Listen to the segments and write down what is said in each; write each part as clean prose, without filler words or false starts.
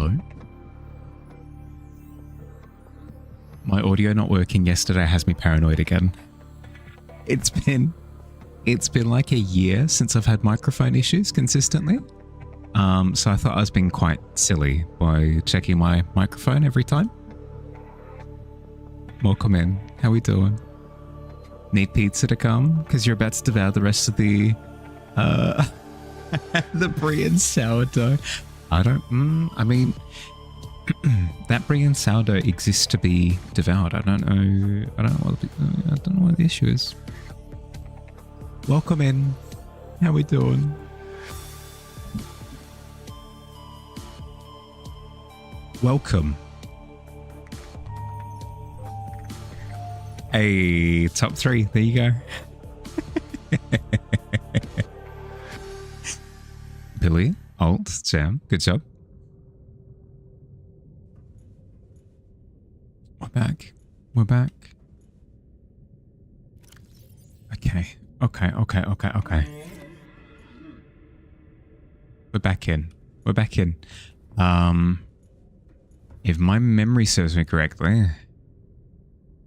Hello? My audio not working yesterday has me paranoid again. It's been like a year since I've had microphone issues consistently. So I thought I was being quite silly by checking my microphone every time. Welcome in. How we doing? Need pizza to come? Because you're about to devour the rest of the the brie and sourdough. I mean, that brie and sourdough exists to be devoured. I don't know what the issue is. Welcome in. How we doing? Welcome. Hey, top 3. There you go. Billy, Alt, Jam. Good job. We're back. We're back. Okay. Okay. We're back in. We're back in. If my memory serves me correctly,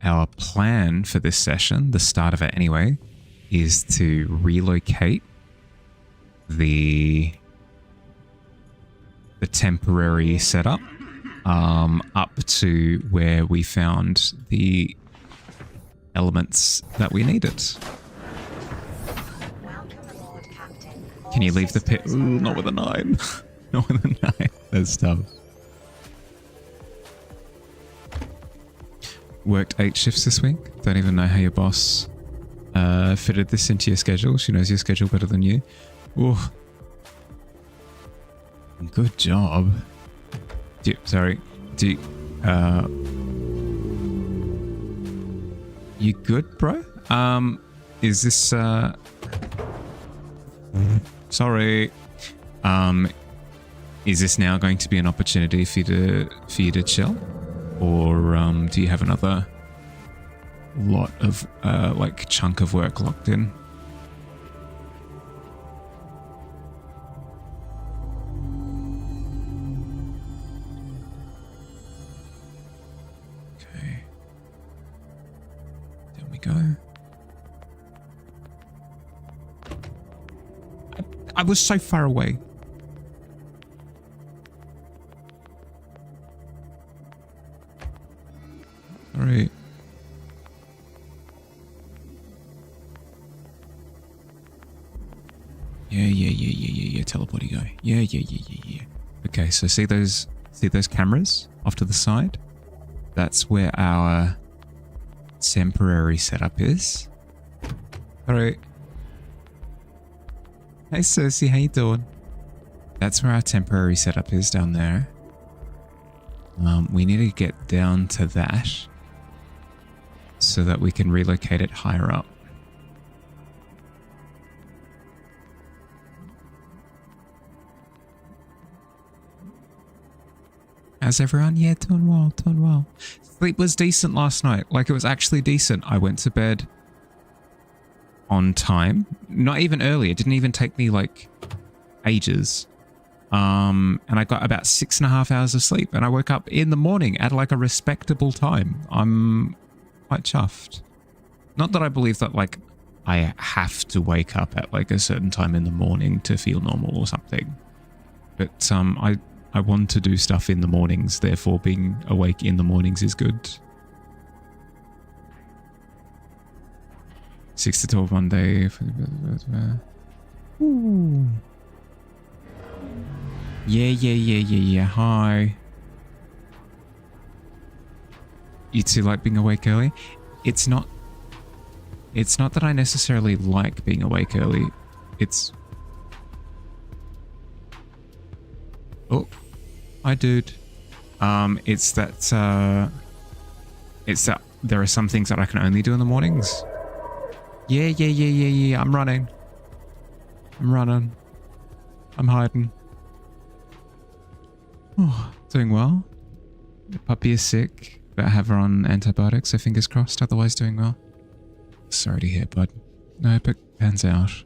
our plan for this session, the start of it anyway, is to relocate the temporary setup up to where we found the elements that we needed. Can you leave the pit? Ooh, not with a 9. Not with a 9. That's tough. Worked 8 shifts this week. Don't even know how your boss fitted this into your schedule. She knows your schedule better than you. Ooh. Good job. You good, bro? Is this sorry. Is this now going to be an opportunity for you to chill? Or do you have another lot of like chunk of work locked in? Okay. There we go. I was so far away. All right. Yeah. Teleporty go. Yeah. Okay, so see those cameras off to the side? That's where our temporary setup is. All right. Hey, Cersei, how you doing? That's where our temporary setup is down there. We need to get down to that so that we can relocate it higher up. How's everyone? Yeah, doing well. Sleep was decent last night. Like, it was actually decent. I went to bed on time. Not even early. It didn't even take me, like, ages. And I got about 6.5 hours of sleep. And I woke up in the morning at, like, a respectable time. I'm quite chuffed. Not that I believe that, like, I have to wake up at, like, a certain time in the morning to feel normal or something. But, I want to do stuff in the mornings, therefore being awake in the mornings is good. 6 to 12 one day. Ooh. Yeah. Hi. You two like being awake early? It's not that I necessarily like being awake early. It's... Oh. Hi, dude. It's that there are some things that I can only do in the mornings. Yeah. I'm running. I'm hiding. Oh, doing well. The puppy is sick, but I have her on antibiotics, so fingers crossed. Otherwise, doing well. Sorry to hear, bud. No, but pans out.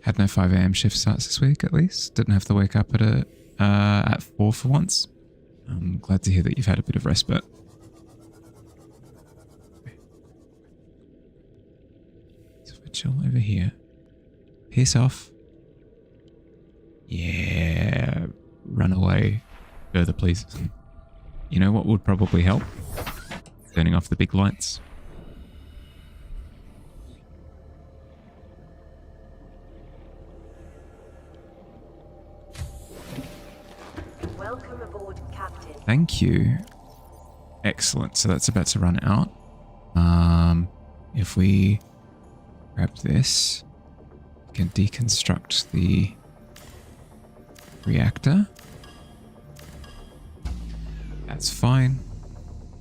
Had no 5 a.m. shift starts this week, at least. Didn't have to wake up at 4 for once. I'm glad to hear that you've had a bit of respite. So we're chill over here. Piss off. Yeah. Run away. Further, please. You know what would probably help? Turning off the big lights. Welcome aboard, Captain. Thank you. Excellent. So that's about to run out. If we grab this, we can deconstruct the reactor. That's fine.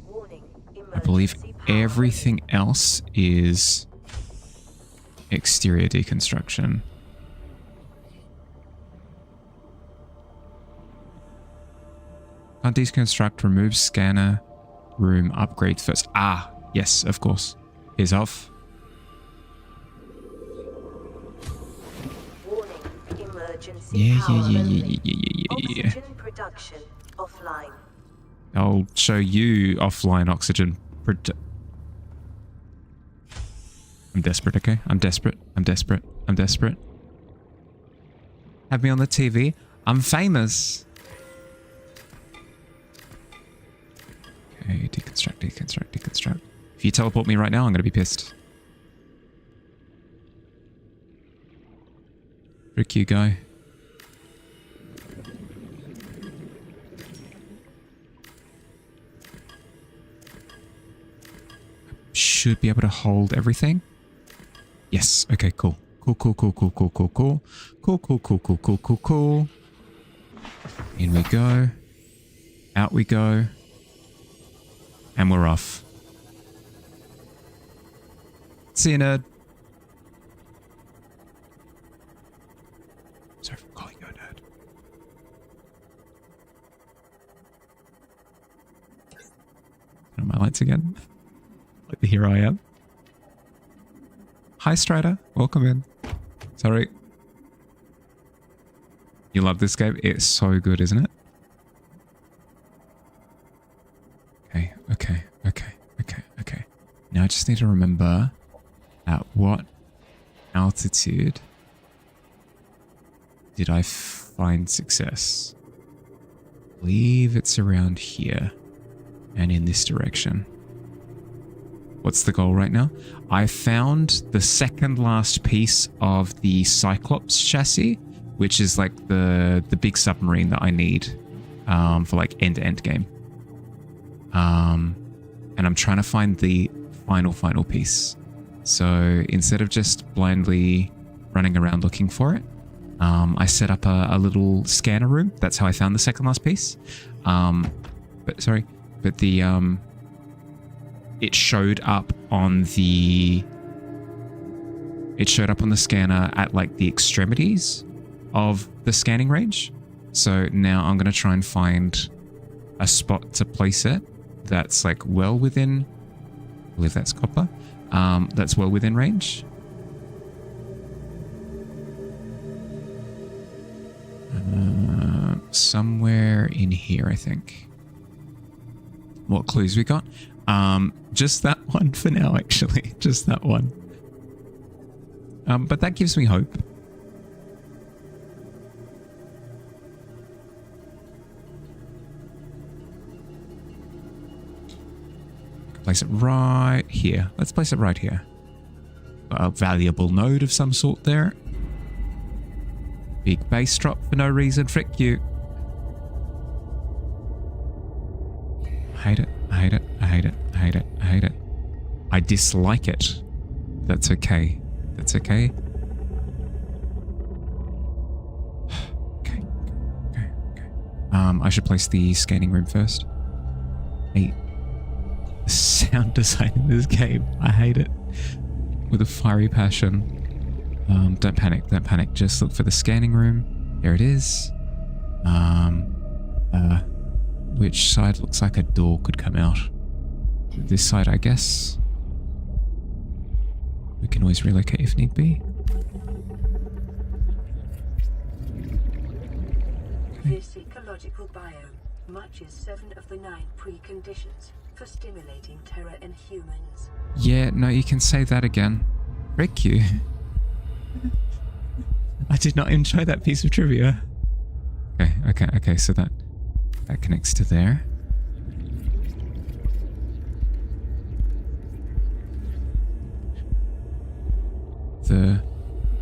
Warning, I believe emergency power. everything else is exterior deconstruction. Can't deconstruct, remove scanner, room, upgrade first. Ah, yes, of course. Is off. Warning, emergency Yeah. power only. Oxygen production offline. I'll show you offline oxygen. I'm desperate, okay? I'm desperate. Have me on the TV. I'm famous. Okay, deconstruct. If you teleport me right now, I'm going to be pissed. Frick you, guy. Should be able to hold everything. Yes. Okay, cool. Cool. In we go. Out we go. And we're off. See you, nerd. Sorry for calling you a nerd. Turn on my lights again. Here I am. Hi, Strider. Welcome in. Sorry. You love this game? It's so good, isn't it? Okay. Now I just need to remember at what altitude did I find success? I believe it's around here and in this direction. What's the goal right now? I found the second last piece of the Cyclops chassis, which is like the big submarine that I need for like end-to-end game. And I'm trying to find the final piece. So instead of just blindly running around looking for it, I set up a little scanner room. That's how I found the second last piece. It showed up on the scanner at like the extremities of the scanning range. So now I'm going to try and find a spot to place it that's like well within, I believe that's copper, that's well within range. Somewhere in here, I think. What clues we got? Just that one for now, actually. Just that one. But that gives me hope. Place it right here. Let's place it right here. A valuable node of some sort there. Big bass drop for no reason. Frick you. I hate it. I dislike it. That's okay. Okay. I should place the scanning room first. Hey, the sound design in this game, I hate it with a fiery passion. Don't panic. Just look for the scanning room. There it is. Which side looks like a door could come out? This side, I guess. We can always relocate if need be. This ecological biome matches 7 of the 9 preconditions for stimulating terror in humans. Yeah, no, you can say that again. Frick you. I did not enjoy that piece of trivia. Okay, so that connects to there.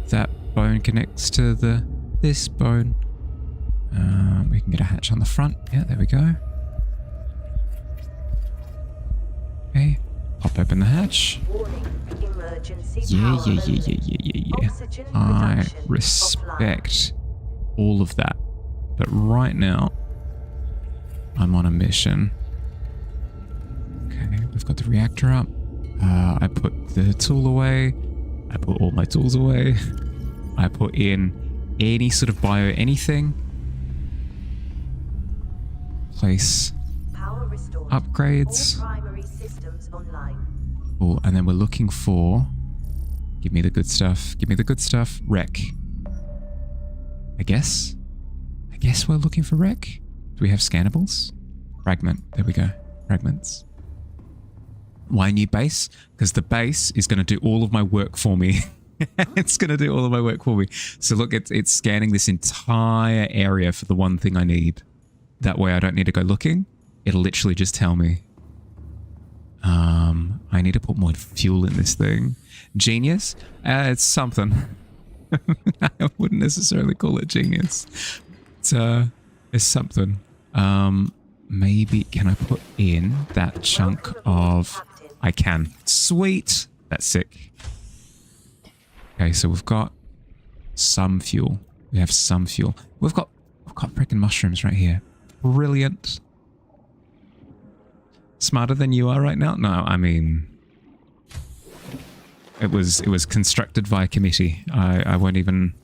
That bone connects to this bone. We can get a hatch on the front. Yeah, there we go. Okay, pop open the hatch. Warning. Emergency Yeah. power low. Oxygen I production offline. respect all of that. But right now, I'm on a mission. Okay, we've got the reactor up. I put the tool away. I put all my tools away. I put in any sort of bio anything. Place Power restored. upgrades. All primary systems online. Cool, and then we're looking for... Give me the good stuff. Give me the good stuff. Wreck. I guess we're looking for wreck. Do we have scannables? Fragment. There we go. Fragments. Why new base? Because the base is going to do all of my work for me. It's going to do all of my work for me. So look, it's scanning this entire area for the one thing I need. That way I don't need to go looking. It'll literally just tell me. I need to put more fuel in this thing. Genius? It's something. I wouldn't necessarily call it genius. It's something. Maybe, can I put in that chunk of... I can. Sweet! That's sick. Okay, so we've got some fuel. We have some fuel. We've got freaking mushrooms right here. Brilliant. Smarter than you are right now? No, I mean... It was constructed via committee. I won't even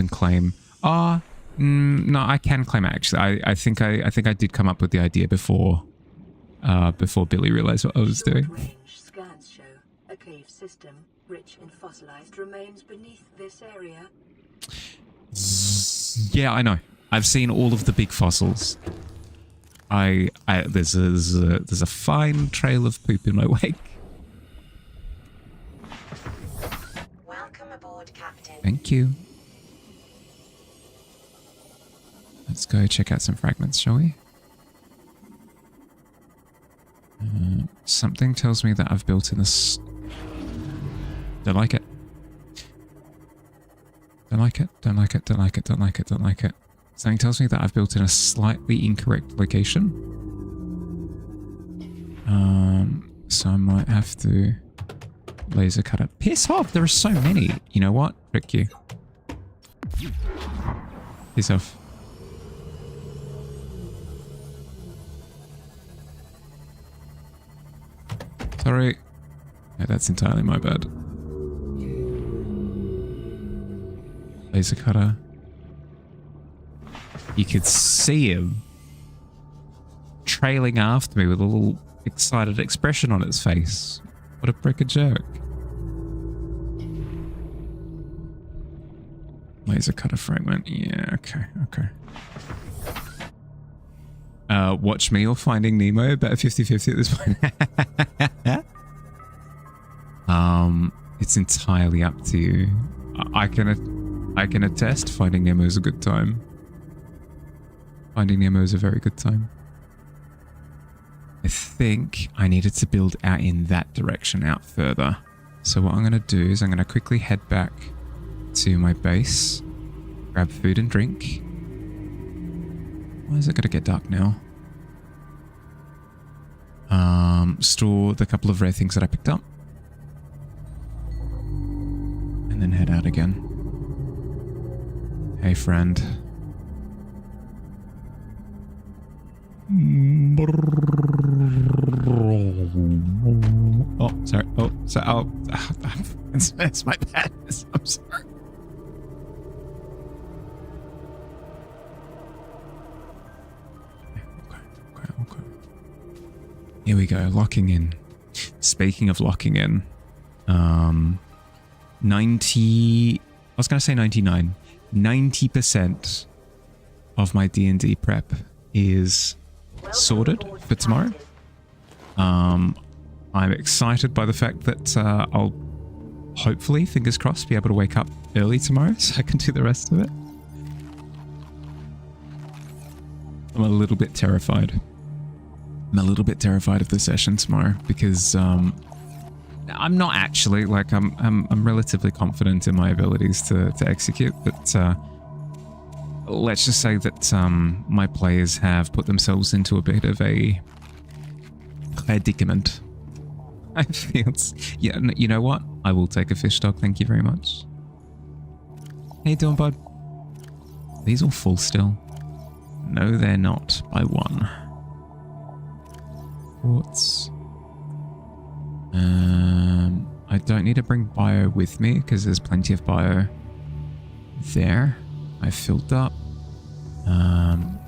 claim... no, I can claim it actually. I think I did come up with the idea before Billy realized what I was doing. Short-range scans show a cave system rich in fossilized remains beneath this area. Yeah, I know. I've seen all of the big fossils. There's a fine trail of poop in my wake. Welcome aboard, Captain. Thank you. Let's go check out some fragments, shall we? Something tells me that I've built in this... Don't like it. Don't like it, don't like it, don't like it, don't like it, don't like it. Something tells me that I've built in a slightly incorrect location. So I might have to laser cut it. Piss off! There are so many. You know what? Frick you. Piss off. Sorry. No, that's entirely my bad. Laser cutter. You could see him trailing after me with a little excited expression on its face. What a prick a jerk. Laser cutter fragment. Yeah, okay. Watch me or Finding Nemo, about 50-50 at this point. It's entirely up to you. I can attest Finding Nemo is a good time. Finding Nemo is a very good time. I think I needed to build out in that direction, out further. So what I'm going to do is I'm going to quickly head back to my base, grab food and drink. Why is it going to get dark now? Store the couple of rare things that I picked up. And then head out again. Hey, friend. Oh, sorry. It's my bad. I'm sorry. Okay. Here we go, locking in. Speaking of locking in, 90, I was going to say 99, 90% of my D&D prep is sorted for tomorrow. I'm excited by the fact that I'll hopefully, fingers crossed, be able to wake up early tomorrow so I can do the rest of it. I'm a little bit terrified. I'm a little bit terrified of the session tomorrow because I'm not actually, like, I'm relatively confident in my abilities to execute, but let's just say that my players have put themselves into a bit of a predicament. I feel, yeah, you know what? I will take a fish dog, thank you very much. How you doing, bud? Are these all full still? No, they're not, by one. Quartz. I don't need to bring bio with me because there's plenty of bio there. I filled up.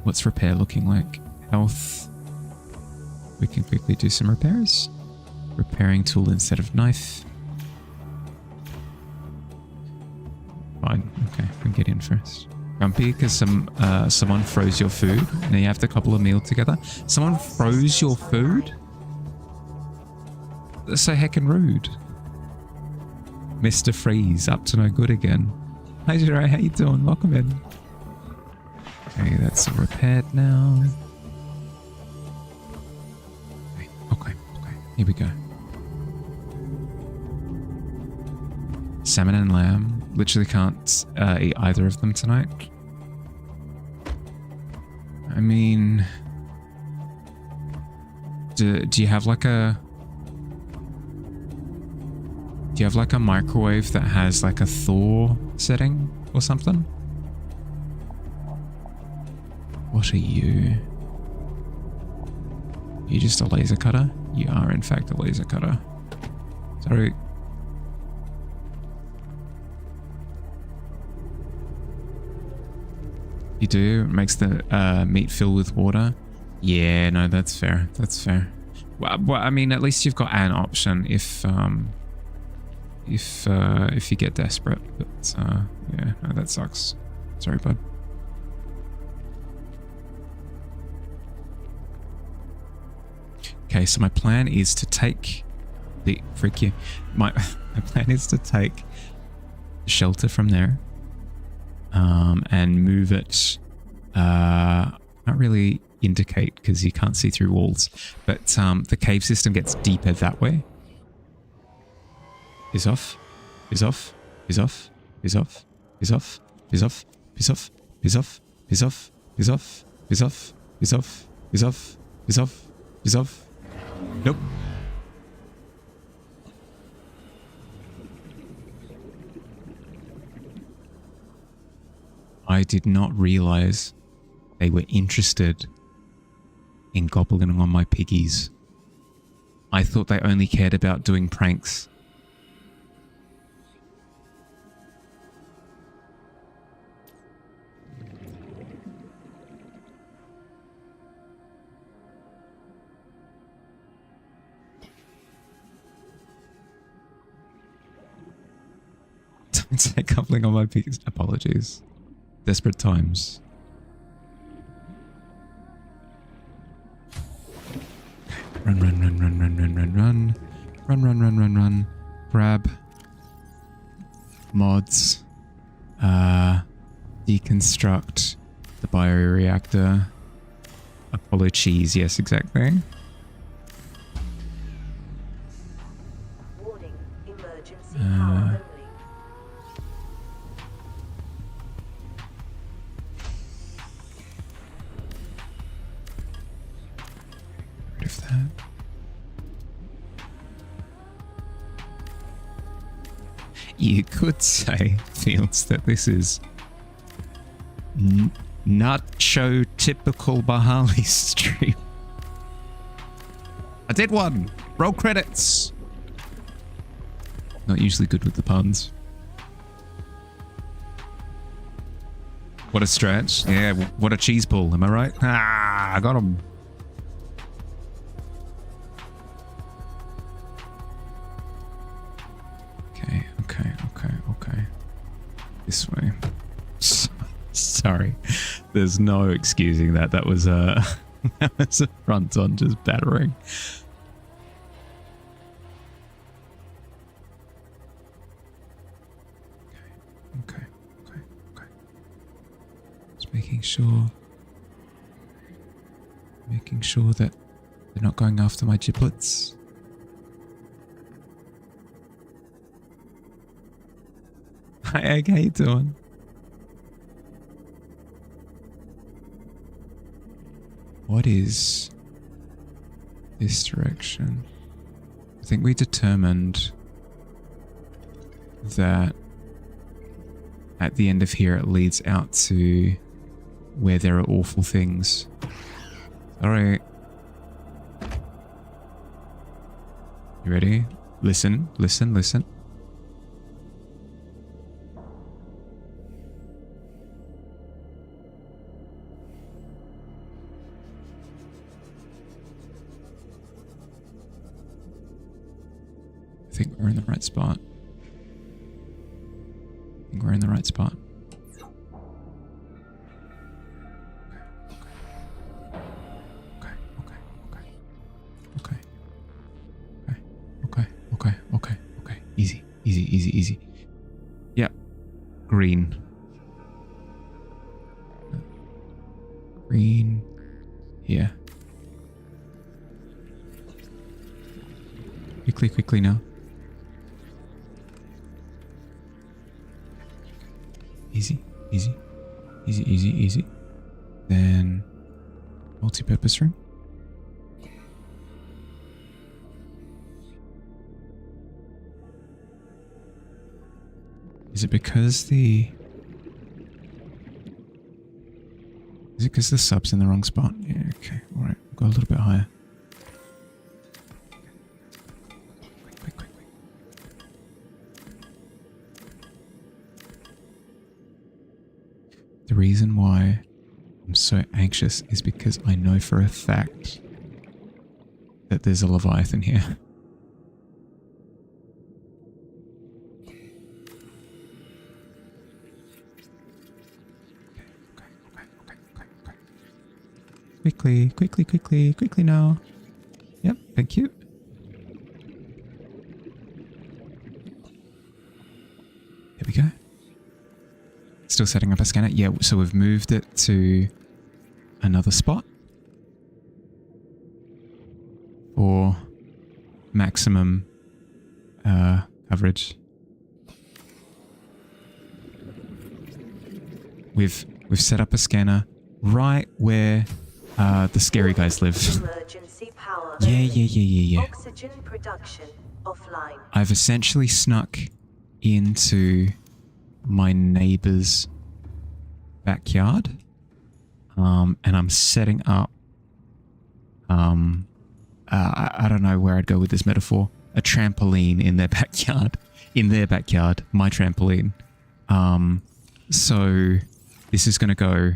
What's repair looking like? Health. We can quickly do some repairs. Repairing tool instead of knife. Fine. Okay, we can get in first. Grumpy because someone froze your food. Now you have to couple a meal together. Someone froze your food? That's so heckin' rude. Mr. Freeze, up to no good again. Hi Jiro, how you doing? Welcome in. Okay, that's repaired now. Okay, here we go. Salmon and lamb. Literally can't eat either of them tonight. I mean, do you have like a... Do you have like a microwave that has like a thaw setting or something? What are you? Are you just a laser cutter? You are in fact a laser cutter. Sorry. You do? It makes the meat fill with water? Yeah, no, that's fair. That's fair. Well, I mean, at least you've got an option if you get desperate. But yeah, no, that sucks. Sorry, bud. Okay, so my plan is to take the freak you. My plan is to take shelter from there, and move it. Not really indicate because you can't see through walls, but the cave system gets deeper that way. Is off. Is off. Is off. Is off. Is off. Is off. Is off. Is off. Is off. Is off. Is off. Is off. Is off. Is off. Is off. Nope. I did not realize they were interested in gobbling on my piggies. I thought they only cared about doing pranks. Don't say gobbling on my piggies. Apologies. Desperate times. Run, run, run, run, run, run, run, run. Run, run, run, run, run. Grab. Mods. Deconstruct the bioreactor. Apollo cheese, yes, exactly. Warning, emergency power only. Rid of that. You could say, Fields, that this is not so typical Bahali stream. I did one! Roll credits! Not usually good with the puns. What a stretch. Yeah, what a cheese pull, am I right? Ah, I got him. Okay. This way. Sorry. There's no excusing that. That was a that was a front on just battering. Okay. Just making sure that they're not going after my giblets. Hi Egg, how you doing? What is this direction? I think we determined that at the end of here it leads out to where there are awful things. Alright. You ready? Listen. I think we're in the right spot. Okay. Easy. Yep. Green. Here. Quickly now. Easy. Then multi-purpose room. Is it because the sub's in the wrong spot? Yeah, okay. Alright, we'll go a little bit higher. Quick. The reason why I'm so anxious is because I know for a fact that there's a Leviathan here. Okay. Quickly now. Yep, thank you. There we go. Still setting up a scanner. Yeah, so we've moved it to another spot for maximum coverage. We've set up a scanner right where the scary guys live. Emergency power. Yeah. Oxygen production offline. I've essentially snuck into my neighbor's backyard, and I'm setting up, I don't know where I'd go with this metaphor, a trampoline in their backyard. My trampoline. So this is going to go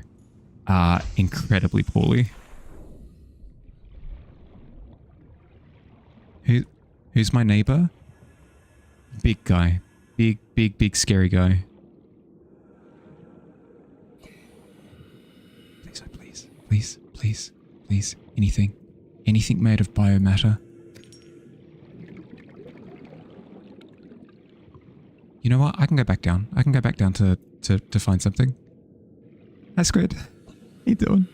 incredibly poorly. Who's my neighbor? Big guy. Big scary guy. Please. Anything made of biomatter. You know what? I can go back down. To find something. That's good. How you doing?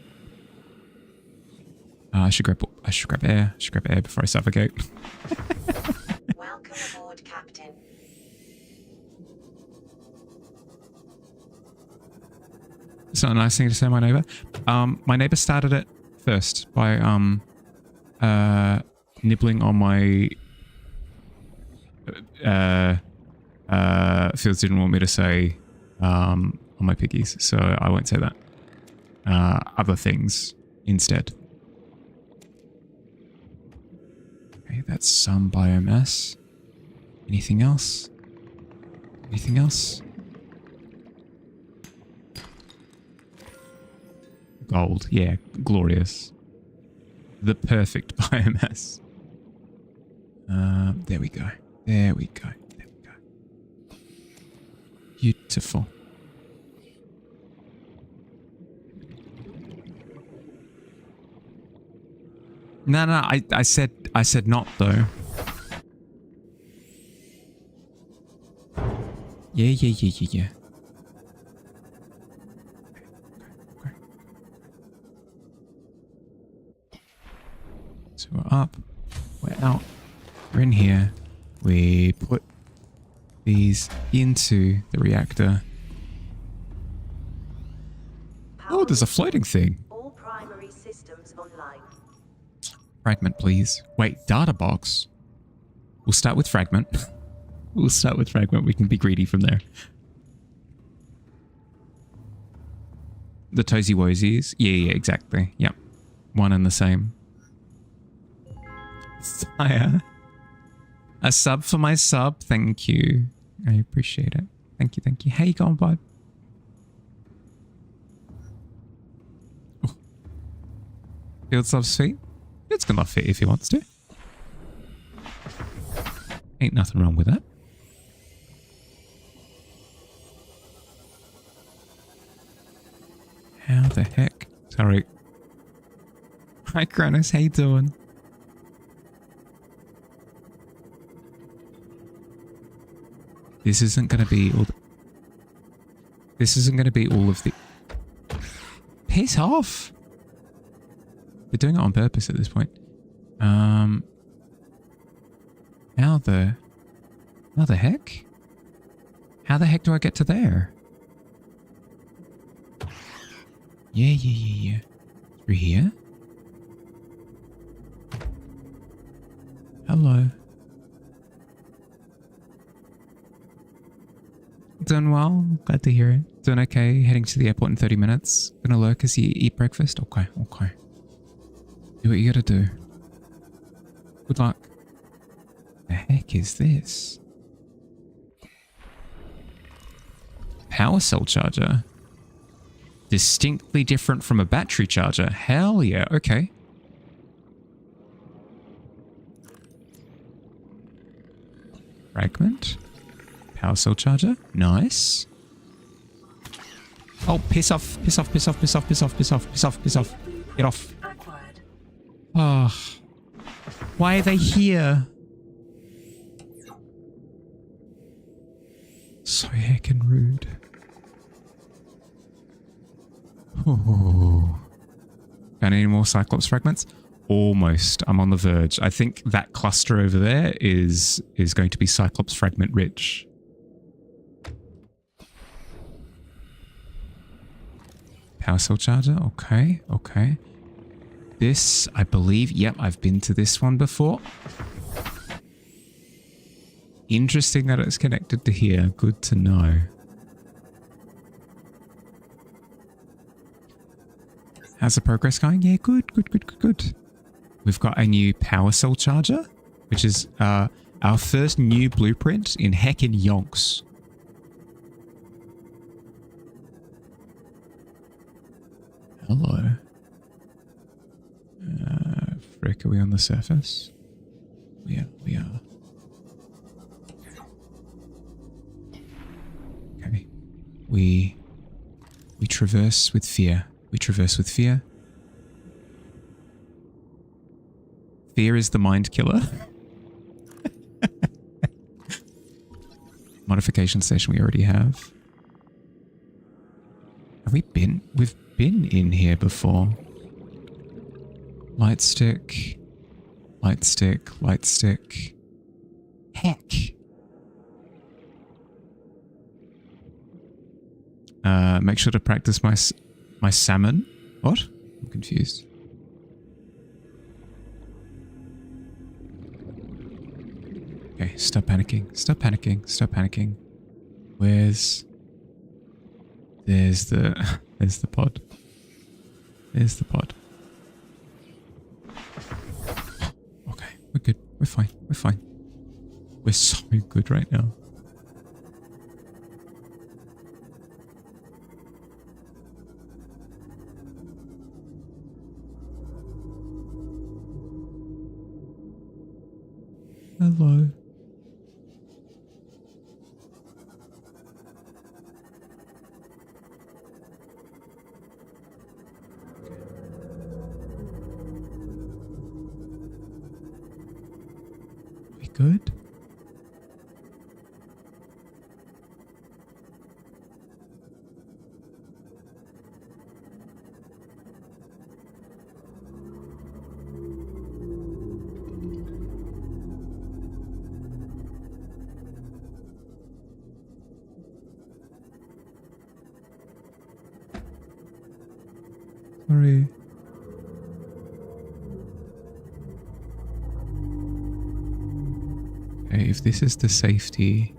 I should grab air. Before I suffocate. Welcome aboard, Captain. It's not a nice thing to say, my neighbor. My neighbor started it first by nibbling on my Fields didn't want me to say on my piggies, so I won't say that. Other things instead. Okay, that's some biomass. Anything else? Gold, yeah, glorious. The perfect biomass. There we go. Beautiful. No, no, I said not though. Yeah, yeah, yeah, yeah, yeah. Okay. So we're up, we're out, we're in here. We put these into the reactor. Oh, there's a floating thing. All primary systems online. Fragment, please. Wait, data box. We'll start with fragment. We'll start with fragment. We can be greedy from there. The Tozy Wozies. Yeah, exactly. Yep. One and the same. Fire. A sub for my sub. Thank you. I appreciate it. Thank you, thank you. How you going, bud? Oh. Field sub's feet. It's gonna fit if he wants to. Ain't nothing wrong with that. How the heck? Sorry. Hi, Kronos. How you doing? This isn't going to be all the... This isn't going to be all of the... Piss off! They're doing it on purpose at this point. How the... How the heck? How the heck do I get to there? Yeah. Through here? Hello. Doing well. Glad to hear it. Doing okay. Heading to the airport in 30 minutes. Gonna lurk as you eat breakfast. Okay. Do what you gotta do. Good luck. The heck is this? Power cell charger. Distinctly different from a battery charger. Hell yeah. Okay. Fragment. Power cell charger. Nice. Oh, piss off. Get off. Oh. Why are they here? So heckin' rude. Oh. Got any more Cyclops fragments? Almost. I'm on the verge. I think that cluster over there is going to be Cyclops fragment rich. Power cell charger. Okay. This, I believe, yep, I've been to this one before. Interesting that it's connected to here. Good to know. How's the progress going? Yeah, good. We've got a new power cell charger, which is our first new blueprint in heckin' yonks. Hello. Frick, are we on the surface? We are. Okay. We traverse with fear. Fear is the mind killer. Modification station we already have. Have we been? We've been in here before. Light stick. Heck. Make sure to practice my salmon. What? I'm confused. Okay, stop panicking. Where's... There's the pod. Okay, we're good. We're fine. We're so good right now. Hello. good? Sorry. Okay, if this is the safety,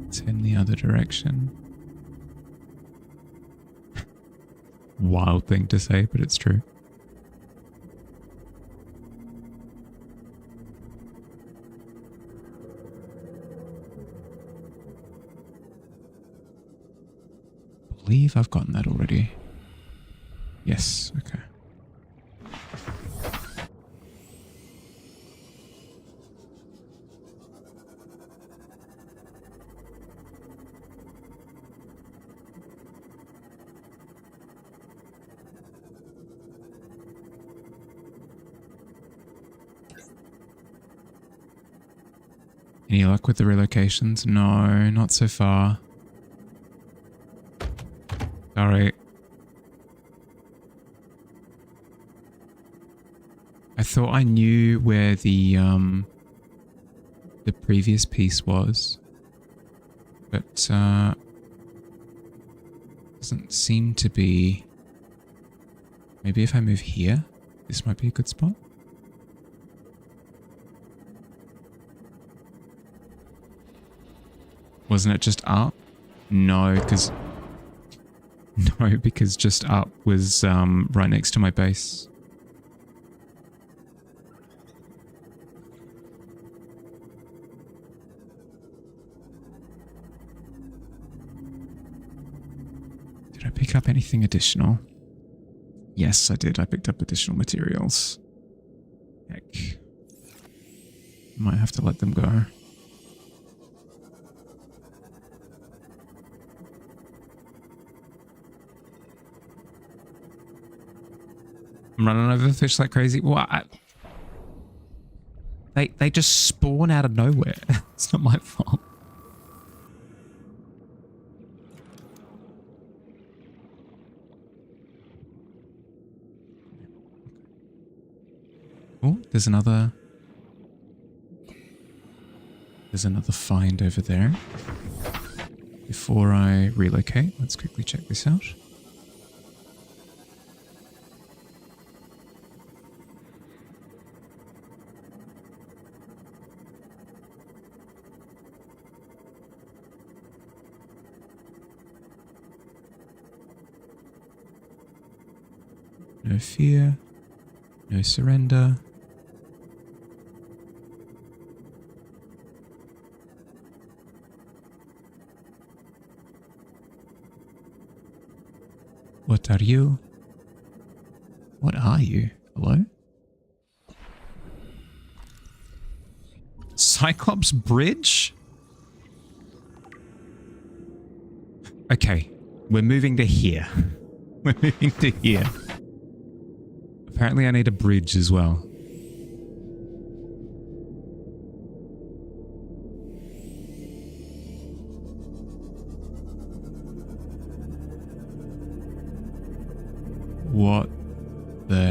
it's in the other direction. Wild thing to say, but it's true. I believe I've gotten that already. Yes, okay. Any luck with the relocations? No, not so far. Sorry. I thought I knew where the previous piece was, but doesn't seem to be. Maybe if I move here, this might be a good spot. Wasn't it just up? No, because just up was right next to my base. Did I pick up anything additional? Yes, I did. I picked up additional materials. Heck. Might have to let them go. I'm running over the fish like crazy. What? They just spawn out of nowhere. It's not my fault. Oh, there's another find over there. Before I relocate, let's quickly check this out. No fear, no surrender. What are you? What are you? Hello? Cyclops Bridge? Okay, we're moving to here. We're moving to here. Apparently I need a bridge as well. What the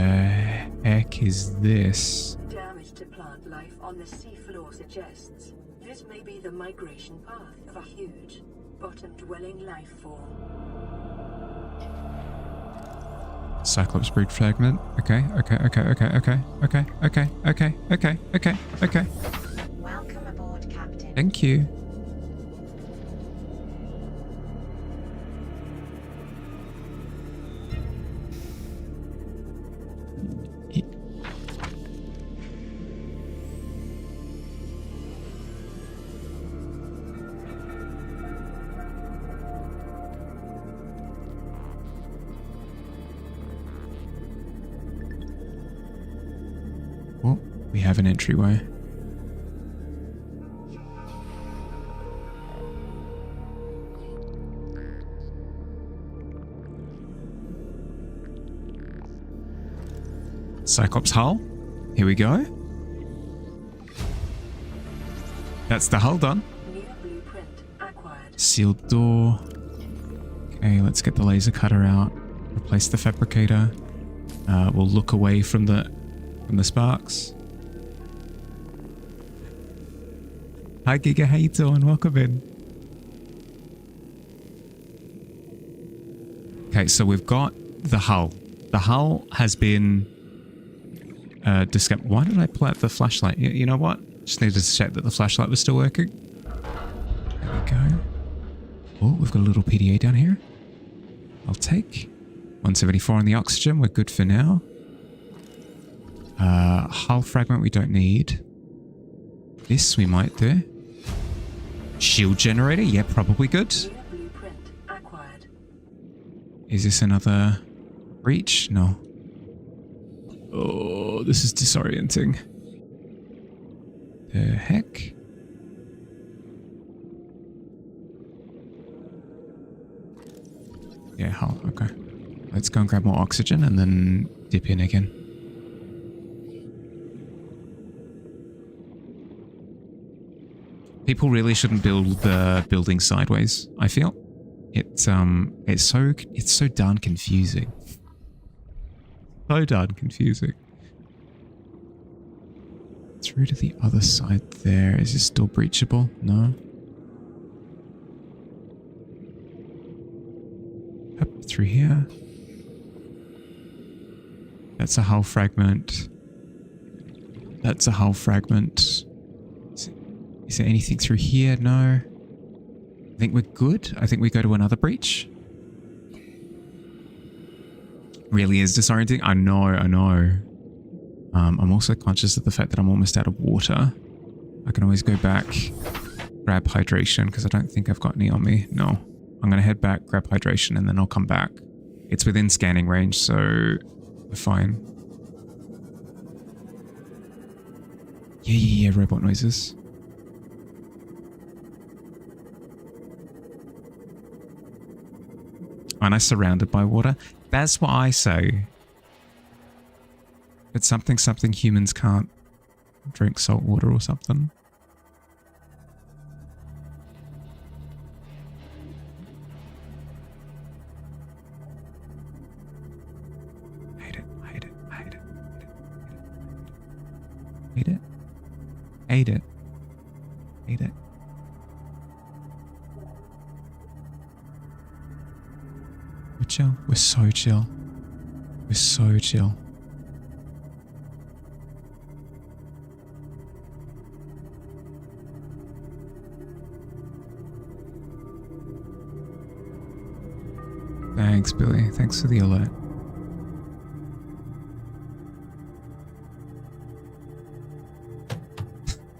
heck is this? Damage to plant life on the seafloor suggests this may be the migration path of a huge, bottom-dwelling life form. Cyclops breed fragment. Okay. Welcome aboard, Captain. Thank you. Well, we have an entryway. Cyclops hull? Here we go. That's the hull done. New blueprint acquired. Sealed door. Okay, let's get the laser cutter out. Replace the fabricator. We'll look away from the sparks. Hi Giga, how you doing? Welcome in. Okay, so we've got the hull. The hull has been discovered. Why did I pull out the flashlight? You know what? Just needed to check that the flashlight was still working. There we go. Oh, we've got a little PDA down here. I'll take 174 on the oxygen. We're good for now. Hull fragment we don't need. This we might do. Shield generator. Yeah, probably good. New blueprint acquired. Is this another breach? No. Oh, this is disorienting. The heck? Yeah, hull. Okay. Let's go and grab more oxygen and then dip in again. People really shouldn't build the building sideways, I feel. It's so darn confusing. So darn confusing. Through to the other side there. Is this still breachable? No. Up through here. That's a hull fragment. That's a hull fragment. Is there anything through here? No. I think we're good. I think we go to another breach. Really is disorienting. I know. I'm also conscious of the fact that I'm almost out of water. I can always go back, grab hydration, because I don't think I've got any on me. No. I'm going to head back, grab hydration, and then I'll come back. It's within scanning range, so we're fine. Yeah, robot noises. Aren't I surrounded by water? That's what I say. It's something humans can't drink salt water or something. Hate it. We're chill. We're so chill. We're so chill. Thanks, Billy. Thanks for the alert.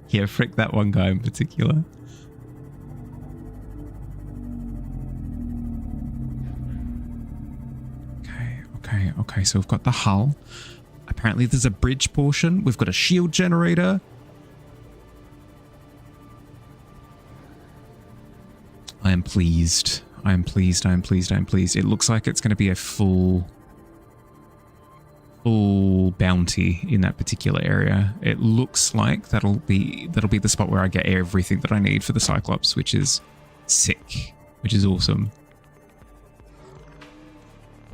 Yeah, frick that one guy in particular. Okay, so we've got the hull. Apparently there's a bridge portion. We've got a shield generator. I am pleased. It looks like it's going to be a full bounty in that particular area. It looks like that'll be the spot where I get everything that I need for the Cyclops, which is sick, which is awesome.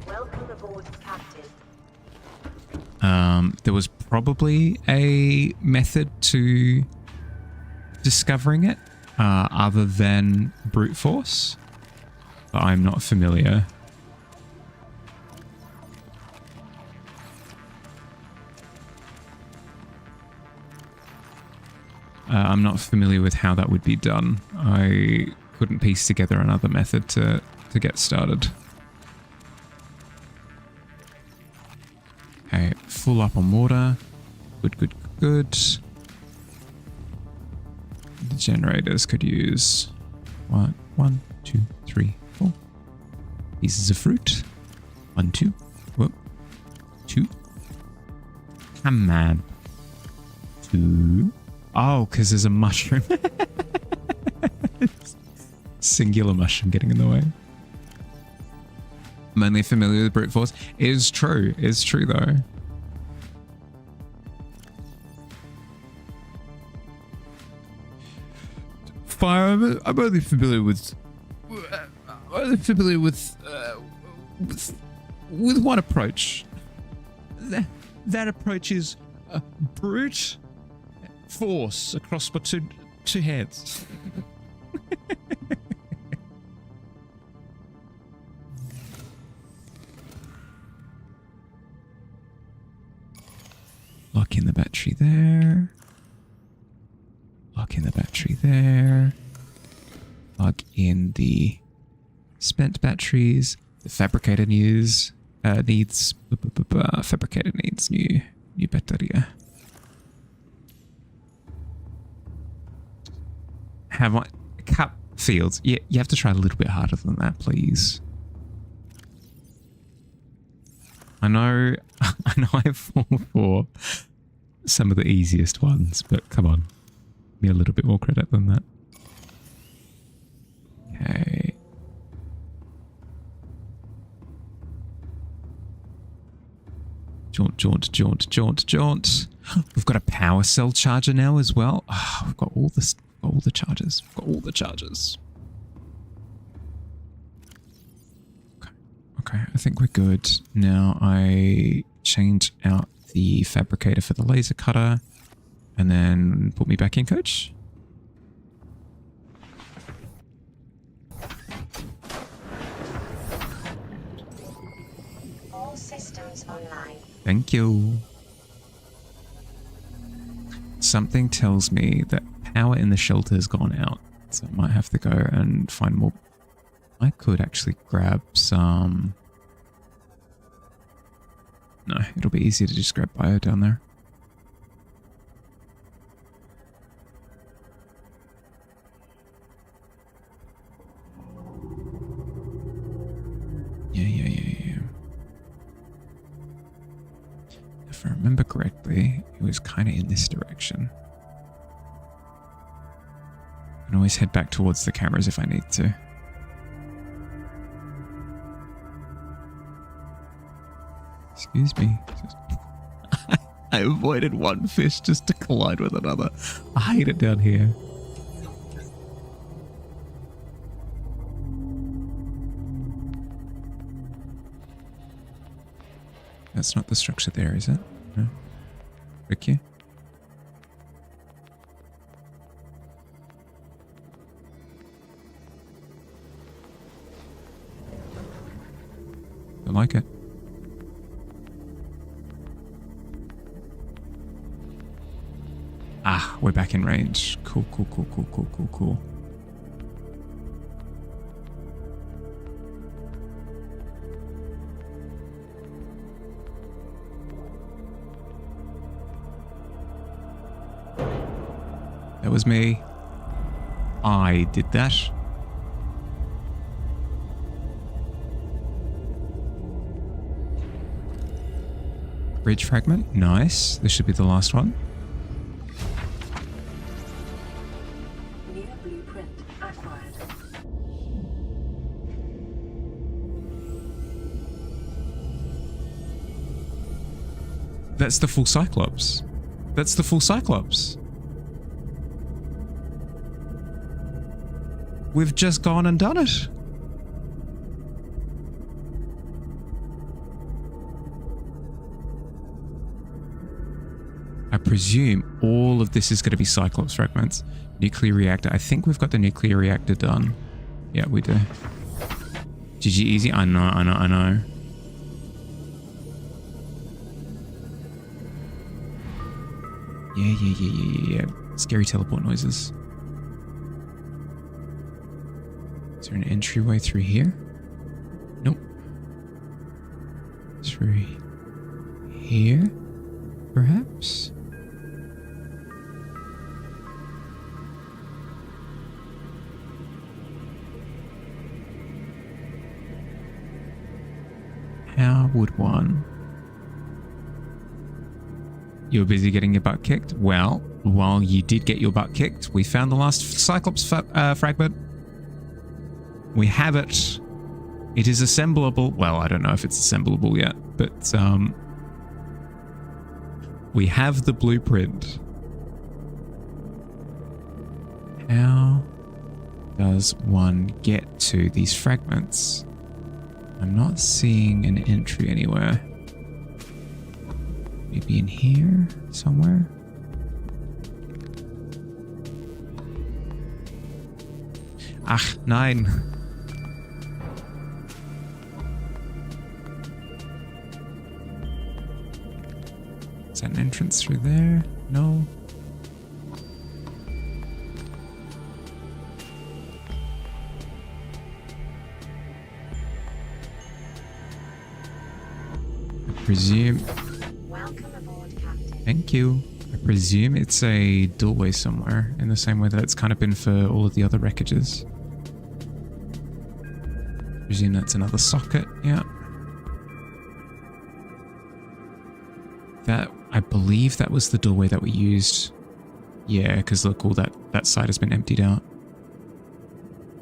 Welcome aboard, Captain. There was probably a method to discovering it other than brute force, but I'm not familiar. I'm not familiar with how that would be done. I couldn't piece together another method to get started. Okay, full up on water. Good. The generators could use one, 2, 3, 4 pieces of fruit. 1, 2. Whoa. 2. Come on. 2. Oh, because there's a mushroom. Singular mushroom getting in the way. I'm only familiar with brute force. It is true. It's true, though. fire. I'm only familiar with one approach. That approach is brute force across my two heads. Lock in the battery there. Lock in the battery there. Plug in the spent batteries. The fabricator needs fabricator needs new battery. Have I cup fields? Yeah, you have to try a little bit harder than that, please. I know I fall for some of the easiest ones, but come on. Give me a little bit more credit than that. Okay. Jaunt. We've got a power cell charger now as well. Oh, we've got all the chargers. Okay, I think we're good. Now I change out the fabricator for the laser cutter and then put me back in, coach. All systems online. Thank you. Something tells me that power in the shelter has gone out, so I might have to go and find more. I could actually grab some. No, it'll be easier to just grab bio down there. Yeah. If I remember correctly, it was kind of in this direction. I can always head back towards the cameras if I need to. Excuse me. I avoided one fish just to collide with another. I hate it down here. That's not the structure there, is it? No? Ricky? I like it. Ah, we're back in range. Cool. That was me. I did that. Bridge fragment. Nice. This should be the last one. New blueprint acquired. That's the full Cyclops. We've just gone and done it. I presume all of this is going to be Cyclops fragments. Nuclear reactor. I think we've got the nuclear reactor done. Yeah, we do. GG easy. I know. Yeah. Scary teleport noises. Is there an entryway through here? Nope. Through here, perhaps? How would one? You were busy getting your butt kicked? Well, while you did get your butt kicked, we found the last Cyclops fragment. We have it. It is assemblable. Well, I don't know if it's assemblable yet, but we have the blueprint. How does one get to these fragments? I'm not seeing an entry anywhere. Maybe in here somewhere? Ach, nein. Is that an entrance through there? No. I presume... Welcome aboard, Captain. Thank you. I presume it's a doorway somewhere, in the same way that it's kind of been for all of the other wreckages. Presume that's another socket, yeah. That, I believe that was the doorway that we used. Yeah, because look, all that side has been emptied out.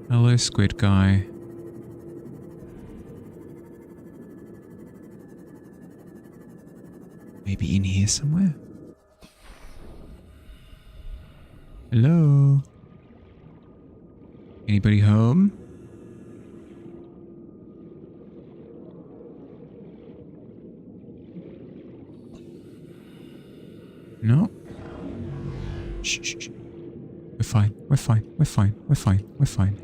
Hello, squid guy. Maybe in here somewhere? Hello? Anybody home? No? Shh, shh, shh. We're fine, we're fine, we're fine, we're fine, we're fine.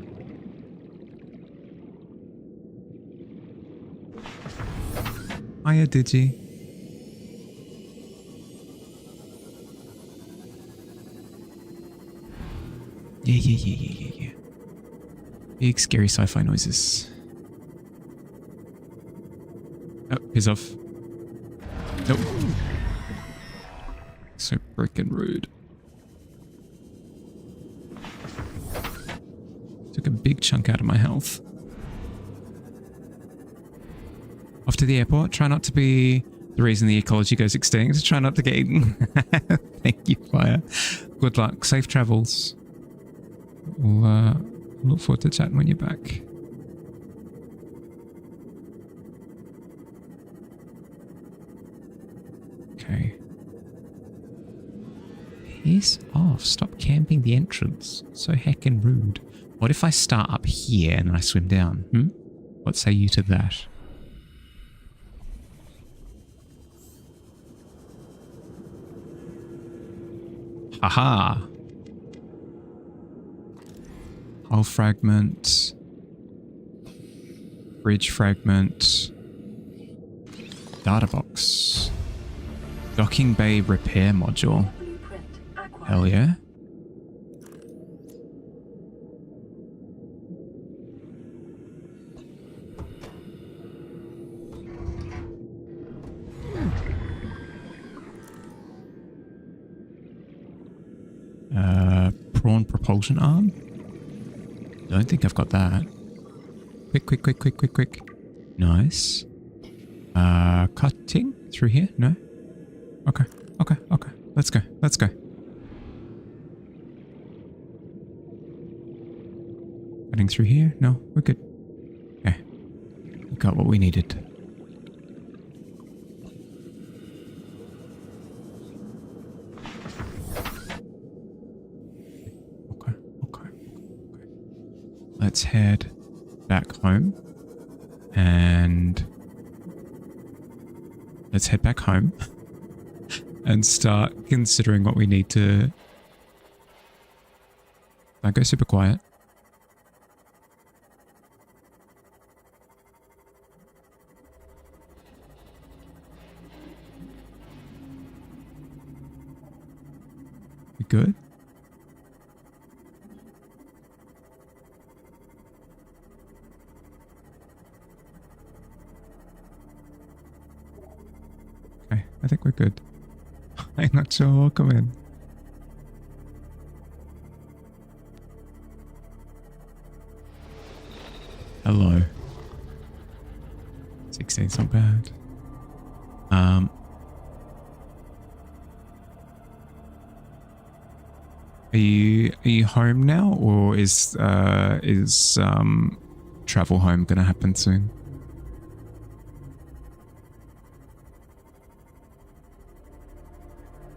Hiya, Digi. Yeah. Big scary sci-fi noises. Oh, he's off. Nope. So freaking rude. Took a big chunk out of my health. Off to the airport. Try not to be the reason the ecology goes extinct. Try not to get eaten. Thank you, Fire. Good luck. Safe travels. We'll look forward to chatting when you're back. Okay. Piss off. Stop camping the entrance. So heckin' rude. What if I start up here and then I swim down? What say you to that? Haha. Hull fragment. Bridge fragment. Data box. Docking bay repair module. Blueprint acquired. Hell yeah. Prawn propulsion arm? Don't think I've got that. Quick. Nice. Cutting through here? No? Okay. Let's go. Cutting through here? No, we're good. Okay. We got what we needed. Okay. Let's head back home. And let's head back home and start considering what we need to... Don't go super quiet. We good? Okay, I think we're good. I'm not sure. Welcome in. Hello. 16's not bad. Are you home now, or is travel home gonna happen soon?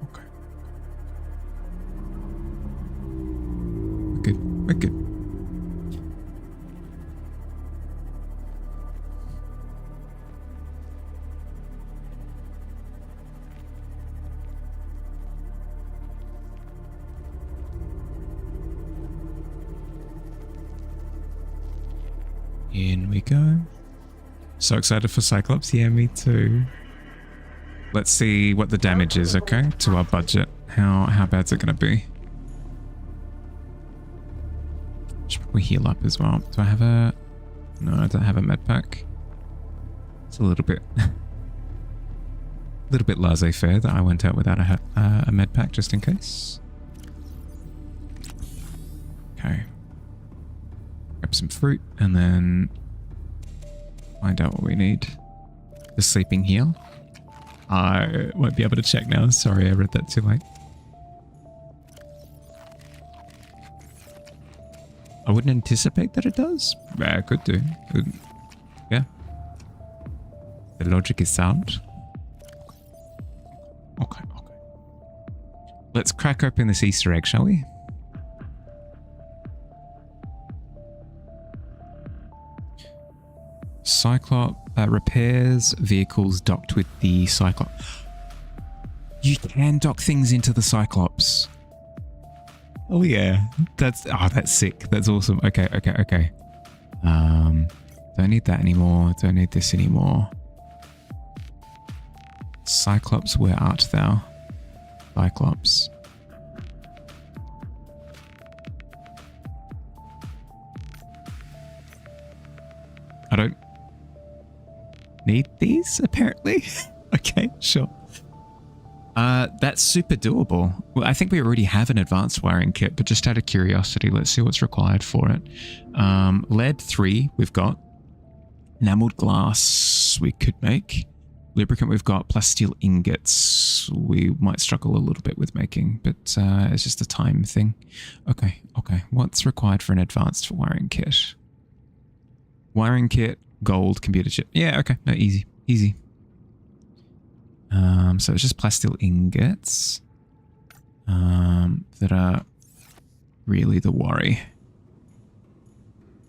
Okay. We're good. In we go. So excited for Cyclops. Yeah, me too. Let's see what the damage is, okay? To our budget. How bad's it going to be? Should probably heal up as well. Do I have a... No, I don't have a med pack. It's a little bit... laissez-faire that I went out without a med pack just in case. Okay. Grab some fruit and then find out what we need. The sleeping heal. I won't be able to check now. Sorry, I read that too late. I wouldn't anticipate that it does. Yeah, it could do. Yeah. The logic is sound. Okay. Let's crack open this Easter egg, shall we? Cyclops repairs vehicles docked with the Cyclops. You can dock things into the Cyclops. Oh yeah, that's sick. That's awesome. Okay. Don't need that anymore. Don't need this anymore. Cyclops, where art thou? Cyclops. I don't need these, apparently. Okay, sure. That's super doable. Well, I think we already have an advanced wiring kit, but just out of curiosity, let's see what's required for it. Lead 3 we've got. Enameled glass we could make. Lubricant we've got, plasteel ingots we might struggle a little bit with making, but it's just a time thing. Okay. What's required for an advanced wiring kit? Wiring kit, gold, computer chip. Yeah, okay. No, easy. So it's just plasteel ingots that are really the worry.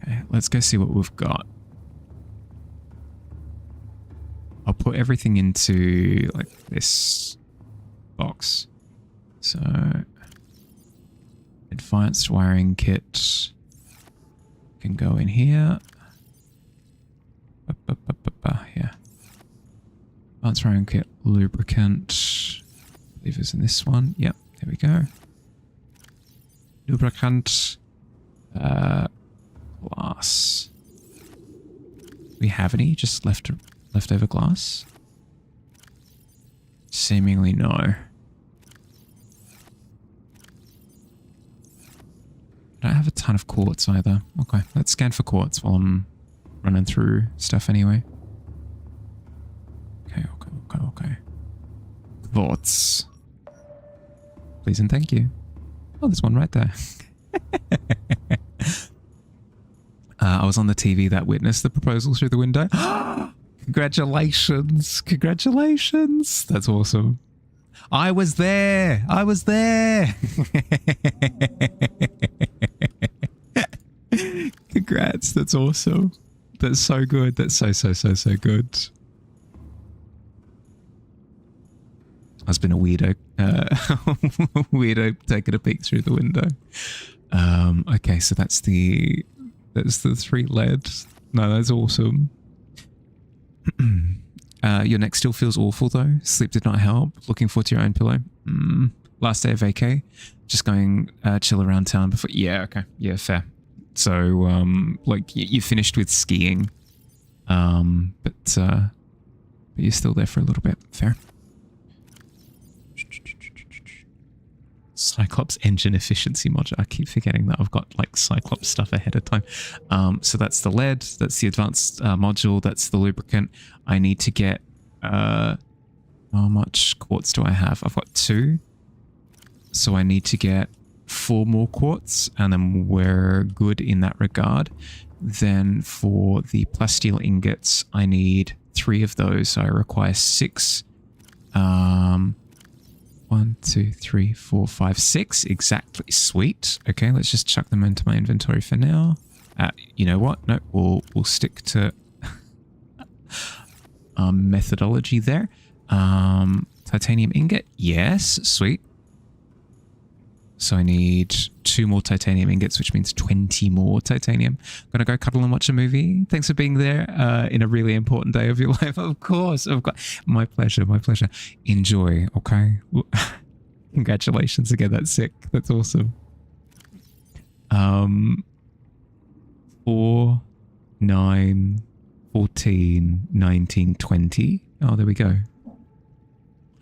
Okay, let's go see what we've got. I'll put everything into like this box. So advanced wiring kit can go in here. Yeah. Advanced wiring kit, lubricant. I believe it's in this one. Yep, there we go. Lubricant. Glass. Do we have any? Just leftover glass? Seemingly no. I don't have a ton of quartz either. Okay, let's scan for quartz while I'm running through stuff anyway. Okay. Quartz. Please and thank you. Oh, there's one right there. I was on the TV that witnessed the proposal through the window. Congratulations. That's awesome. I was there. Congrats. That's awesome. That's so good. That's so good. I've been a weirdo. Weirdo taking a peek through the window. Okay, so that's the 3 lead. No, that's awesome. Your neck still feels awful though. Sleep did not help. Looking forward to your own pillow. Last day of vacay. Just going chill around town before. Yeah, okay. Yeah, fair. So, like you finished with skiing, but you're still there for a little bit. Fair. Cyclops engine efficiency module. I keep forgetting that I've got like Cyclops stuff ahead of time. So that's the lead. That's the advanced module. That's the lubricant. I need to get how much quartz do I have? I've got 2. So I need to get 4 more quartz, and then we're good in that regard. Then for the plasteel ingots, I need 3 of those. So I require 6. 1, 2, 3, 4, 5, 6. Exactly. Sweet. Okay, let's just chuck them into my inventory for now. You know what? No, we'll stick to methodology there. Titanium ingot. Yes. Sweet. So I need 2 more titanium ingots, which means 20 more titanium. Gonna go cuddle and watch a movie. Thanks for being there in a really important day of your life. Of course. My pleasure. My pleasure. Enjoy, okay? Congratulations again. That's sick. That's awesome. 4, 9, 14, 19, 20. Oh, there we go.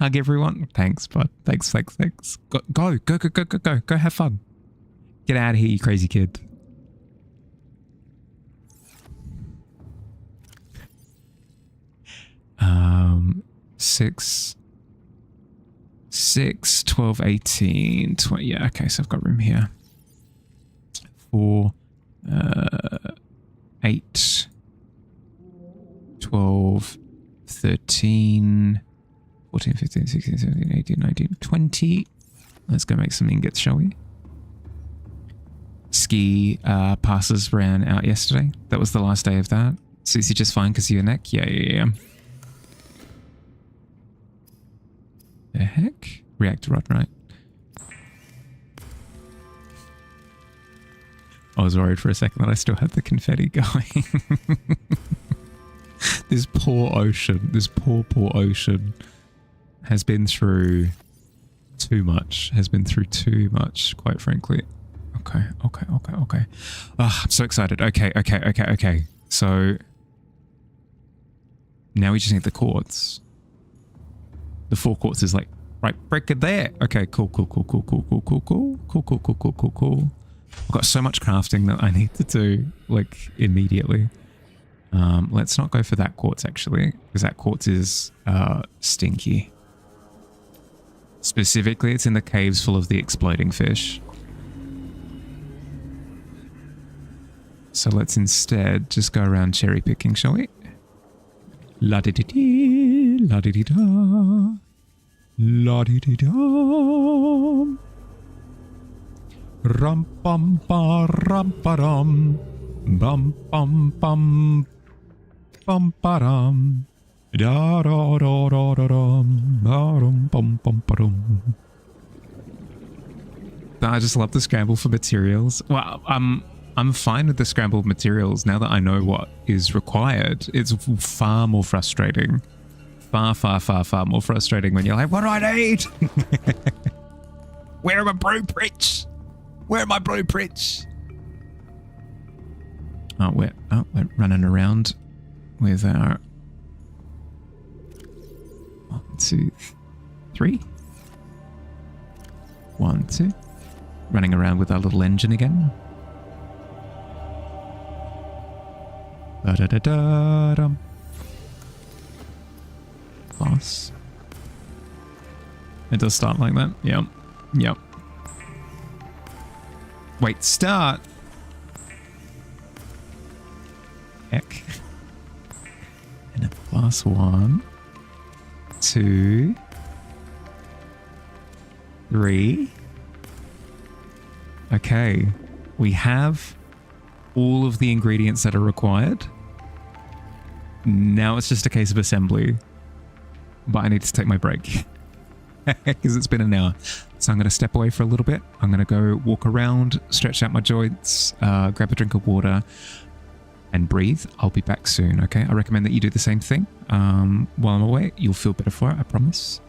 Hug everyone. Thanks, bud. Thanks. Go. Go have fun. Get out of here, you crazy kid. Um, 6, 12, 18, 20. Yeah, okay, so I've got room here. 4, 8, 12, 13, 14, 15, 16, 17, 18, 19, 20. Let's go make some ingots, shall we? Ski passes ran out yesterday. That was the last day of that. Susie just fine because of your neck? Yeah. The heck? Reactor rod, right? I was worried for a second that I still had the confetti going. This poor ocean, this poor ocean has been through too much, quite frankly. Okay. I'm so excited. Okay. So now we just need the quartz. The 4 quartz is like right freaking there. Okay, cool. I've got so much crafting that I need to do like immediately. Let's not go for that quartz actually, because that quartz is stinky. Specifically, it's in the caves full of the exploding fish. So let's instead just go around cherry picking, shall we? La-di-di-di, la-di-di-da, la-di-di-da. Ram-pam-pa-ram-pa-ram, bam-pam-pam, bam-pa-ram. I just love the scramble for materials. Well, I'm fine with the scrambled materials now that I know what is required. It's far more frustrating. Far more frustrating when you're like, what do I need? Where are my blueprints? Where are my blueprints? Oh, we're running around with our 1, 2, 3. 1, 2. Running around with our little engine again. Da-da-da-da-dum. Class. It does start like that. Yep. Wait, start. Heck. And a class 1, 2, 3. Okay. We have all of the ingredients that are required. Now it's just a case of assembly. But I need to take my break. Because it's been an hour. So I'm going to step away for a little bit. I'm going to go walk around, stretch out my joints, grab a drink of water, and breathe. I'll be back soon, okay? I recommend that you do the same thing. While I'm away, you'll feel better for it, I promise.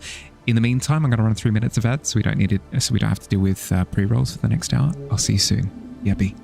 In the meantime, I'm going to run 3 minutes of ads so we don't have to deal with pre-rolls for the next hour. I'll see you soon. Yabby.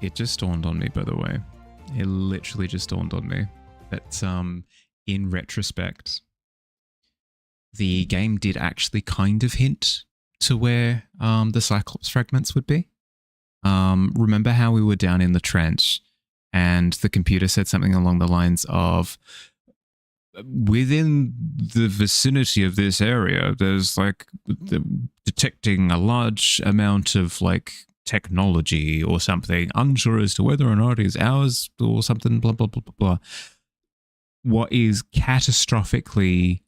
It just dawned on me, by the way. It literally just dawned on me that in retrospect, the game did actually kind of hint to where the Cyclops fragments would be. Remember how we were down in the trench and the computer said something along the lines of, within the vicinity of this area, there's like detecting a large amount of like technology or something, unsure as to whether or not it's ours or something, blah, blah, blah, blah, blah. What is catastrophically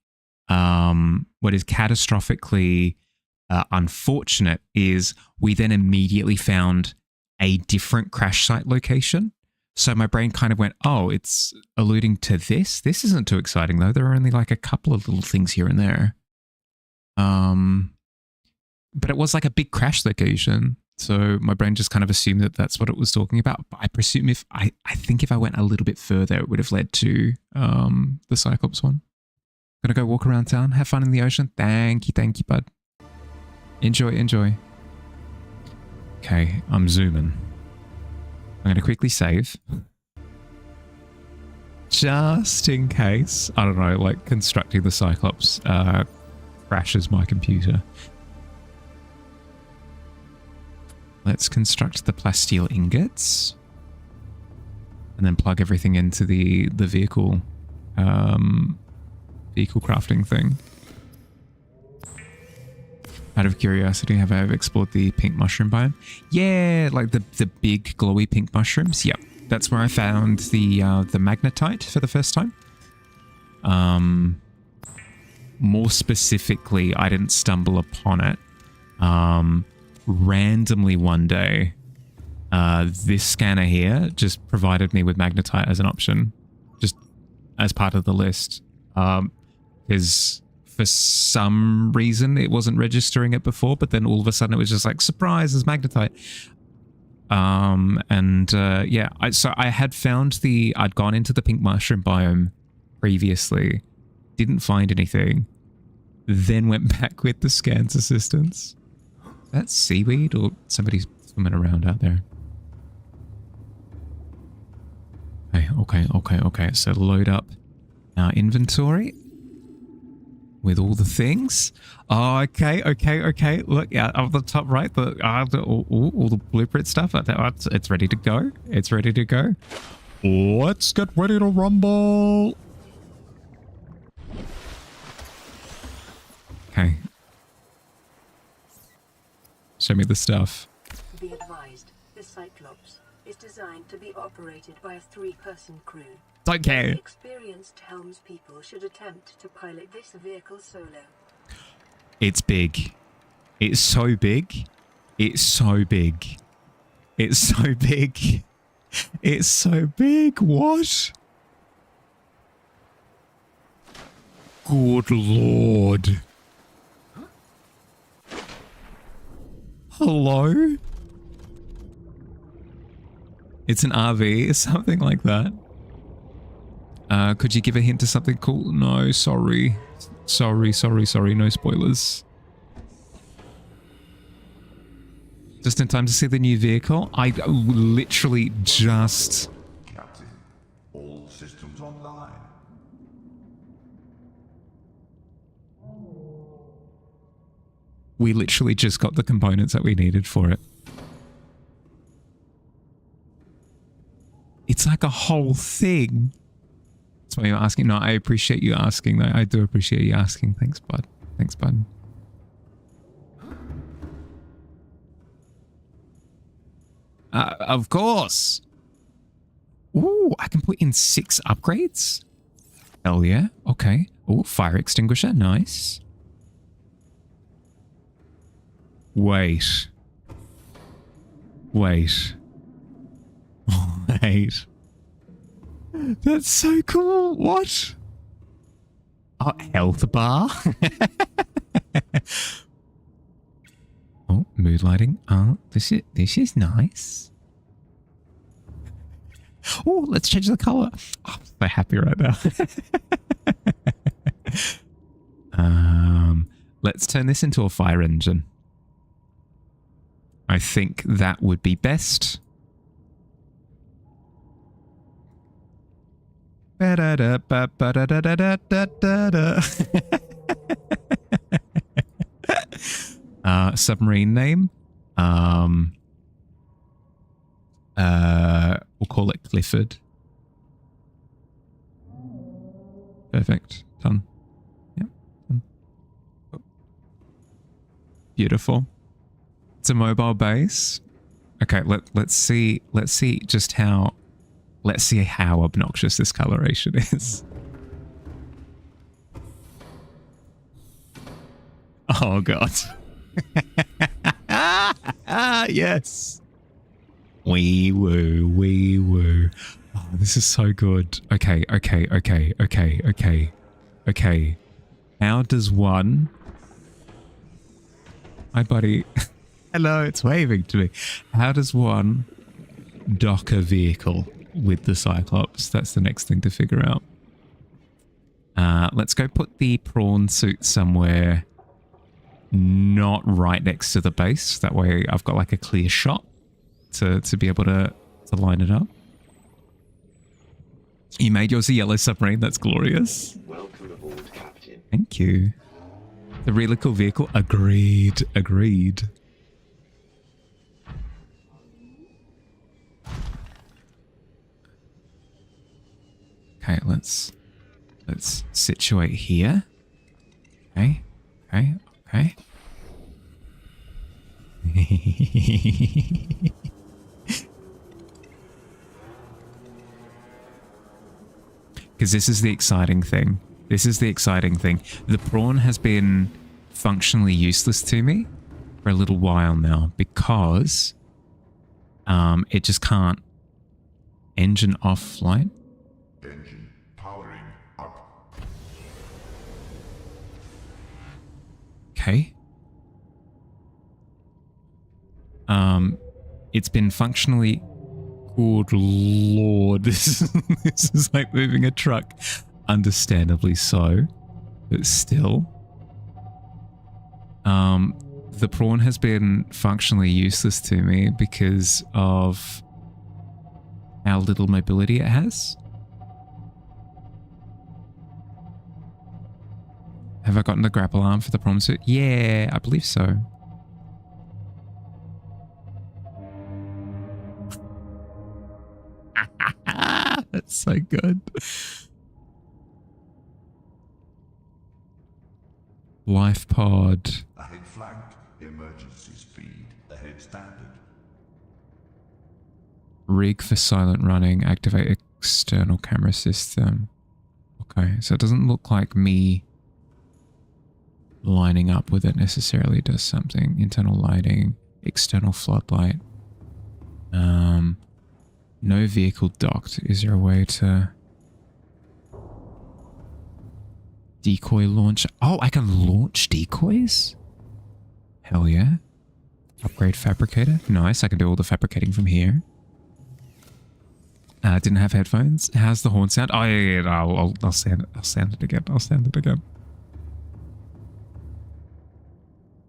unfortunate is we then immediately found a different crash site location. So my brain kind of went, oh, it's alluding to this. This isn't too exciting though. There are only like a couple of little things here and there. But it was like a big crash location. So my brain just kind of assumed that that's what it was talking about. But I presume I think if I went a little bit further, it would have led to the Cyclops one. Gonna go walk around town, have fun in the ocean. Thank you, bud. Enjoy. Okay, I'm zooming. I'm going to quickly save. Just in case, I don't know, like constructing the Cyclops crashes my computer. Let's construct the plasteel ingots. And then plug everything into the vehicle crafting thing. Out of curiosity, have I ever explored the pink mushroom biome? Yeah, like the big glowy pink mushrooms. Yep, that's where I found the magnetite for the first time. More specifically, I didn't stumble upon it. Randomly one day, this scanner here just provided me with magnetite as an option, just as part of the list. Because for some reason it wasn't registering it before, but then all of a sudden it was just like, surprise, there's magnetite. Yeah, so I had found I'd gone into the pink mushroom biome previously, didn't find anything, then went back with the scans assistance. That's seaweed or somebody's swimming around out there? Okay. So load up our inventory with all the things. Oh, okay. Look, up the top right, all the blueprint stuff. It's ready to go. Let's get ready to rumble. Okay. Show me the stuff. Be advised, the Cyclops is designed to be operated by a 3-person crew. Don't care. Experienced helmspeople should attempt to pilot this vehicle solo. It's big. It's so big. It's so big. What? Good Lord. Hello? It's an RV, something like that. Could you give a hint to something cool? No, sorry. Sorry, no spoilers. Just in time to see the new vehicle. I literally just... Captain, all systems online. We literally just got the components that we needed for it. It's like a whole thing. That's why you're asking. No, I appreciate you asking. Though. I do appreciate you asking. Thanks, bud. Of course. Ooh, I can put in 6 upgrades. Hell yeah. Okay. Oh, fire extinguisher. Nice. Wait. That's so cool. What? Oh, health bar. Oh, mood lighting. Oh, this is nice. Oh, let's change the color. Oh, I'm so happy right now. Let's turn this into a fire engine. I think that would be best. Ba-da-da-ba-ba-da-da-da-da-da. Submarine name. We'll call it Clifford. Perfect. Done. Yep. Done. Oh. Beautiful. It's a mobile base. Okay, let's see just how obnoxious this coloration is. Oh god. Yes. Wee woo, wee woo. Oh, this is so good. Okay. How does one... Hi, buddy. Hello, it's waving to me. How does one dock a vehicle with the Cyclops? That's the next thing to figure out. Let's go put the prawn suit somewhere not right next to the base. That way I've got like a clear shot to be able to line it up. You made yours a yellow submarine. That's glorious. Welcome aboard, Captain. Thank you. The really cool vehicle. Agreed. Okay, let's situate here. Okay. Because this is the exciting thing. The prawn has been functionally useless to me for a little while now because it just can't engine off flight. Engine powering up. Okay. It's been functionally... Good lord, this is like moving a truck. Understandably so, but still. The prawn has been functionally useless to me because of how little mobility it has. Have I gotten the grapple arm for the prawn suit? Yeah, I believe so. That's so good. Life pod. Ahead flanked. Emergency speed. Ahead standard. Rig for silent running. Activate external camera system. Okay, so it doesn't look like me lining up with it necessarily does something. Internal lighting. External floodlight. No vehicle docked. Is there a way to... Decoy launch? Oh, I can launch decoys? Hell yeah. Upgrade fabricator. Nice, I can do all the fabricating from here. Didn't have headphones. How's the horn sound? Oh yeah, no, I'll sound it again.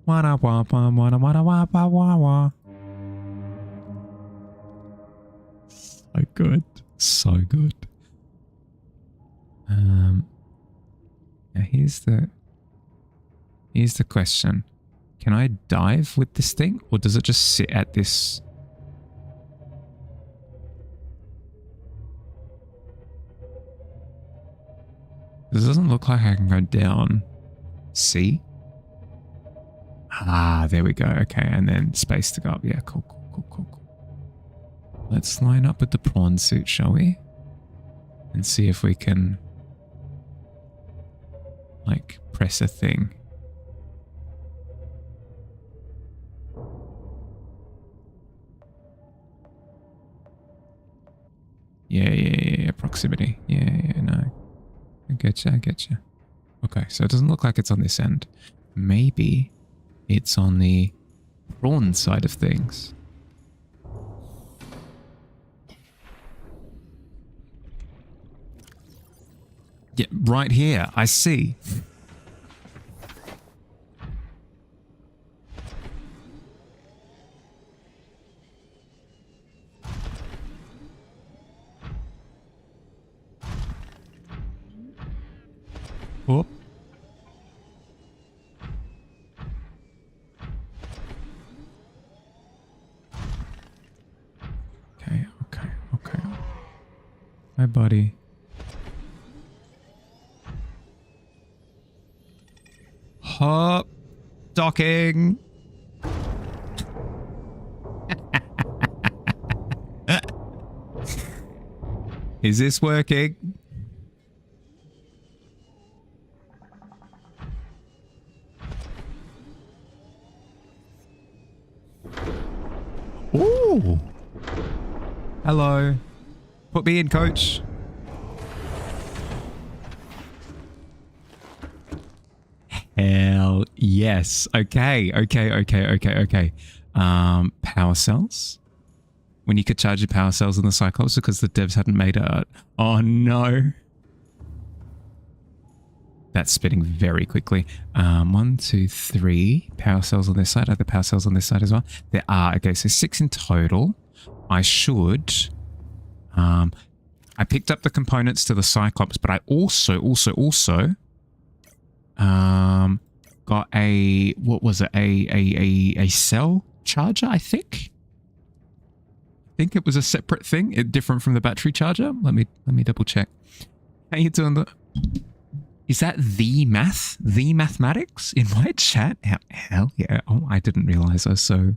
Wana wah wah wana wana wah wah wah wah. So good. Now here's the question. Can I dive with this thing, or does it just sit at this? This doesn't look like I can go down. See? Ah, there we go. Okay, and then space to go up. Yeah, cool. Let's line up with the prawn suit, shall we? And see if we can, like, press a thing. Yeah, proximity. Yeah, no. I get you. Okay, so it doesn't look like it's on this end. Maybe it's on the prawn side of things. Yeah, right here. I see. Hi, buddy. Hop. Docking. Is this working? Ooh. Hello. Put me in, coach. Hell yes. Okay. Power cells. When you could charge your power cells in the Cyclops because the devs hadn't made it. Oh no. That's spinning very quickly. 1, 2, 3 power cells on this side. Are there power cells on this side as well? There are. Okay, so 6 in total. I should... I picked up the components to the Cyclops, but I also got a... What was it? A cell charger, I think? I think it was a separate thing, different from the battery charger. Let me double check. How you doing? Is that the mathematics in my chat? Hell yeah! Oh, I didn't realize I was so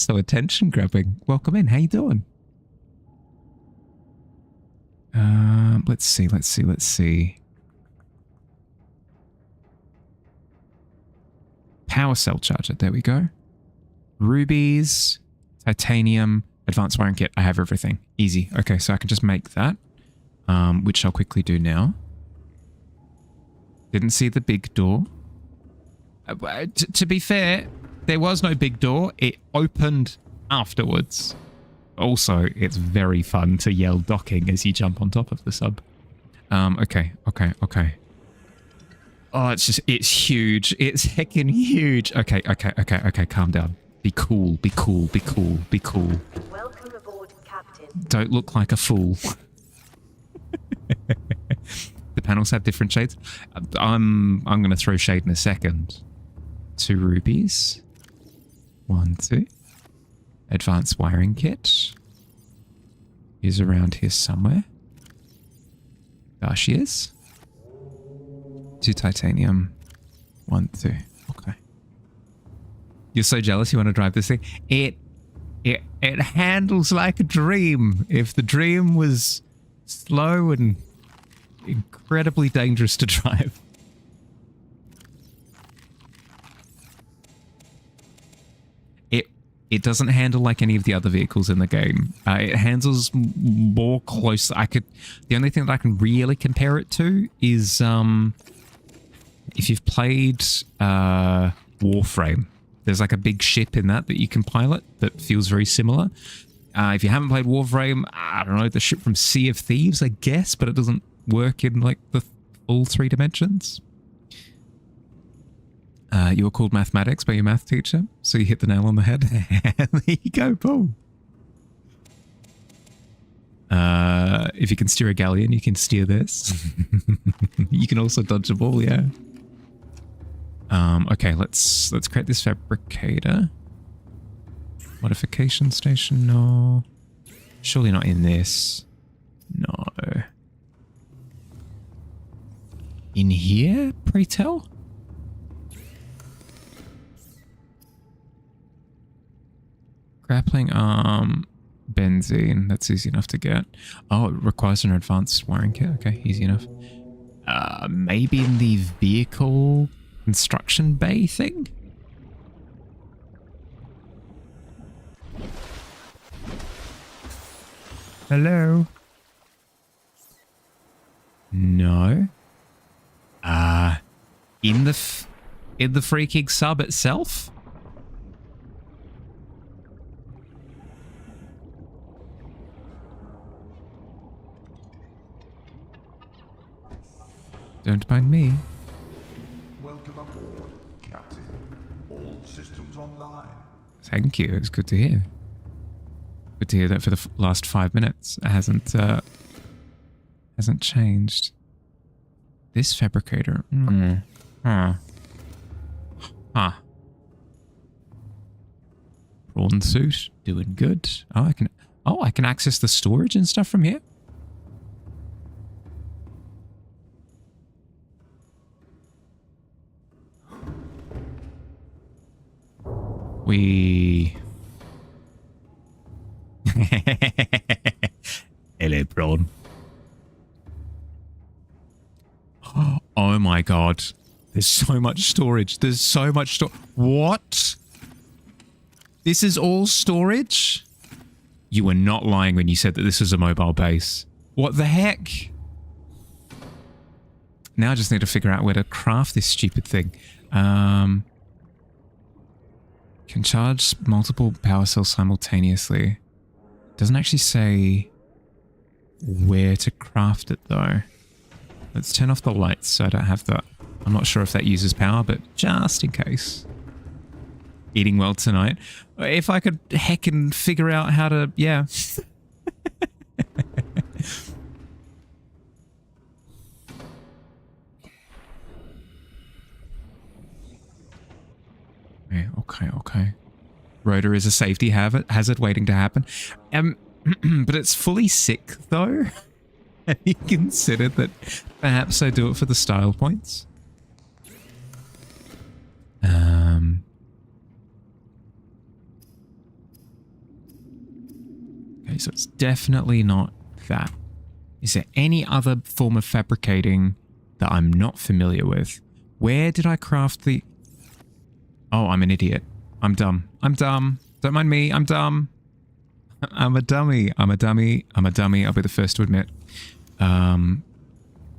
attention grabbing. Welcome in. How you doing? Let's see. Power cell charger. There we go. Rubies, titanium, advanced wiring kit. I have everything. Easy. Okay, so I can just make that, which I'll quickly do now. Didn't see the big door. To be fair, there was no big door. It opened afterwards. Also, it's very fun to yell docking as you jump on top of the sub. Okay. Oh, it's huge. It's heckin' huge. Okay. Calm down. Be cool. Welcome aboard, Captain. Don't look like a fool. The panels have different shades. I'm going to throw shade in a second. 2 rubies. 1, 2. Advanced wiring kit. Is around here somewhere. There she is. 2 titanium. 1, 2. Okay. You're so jealous you want to drive this thing. It handles like a dream. If the dream was slow and incredibly dangerous to drive. It doesn't handle like any of the other vehicles in the game. It handles more close. The only thing that I can really compare it to is if you've played Warframe. There's like a big ship in that you can pilot that feels very similar. If you haven't played Warframe, I don't know, the ship from Sea of Thieves, I guess, but it doesn't work in like the full 3 dimensions. You were called mathematics by your math teacher, so you hit the nail on the head. There you go, boom. If you can steer a galleon, you can steer this. You can also dodge a ball, yeah. Okay, let's create this fabricator. Modification station, no. Surely not in this. No. In here, pray tell? Grappling arm, benzene. That's easy enough to get. Oh, it requires an advanced wiring kit. Okay, easy enough. Maybe in the vehicle construction bay thing? Hello? No. In the freaking sub itself? Don't mind me. Welcome aboard, Captain. All systems online. Thank you. It's good to hear. Good to hear that for the last 5 minutes. It hasn't changed. This fabricator. Huh. Prawn suit. Doing good. Oh, I can access the storage and stuff from here. We... Hello, prawn. Oh my god. There's so much storage. There's so much What? This is all storage? You were not lying when you said that this was a mobile base. What the heck? Now I just need to figure out where to craft this stupid thing. Can charge multiple power cells simultaneously. Doesn't actually say where to craft it though. Let's turn off the lights so I don't have that. I'm not sure if that uses power, but just in case. Eating well tonight. If I could heckin' figure out how to, yeah. Okay. Rotor is a safety hazard waiting to happen. But it's fully sick though. Have you considered that perhaps I do it for the style points? Okay, so it's definitely not that. Is there any other form of fabricating that I'm not familiar with? Where did I craft the... Oh, I'm an idiot. I'm dumb. I'm dumb. Don't mind me. I'm dumb. I'm a dummy. I'm a dummy. I'm a dummy. I'll be the first to admit.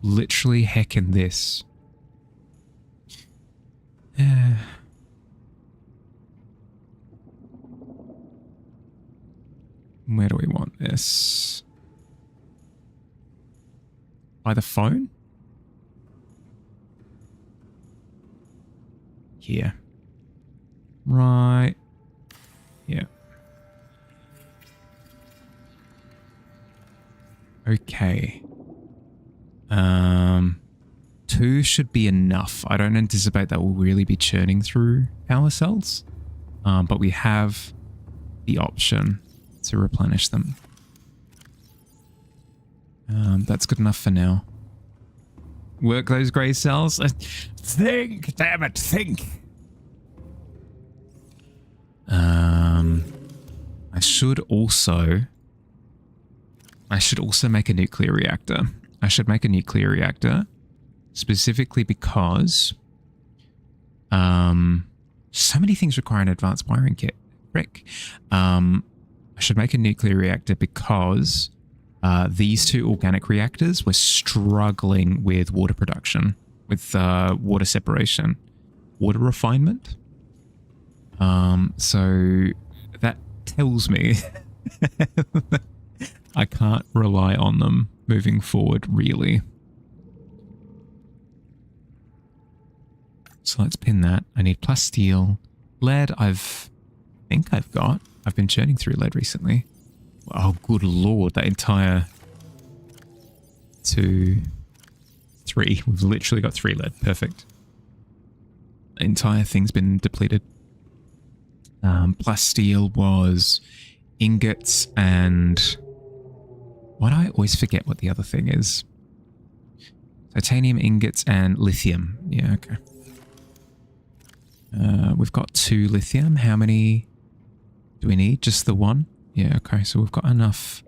Literally heckin' this. Where do we want this? By the phone? Here. Right. Yeah. Okay. 2 should be enough. I don't anticipate that will really be churning through power cells. But we have the option to replenish them. That's good enough for now. Work those grey cells. Think, damn it, think. I should also make a nuclear reactor. I should make a nuclear reactor specifically because so many things require an advanced wiring kit. Frick. I should make a nuclear reactor because these 2 organic reactors were struggling with water production, with water separation, water refinement. So that tells me I can't rely on them moving forward, really. So let's pin that. I need plasteel. Lead, I think I've got. I've been churning through lead recently. Oh, good lord, that entire 2, 3. We've literally got 3 lead. Perfect. The entire thing's been depleted. Plasteel was ingots and... Why do I always forget what the other thing is? Titanium ingots and lithium. Yeah, okay. We've got 2 lithium. How many do we need? Just the 1? Yeah, okay. So we've got enough,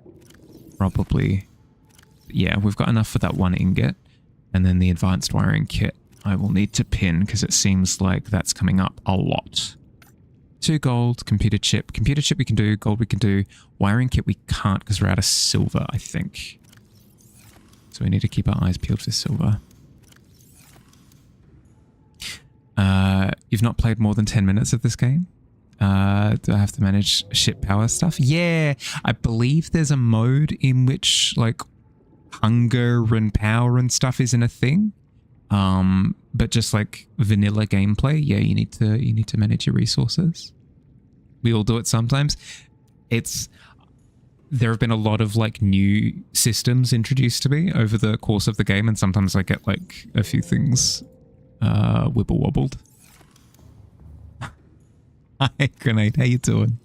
probably. Yeah, we've got enough for that 1 ingot. And then the advanced wiring kit I will need to pin because it seems like that's coming up a lot. 2 gold, computer chip. Computer chip we can do, gold we can do. Wiring kit we can't because we're out of silver, I think. So we need to keep our eyes peeled for silver. You've not played more than 10 minutes of this game? Do I have to manage ship power stuff? Yeah, I believe there's a mode in which like hunger and power and stuff isn't a thing. But just like vanilla gameplay, yeah, you need to manage your resources. We all do it sometimes. There have been a lot of like new systems introduced to me over the course of the game, and sometimes I get like a few things wibble wobbled. Hi Grenade, how you doing?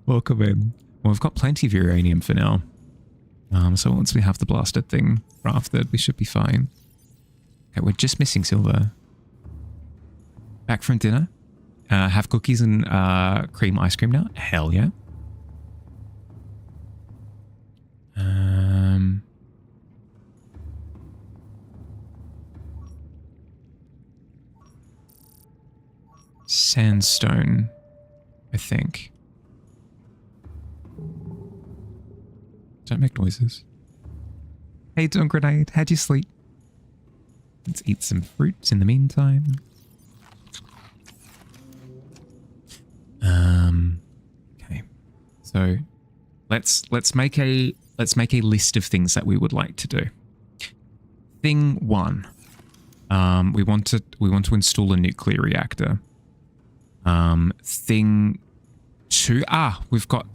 Welcome in. Well, we've got plenty of uranium for now. So once we have the blasted thing crafted, we should be fine. Okay, we're just missing silver. Back from dinner? Have cookies and cream ice cream now? Hell yeah. Sandstone, I think. Don't make noises. Hey, doing grenade? How'd you sleep? Let's eat some fruits in the meantime. Okay. So let's make a list of things that we would like to do. Thing 1. We want to install a nuclear reactor. Thing 2. We've got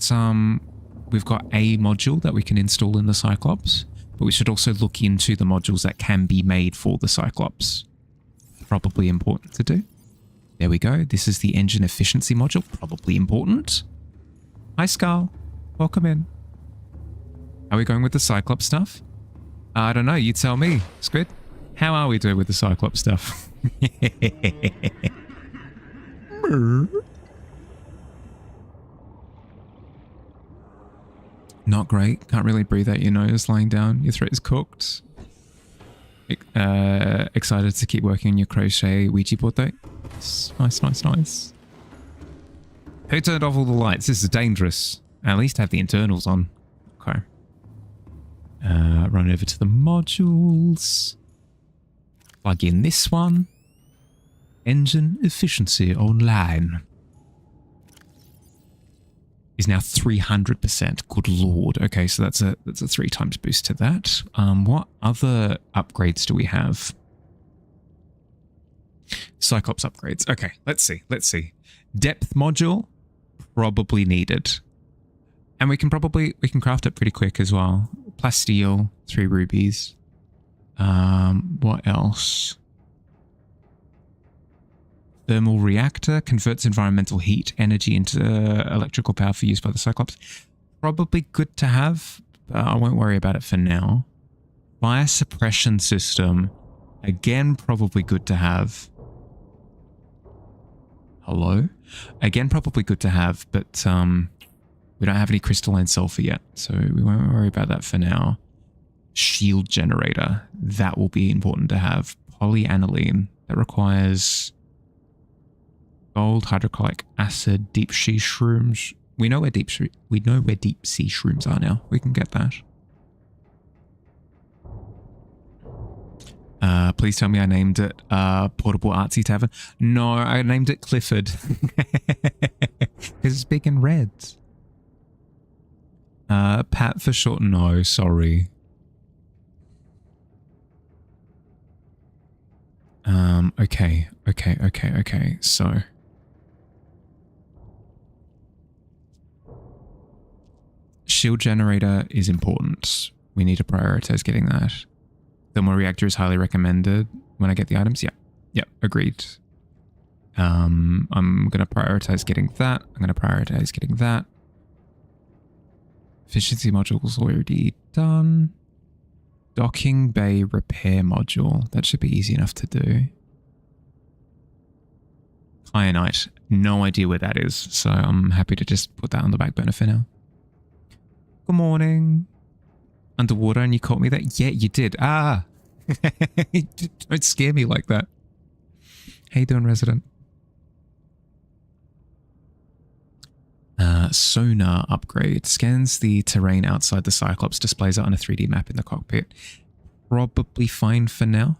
a module that we can install in the Cyclops, but we should also look into the modules that can be made for the Cyclops. Probably important to do. There we go. This is the engine efficiency module. Probably important. Hi, Skull. Welcome in. Are we going with the Cyclops stuff? I don't know. You tell me, Squid. How are we doing with the Cyclops stuff? Not great. Can't really breathe out your nose lying down. Your throat is cooked. Excited to keep working on your crochet Ouija board though. Nice, nice, nice. Who turned off all the lights? This is dangerous. At least have the internals on. Okay. Run over to the modules. Plug in this one. Engine efficiency online. Is now 300%. Good lord. Okay, so that's a 3 times boost to that. What other upgrades do we have? Cyclops upgrades. Okay, let's see. Depth module, probably needed. And we can craft it pretty quick as well. Plasteel, 3 rubies. What else? Thermal reactor converts environmental heat energy into electrical power for use by the Cyclops. Probably good to have. I won't worry about it for now. Fire suppression system. Again, probably good to have. Hello? Again, probably good to have, but we don't have any crystalline sulfur yet, so we won't worry about that for now. Shield generator. That will be important to have. Polyaniline. That requires gold, hydrochloric acid, deep sea shrooms. We know where deep sea shrooms are now. We can get that. Please tell me I named it Portable Artsy Tavern. No, I named it Clifford. Because it's big and red. Pat for short. No, sorry. Okay. So. Shield generator is important. We need to prioritize getting that. Thermal reactor is highly recommended when I get the items. Yeah, agreed. I'm going to prioritize getting that. I'm going to prioritize getting that. Efficiency module's already done. Docking bay repair module. That should be easy enough to do. Kyanite. No idea where that is, so I'm happy to just put that on the back burner for now. Good morning. Underwater and you caught me there? Yeah, you did. Ah! Don't scare me like that. How you doing, resident? Sonar upgrade. Scans the terrain outside the Cyclops, displays it on a 3D map in the cockpit. Probably fine for now.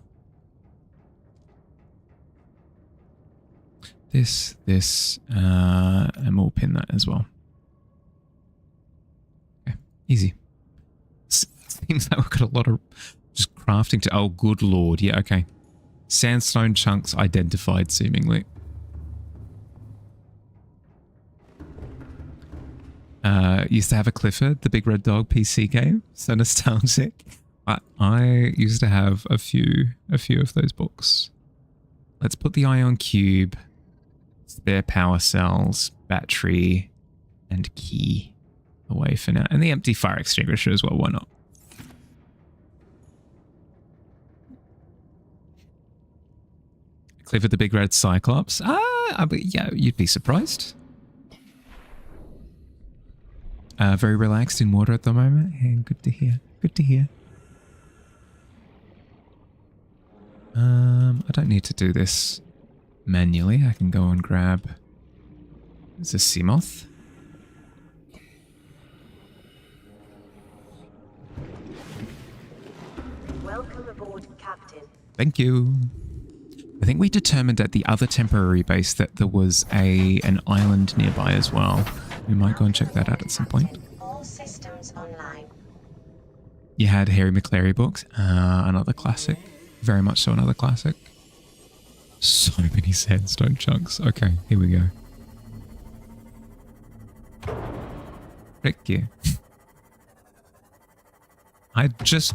This, and we'll pin that as well. Okay, easy. Seems like we've got a lot of just crafting to... Oh, good lord. Yeah, okay. Sandstone chunks identified, seemingly. Used to have a Clifford, the big red dog PC game. So nostalgic. I used to have a few of those books. Let's put the ion cube, spare power cells, battery, and key away for now. And the empty fire extinguisher as well, why not? Clifford the big red Cyclops. Yeah, you'd be surprised. Very relaxed in water at the moment. Yeah, good to hear. Good to hear. I don't need to do this manually. I can go and grab... There's a sea moth. Welcome aboard, Captain. Thank you. I think we determined at the other temporary base that there was an island nearby as well. We might go and check that out at some point. All systems online. You had Harry McClary books. Another classic. Very much so another classic. So many sandstone chunks. Okay, here we go. Frick you. I just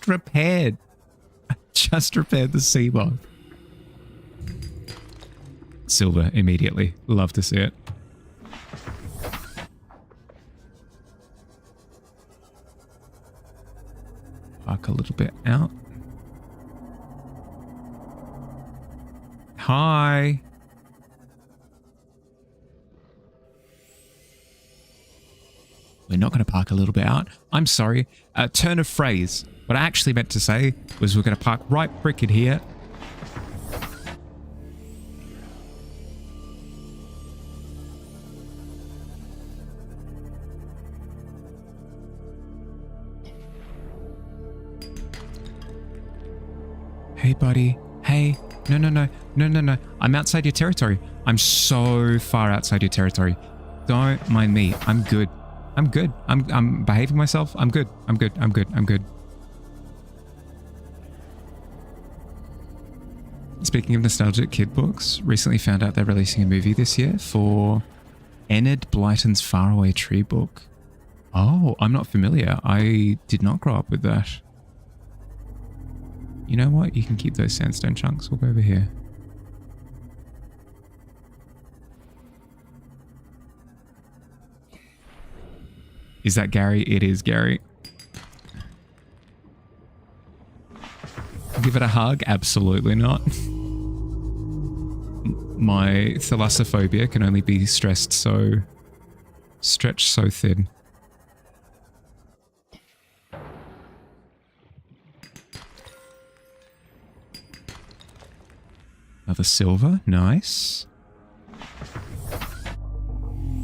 repaired. I just repaired the sea moth. Silver immediately. Love to see it. Park a little bit out. Hi. We're not going to park a little bit out. I'm sorry. Turn of phrase. What I actually meant to say was we're going to park right frickin' here. Hey, buddy. Hey. No, no, no. No, no, no. I'm outside your territory. I'm so far outside your territory. Don't mind me. I'm good. I'm good. I'm behaving myself. I'm good. I'm good. I'm good. I'm good. Speaking of nostalgic kid books, recently found out they're releasing a movie this year for Enid Blyton's Faraway Tree book. Oh, I'm not familiar. I did not grow up with that. You know what? You can keep those sandstone chunks. We'll go over here. Is that Gary? It is Gary. Give it a hug? Absolutely not. My thalassophobia can only be stretched so thin. Another silver, nice.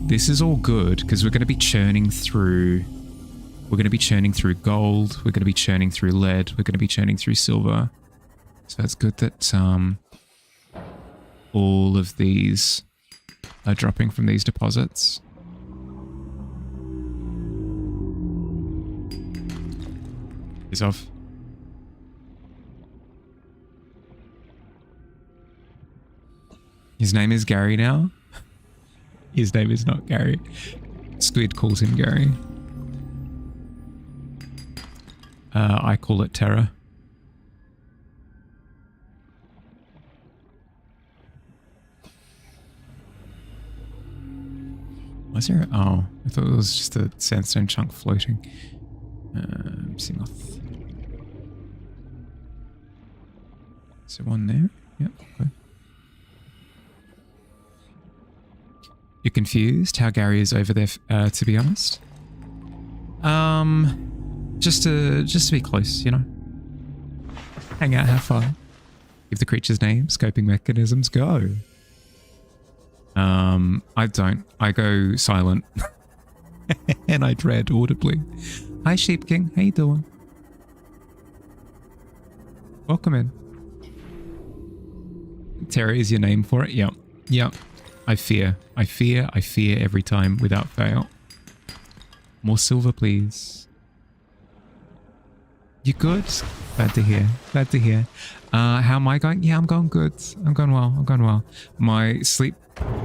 This is all good because we're going to be churning through. We're going to be churning through gold. We're going to be churning through lead. We're going to be churning through silver. So it's good that all of these are dropping from these deposits. Is off. His name is Gary now. His name is not Gary. Squid calls him Gary. I call it Terror. Was there? Oh, I thought it was just a sandstone chunk floating. Simoth. Is there one there? Yep. Okay. You're confused how Gary is over there, to be honest? Just to be close, you know? Hang out, have fun. Give the creature's name, scoping mechanisms, go. I don't. I go silent. And I dread audibly. Hi, Sheep King. How you doing? Welcome in. Terry is your name for it? Yep. Yep. I fear every time without fail. More silver, please. You good? Glad to hear. Glad to hear. How am I going? Yeah, I'm going good. I'm going well. I'm going well. My sleep...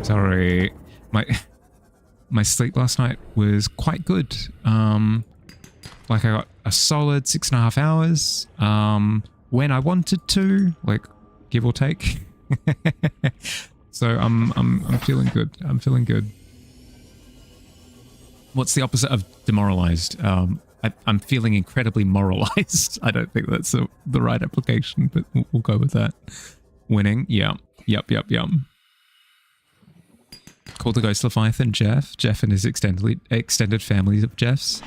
Sorry. My sleep last night was quite good. Like I got a solid 6.5 hours. When I wanted to, like, give or take. So I'm feeling good. I'm feeling good. What's the opposite of demoralized? I'm feeling incredibly moralized. I don't think that's the right application, but we'll go with that. Winning. Yeah. Yep. called the Ghost Leviathan Jeff. Jeff and his extended family of Jeffs.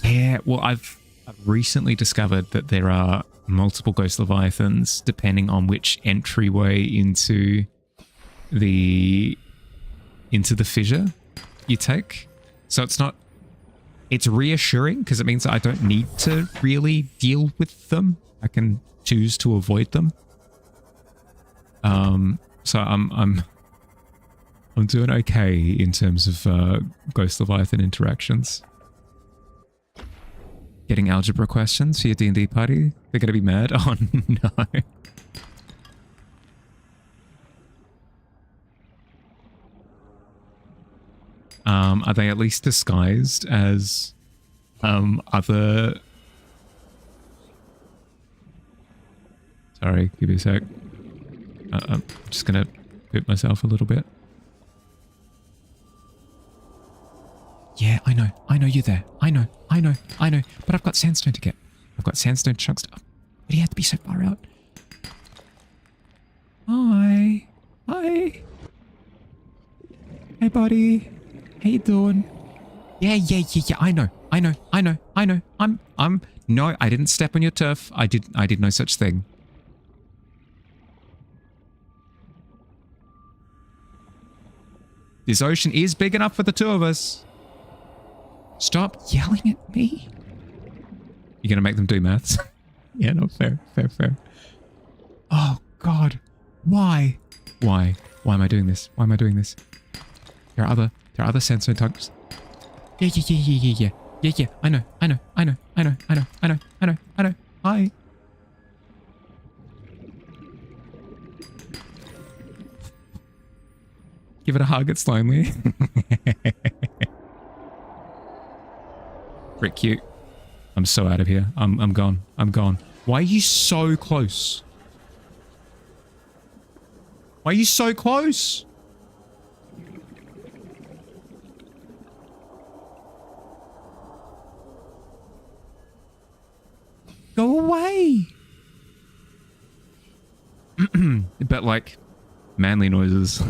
Yeah, well, I've recently discovered that there are multiple Ghost Leviathans depending on which entryway into the fissure you take. So it's reassuring because it means that I don't need to really deal with them. I can choose to avoid them. So I'm doing okay in terms of Ghost Leviathan interactions. Getting algebra questions for your D&D party? They're going to be mad? Oh, no. Are they at least disguised as other... Sorry, give me a sec. I'm just going to poop myself a little bit. Yeah, I know you're there. I know. But I've got sandstone to get. I've got sandstone chunks to... But you have to be so far out. Hi. Hey, buddy. How you doing? Yeah. I know. No, I didn't step on your turf. I did no such thing. This ocean is big enough for the two of us. Stop yelling at me. You're going to make them do maths? Yeah, no, fair. Oh, God. Why? Why am I doing this? There are other sensor tugs. Yeah. I know. Hi. Give it a hug, it's lonely. Pretty cute. I'm so out of here. I'm gone. Why are you so close? Why are you so close? Go away. But like manly noises.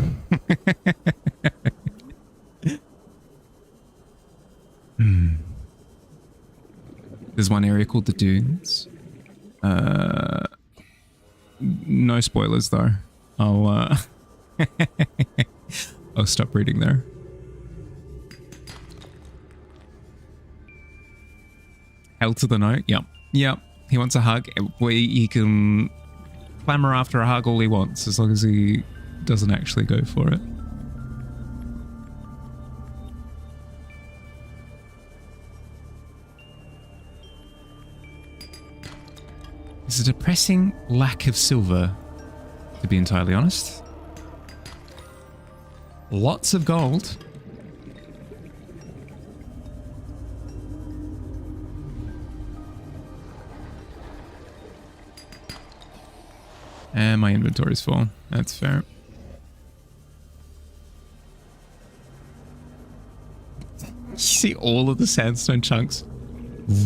There's one area called the Dunes. No spoilers though. I'll stop reading there. Hell to the no. Yep. He wants a hug. He can clamor after a hug all he wants, as long as he doesn't actually go for it. There's a depressing lack of silver, to be entirely honest. Lots of gold. And my inventory's full. That's fair. You see all of the sandstone chunks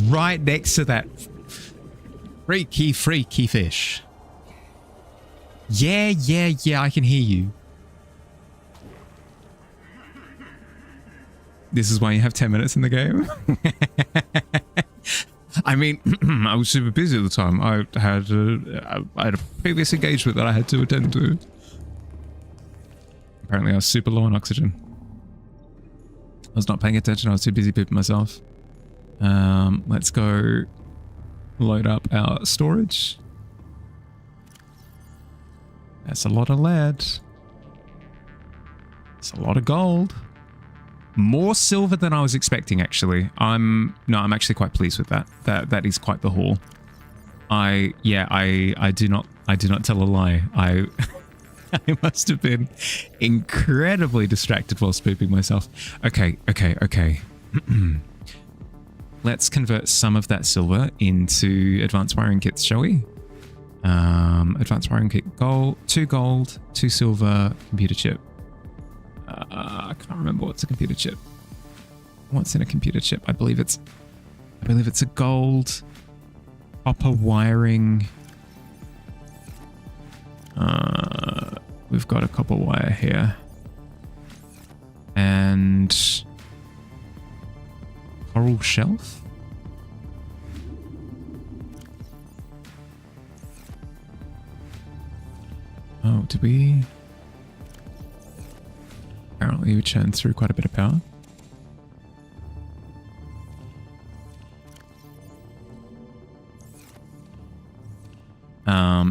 right next to that freaky fish. Yeah, I can hear you. This is why you have 10 minutes in the game? I mean, I was super busy at the time. I had a previous engagement that I had to attend to. Apparently I was super low on oxygen. I was not paying attention. I was too busy pooping myself. Let's go load up our storage. That's a lot of lead. It's a lot of gold. More silver than I was expecting, actually. I'm actually quite pleased with that. That is quite the haul. I do not tell a lie. I must have been incredibly distracted while spooping myself. Okay. Let's convert some of that silver into advanced wiring kits, shall we? Advanced wiring kit gold, 2 gold, 2 silver, computer chip. I can't remember what's a computer chip. What's in a computer chip? I believe it's a gold copper wiring. We've got a copper wire here. And coral shelf. Oh, did we? Apparently we churned through quite a bit of power.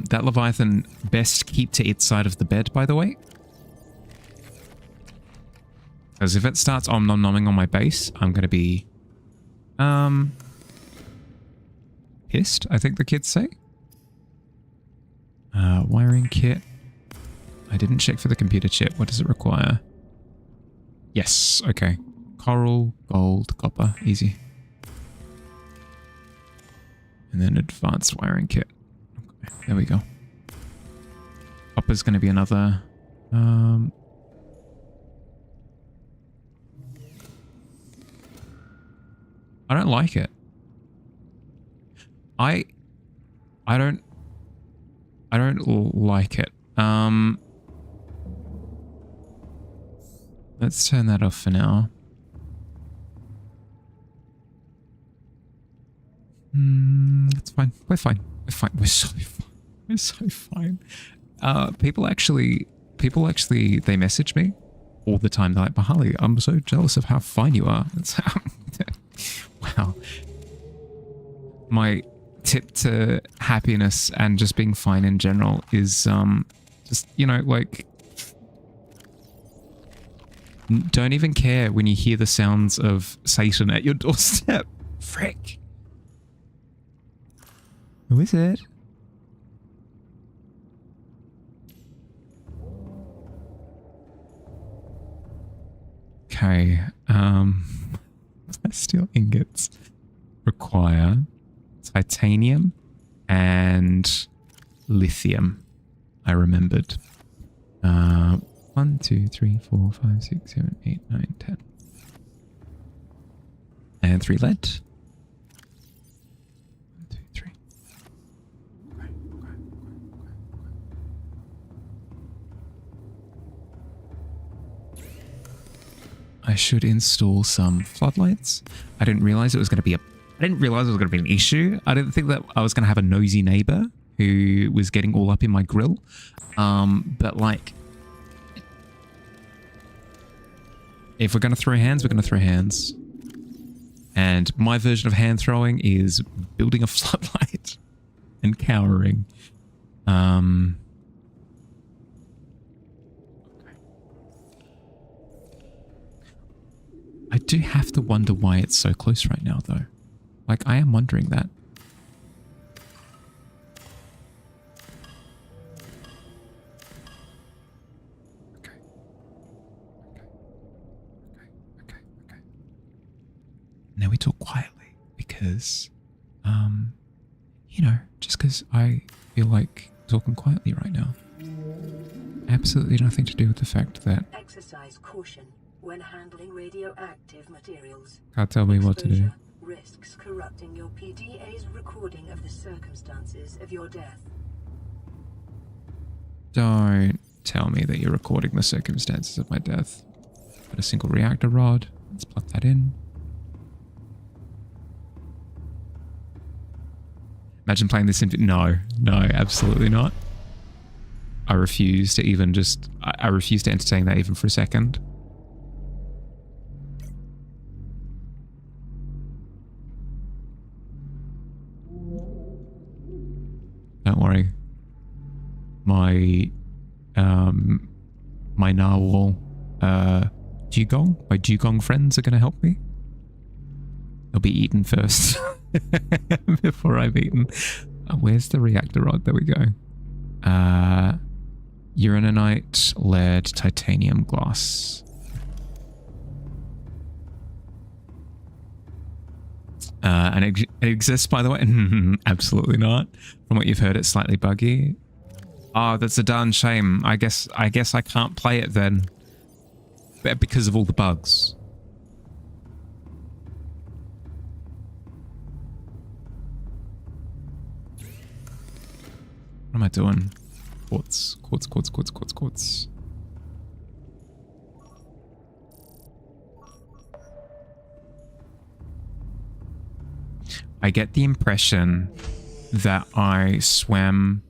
That Leviathan best keep to its side of the bed, by the way. Because if it starts om-nom-nomming on my base, I'm going to be pissed, I think the kids say. Wiring kit. I didn't check for the computer chip. What does it require? Yes, okay. Coral, gold, copper, easy. And then advanced wiring kit. Okay, there we go. Copper's going to be another... I don't like it. I don't like it. Let's turn that off for now. It's fine. We're fine. We're fine. We're so fine. We're so fine. People actually, they message me all the time. They're like, Bahali, I'm so jealous of how fine you are. It's how, wow. My tip to happiness and just being fine in general is, just, you know, like, don't even care when you hear the sounds of Satan at your doorstep. Frick. Who is it? Okay, steel ingots require titanium and lithium. I remembered. 1, 2, 3, 4, 5, 6, 7, 8, 9, 10. And 3 lead. 1, 2, 3. Okay. I should install some floodlights. I didn't realize it was going to be an issue. I didn't think that I was going to have a nosy neighbor who was getting all up in my grill. But like, if we're going to throw hands, we're going to throw hands. And my version of hand throwing is building a floodlight and cowering. I do have to wonder why it's so close right now, though. Like, I am wondering that. Okay. Now we talk quietly because, you know, just because I feel like talking quietly right now. Absolutely nothing to do with the fact that... Exercise caution when handling radioactive materials. Can't tell me what to do. Exposure risks corrupting your PDA's recording of the circumstances of your death. Don't tell me that you're recording the circumstances of my death. Got a single reactor rod. Let's plug that in. Imagine playing this in... No, absolutely not. I refuse to even just... I refuse to entertain that even for a second. Don't worry. My narwhal dugong, my dugong friends are going to help me. They'll be eaten first before I'm eaten. Where's the reactor rod? There we go. Uraninite, lead, titanium, glass. And it exists, by the way? Absolutely not. From what you've heard, it's slightly buggy. Oh, that's a darn shame. I guess I can't play it then. Because of all the bugs. What am I doing? Quartz. I get the impression that I swam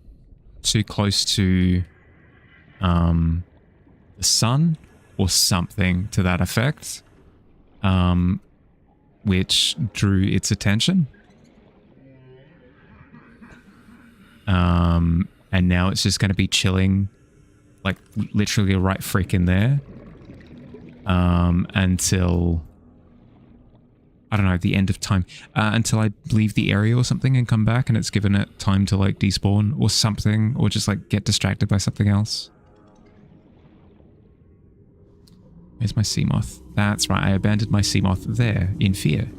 too close to the sun or something to that effect, which drew its attention. And now it's just going to be chilling, like literally right freaking there, until, I don't know, the end of time, until I leave the area or something and come back and it's given it time to like despawn or something, or just like get distracted by something else. Where's my sea moth? That's right, I abandoned my sea moth there in fear.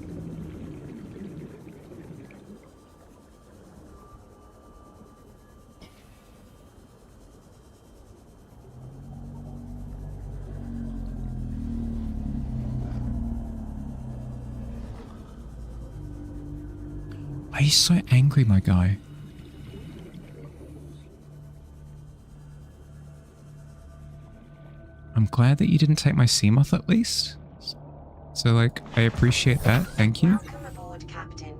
Why are you so angry, my guy? I'm glad that you didn't take my sea moth at least. So, like, I appreciate that. Thank you. Welcome aboard, Captain.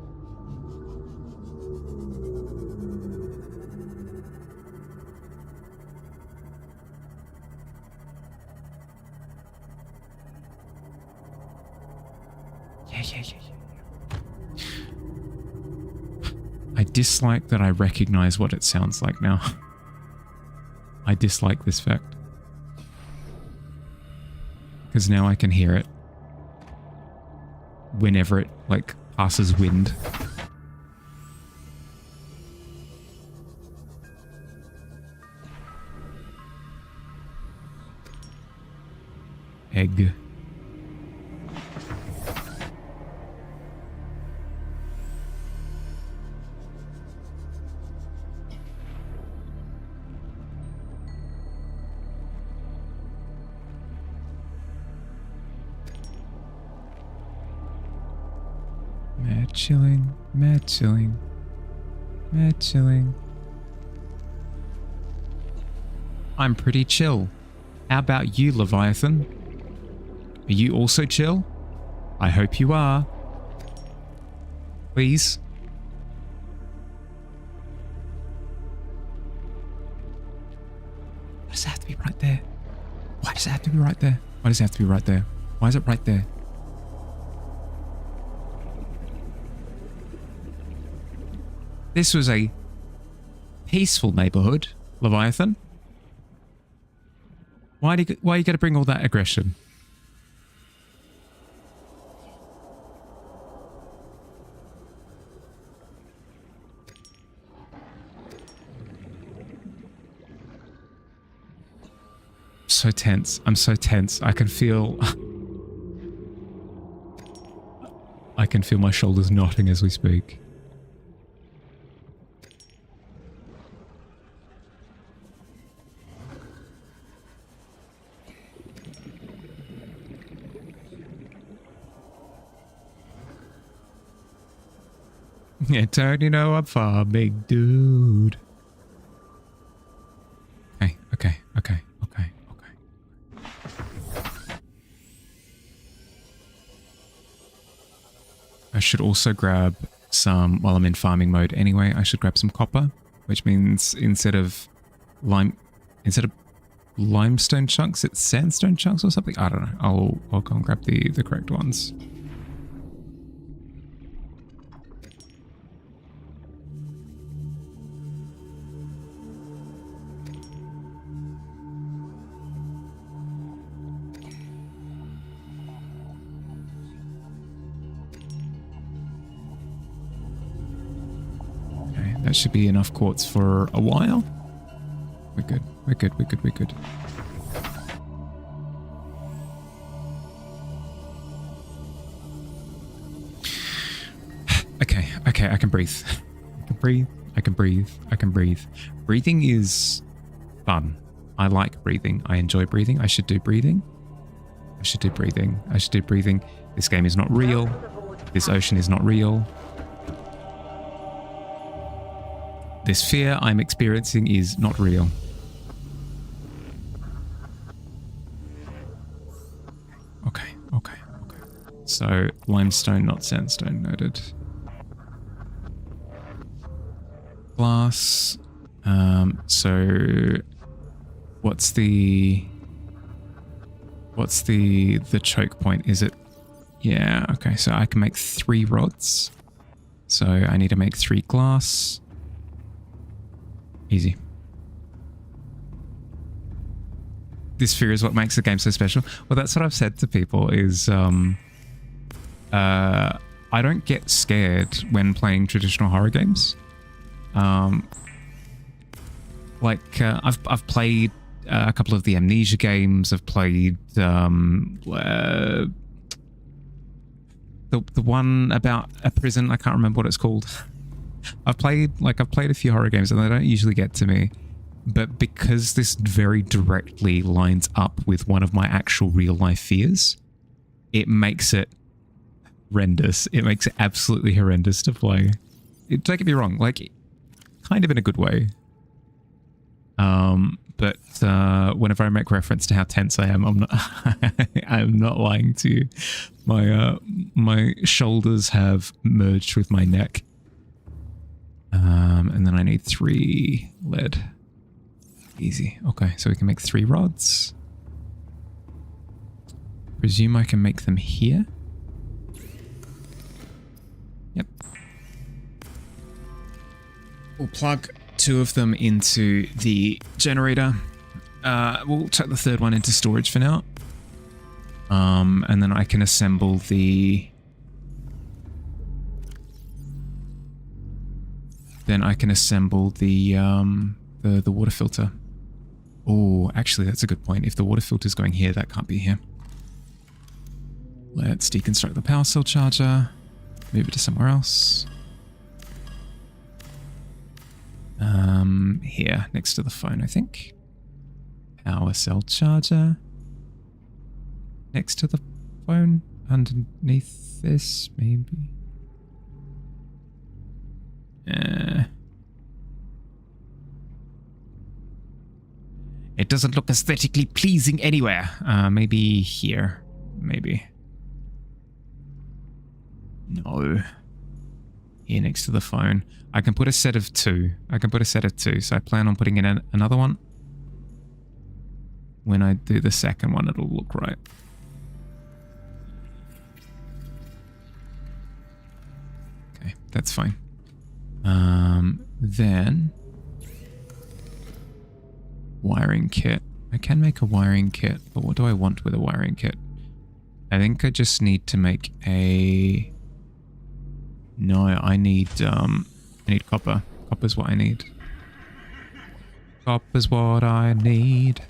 Yeah. I dislike that I recognize what it sounds like now. I dislike this fact. Because now I can hear it whenever it, like, passes wind. Egg. Mad chilling. I'm pretty chill. How about you, Leviathan? Are you also chill? I hope you are. Please. Why does it have to be right there? Why does it have to be right there? Why does it have to be right there? Why is it right there? This was a peaceful neighborhood, Leviathan. Why you got to bring all that aggression? So tense. I'm so tense. I can feel my shoulders knotting as we speak. Yeah, don't you know I'm far, big dude. Okay. I should also grab some, while I'm in farming mode anyway, I should grab some copper, which means instead of limestone chunks, it's sandstone chunks or something. I don't know. I'll go and grab the correct ones. That should be enough quartz for a while. We're good. Okay, I can breathe. I can breathe. Breathing is fun. I like breathing. I enjoy breathing. I should do breathing. This game is not real. This ocean is not real. This fear I'm experiencing is not real. Okay. So, limestone, not sandstone, noted. glass. So what's the choke point? Is it? Yeah, okay, so I can make 3 rods. So I need to make 3 glass. Easy. This fear is what makes the game so special. Well, that's what I've said to people is I don't get scared when playing traditional horror games. I've played a couple of the Amnesia games. I've played the one about a prison. I can't remember what it's called. I've played a few horror games and they don't usually get to me. But because this very directly lines up with one of my actual real life fears, it makes it horrendous. It makes it absolutely horrendous to play. Don't get me wrong, like, kind of in a good way. But whenever I make reference to how tense I am, I'm not I'm not lying to you. My shoulders have merged with my neck. And then I need 3 lead. Easy. Okay, so we can make 3 rods. Presume I can make them here. Yep. We'll plug 2 of them into the generator. We'll chuck the 3rd one into storage for now. And then I can assemble the... the water filter. Oh, actually, that's a good point. If the water filter's going here, that can't be here. Let's deconstruct the power cell charger. Move it to somewhere else. Here, next to the phone, I think. Power cell charger. Next to the phone, underneath this, maybe. It doesn't look aesthetically pleasing anywhere. Maybe here. Maybe. No. Here next to the phone. I can put a set of 2. So I plan on putting in another one. When I do the second one, it'll look right. Okay, that's fine. Then... wiring kit. I can make a wiring kit, but what do I want with a wiring kit? I think I just need to make a... No, I need copper. Copper's what I need. Copper's what I need.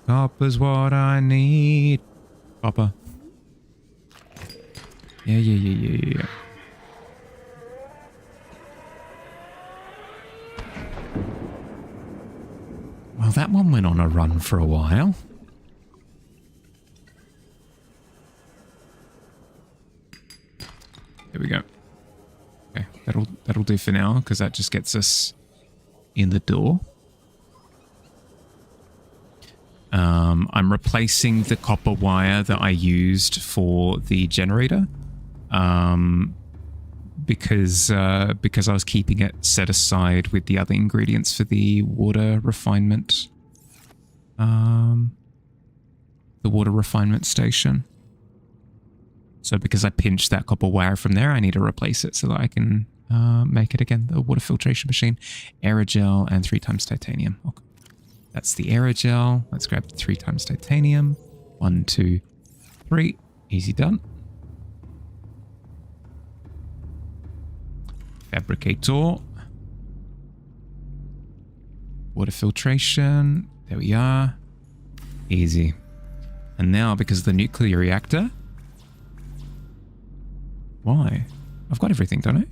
Copper's what I need. Copper. Yeah. Well, that one went on a run for a while. There we go. Okay, that'll do for now, because that just gets us in the door. I'm replacing the copper wire that I used for the generator, because I was keeping it set aside with the other ingredients for the water refinement, the water refinement station. So because I pinched that copper wire from there, I need to replace it so that I can make it again. The water filtration machine, aerogel, and 3 times titanium. Okay. That's the aerogel. Let's grab the 3 times titanium. 1, 2, 3. Easy done. Fabricator. Water filtration. There we are. Easy. And now, because of the nuclear reactor... Why? I've got everything, don't I?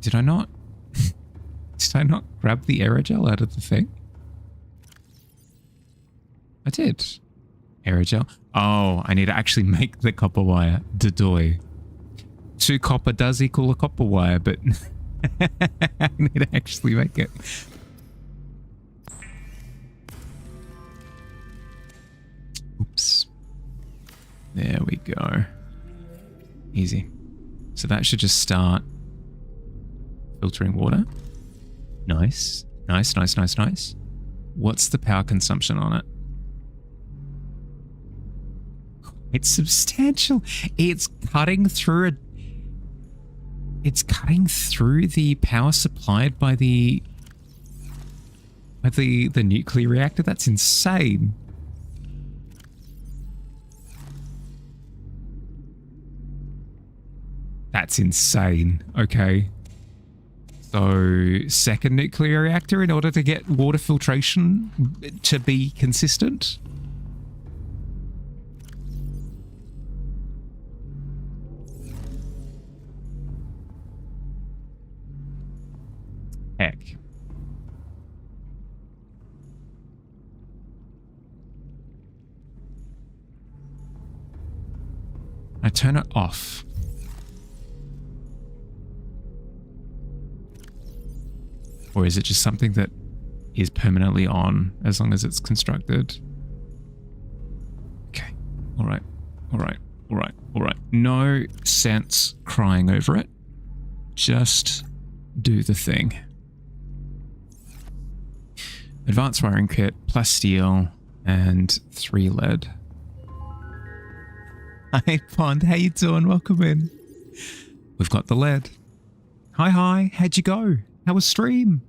Did I not? Did I not grab the aerogel out of the thing? I did. Aerogel. Oh, I need to actually make the copper wire. Dodoy. 2 copper does equal a copper wire, but I need to actually make it. Oops. There we go. Easy. So that should just start filtering water. Nice. Nice, nice, nice, nice. What's the power consumption on it? It's substantial. It's cutting through the power supplied by the nuclear reactor. That's insane. That's insane. Okay. So, second nuclear reactor in order to get water filtration to be consistent? Heck. I turn it off. Or is it just something that is permanently on as long as it's constructed? Okay. All right. All right. All right. All right. No sense crying over it. Just do the thing. Advanced wiring kit, plasteel, and 3 lead. Hi, Pond. How you doing? Welcome in. We've got the lead. Hi. How'd you go? How was stream?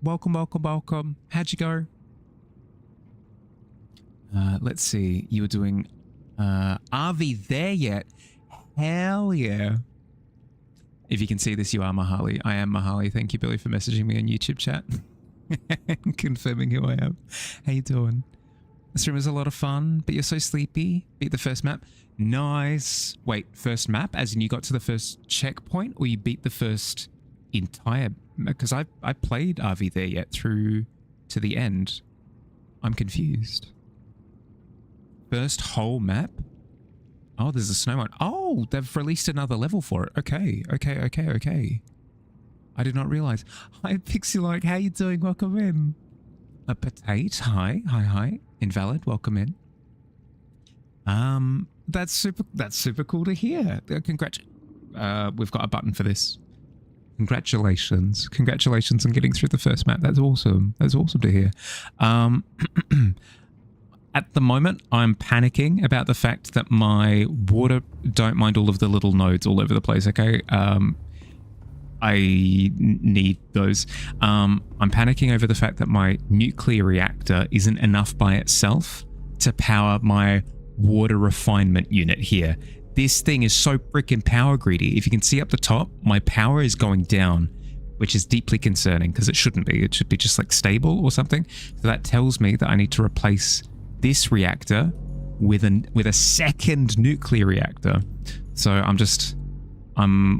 Welcome. How'd you go? Let's see. You were doing RV there yet? Hell yeah. If you can see this, you are Mahali. I am Mahali. Thank you, Billy, for messaging me on YouTube chat. Confirming who I am. How you doing? The stream was a lot of fun, but you're so sleepy. Beat the first map. Nice. Wait, first map? As in you got to the first checkpoint, or you beat the first entire... Because I played RV there yet through to the end. I'm confused. First whole map? Oh, there's a snow one. Oh, they've released another level for it. Okay. I did not realize. Hi, Pixie-like. How you doing? Welcome in. A potato. Hi. Invalid. Welcome in. That's super cool to hear. We've got a button for this. Congratulations on getting through the first map. That's awesome. That's awesome to hear. At the moment, I'm panicking about the fact that my water don't mind all of the little nodes all over the place. Okay, I need those. I'm panicking over the fact that my nuclear reactor isn't enough by itself to power my water refinement unit here. This thing is so freaking power greedy. If you can see up the top, my power is going down, which is deeply concerning because it shouldn't be. It should be just like stable or something. So that tells me that I need to replace this reactor with a second nuclear reactor. So I'm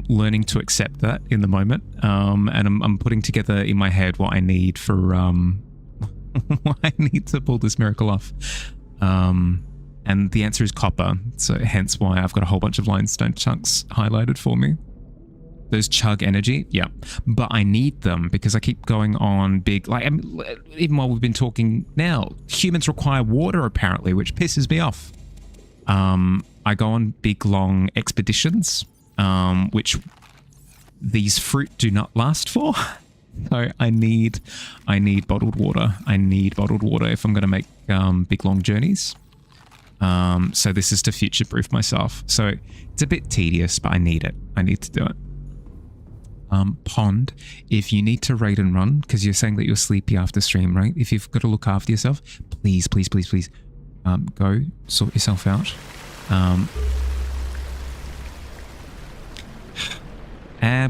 learning to accept that in the moment, and I'm putting together in my head what I need for what I need to pull this miracle off. And the answer is copper, so hence why I've got a whole bunch of limestone chunks highlighted for me. Those chug energy, yeah. But I need them because I keep going on big, even while we've been talking now, humans require water apparently, which pisses me off. I go on big, long expeditions, which these fruit do not last for. So I need bottled water. I need bottled water if I'm going to make big, long journeys. So this is to future-proof myself. So it's a bit tedious, but I need it. I need to do it. Pond, if you need to raid and run, because you're saying that you're sleepy after stream, right? If you've got to look after yourself, please, go sort yourself out.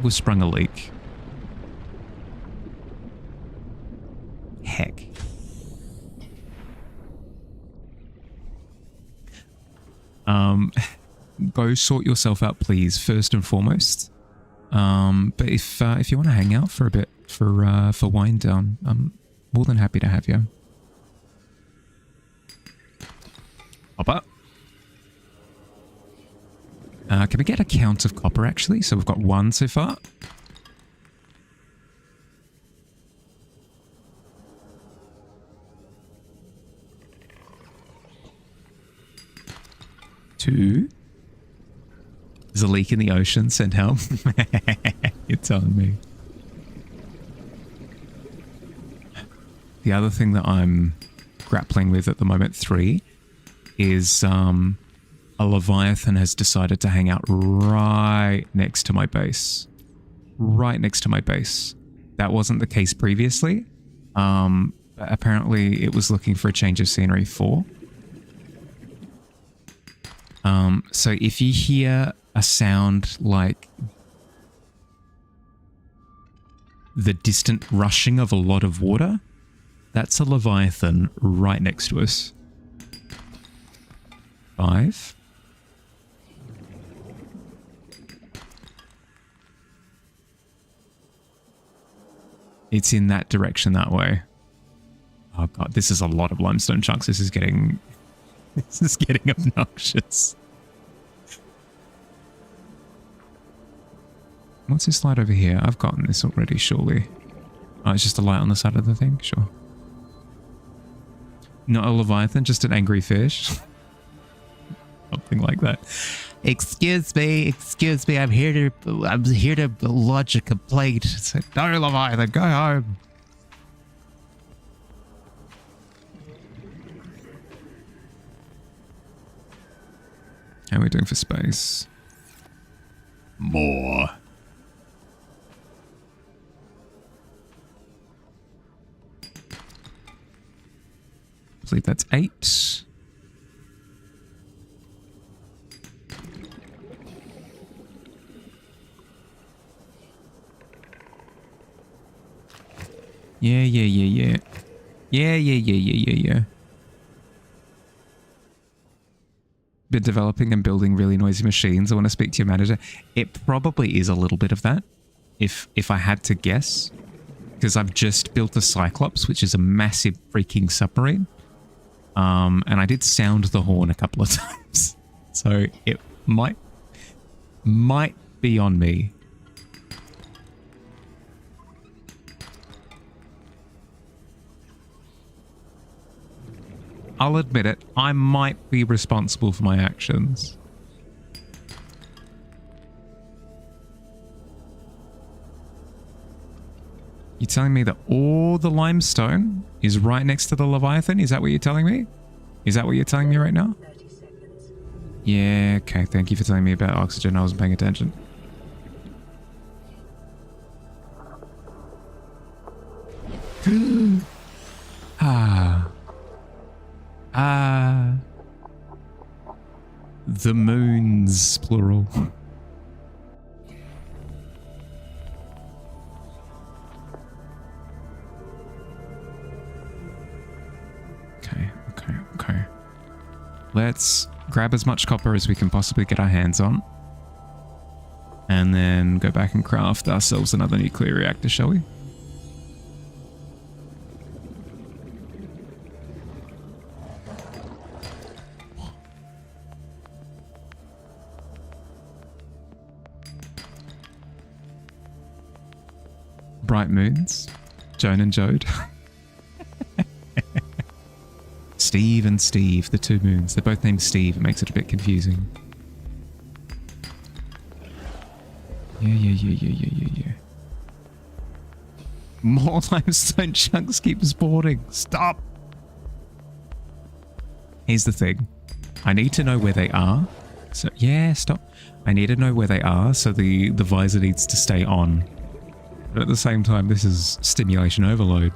We've sprung a leak. Heck. Go sort yourself out, please, first and foremost. But if you want to hang out for a bit for wind down, I'm more than happy to have you. Copper. Can we get a count of copper actually? So we've got 1 so far. 2. There's a leak in the ocean. Send help. You're telling me. The other thing that I'm grappling with at the moment, 3, is a Leviathan has decided to hang out right next to my base. Right next to my base. That wasn't the case previously. Apparently it was looking for a change of scenery 4. So if you hear a sound like the distant rushing of a lot of water, that's a Leviathan right next to us. 5. It's in that direction that way. Oh god, this is a lot of limestone chunks. This is getting obnoxious. What's this light over here? I've gotten this already, surely. Oh, it's just a light on the side of the thing? Sure. Not a Leviathan, just an angry fish. Something like that. Excuse me, I'm here to lodge a complaint. Say, no, Leviathan, go home. How are we doing for space? More. I believe that's 8. Yeah. Been developing and building really noisy machines. I want to speak to your manager. It probably is a little bit of that, if I had to guess. Because I've just built a Cyclops, which is a massive freaking submarine. And I did sound the horn a couple of times. So it might be on me. I'll admit it, I might be responsible for my actions. You're telling me that all the limestone is right next to the Leviathan? Is that what you're telling me? Is that what you're telling me right now? 30 seconds. Yeah, okay. Thank you for telling me about oxygen. I wasn't paying attention. The moons, plural. Okay. Let's grab as much copper as we can possibly get our hands on. And then go back and craft ourselves another nuclear reactor, shall we? Bright moons. Joan and Jode. Steve and Steve, the 2 moons. They're both named Steve. It makes it a bit confusing. Yeah. More limestone chunks keep spawning. Stop! Here's the thing. I need to know where they are. So, yeah, stop. I need to know where they are, so the visor needs to stay on. But at the same time, this is stimulation overload.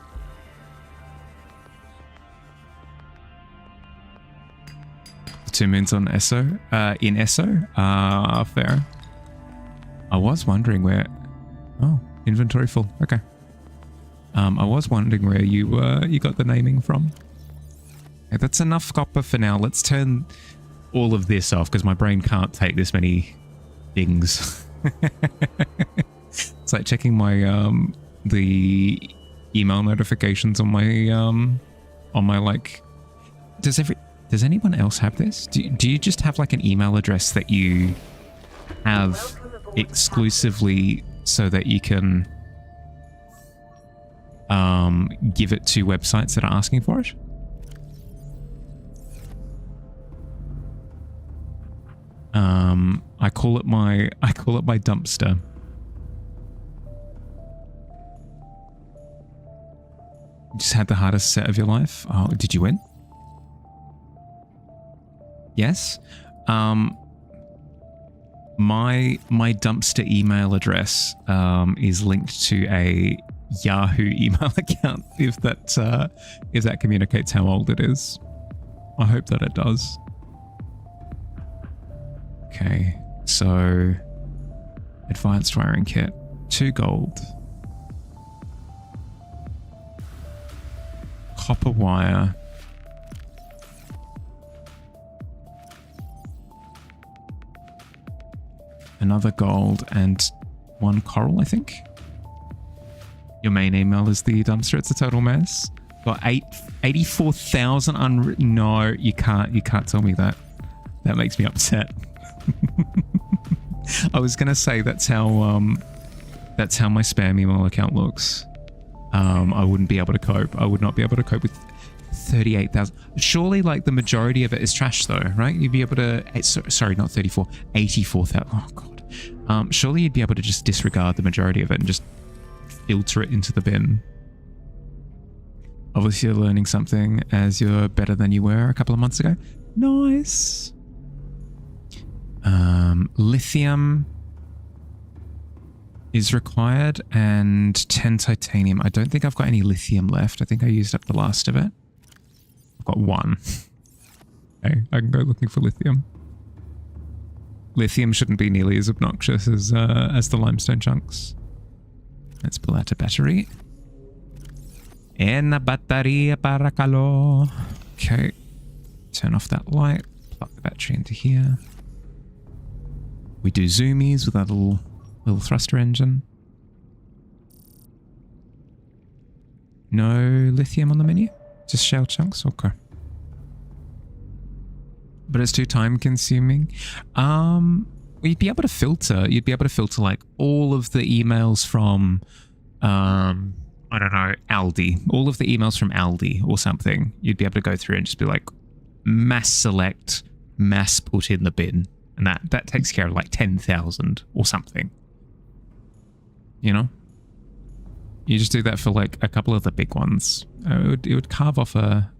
The 2 moons on Esso? In Esso? Fair. I was wondering where... Oh, inventory full. Okay. I was wondering where you got the naming from. Okay, that's enough copper for now. Let's turn all of this off because my brain can't take this many things. It's like checking my the email notifications on my like. Does anyone else have this? Do you just have like an email address that you have exclusively so that you can give it to websites that are asking for it? I call it my dumpster. You just had the hardest set of your life. Oh, did you win? Yes. My dumpster email address is linked to a Yahoo email account. If that communicates how old it is, I hope that it does. Okay, so advanced wiring kit, 2 gold, copper wire. Another gold and 1 coral, I think. Your main email is the dumpster. It's a total mess. Got 84,000 unwritten. No, you can't tell me that. That makes me upset. I was gonna say that's how my spam email account looks. I wouldn't be able to cope. I would not be able to cope with 38,000. Surely, like, the majority of it is trash, though, right? You'd be able to. Sorry, not 34. 84,000. Oh god. Surely you'd be able to just disregard the majority of it and just filter it into the bin. Obviously, you're learning something as you're better than you were a couple of months ago. Nice. Lithium is required and 10 titanium. I don't think I've got any lithium left. I think I used up the last of it. I've got 1. Okay, I can go looking for lithium. Lithium shouldn't be nearly as obnoxious as the limestone chunks. Let's pull out a battery. Una batteria para calor. Okay. Turn off that light. Plug the battery into here. We do zoomies with our little thruster engine. No lithium on the menu? Just shell chunks? Okay. But it's too time consuming. You'd be able to filter. You'd be able to filter like all of the emails from, I don't know, Aldi. All of the emails from Aldi or something. You'd be able to go through and just be like, mass select, mass put in the bin. And that takes care of like 10,000 or something. You know? You just do that for like a couple of the big ones. It would carve off a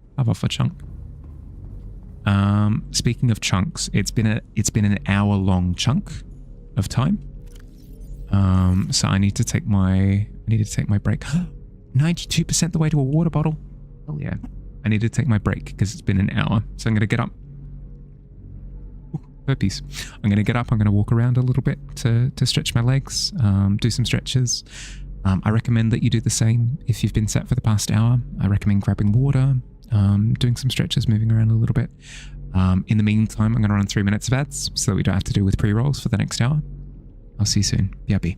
chunk. Speaking of chunks, it's been an hour-long chunk of time. So I need to take my break. 92% the way to a water bottle. Oh yeah. I need to take my break because it's been an hour. So I'm gonna get up. Burpees. I'm gonna get up. I'm gonna walk around a little bit to stretch my legs. Do some stretches. I recommend that you do the same if you've been sat for the past hour. I recommend grabbing water. Doing some stretches, moving around a little bit. In the meantime, I'm going to run 3 minutes of ads so that we don't have to deal with pre-rolls for the next hour. I'll see you soon. BRB.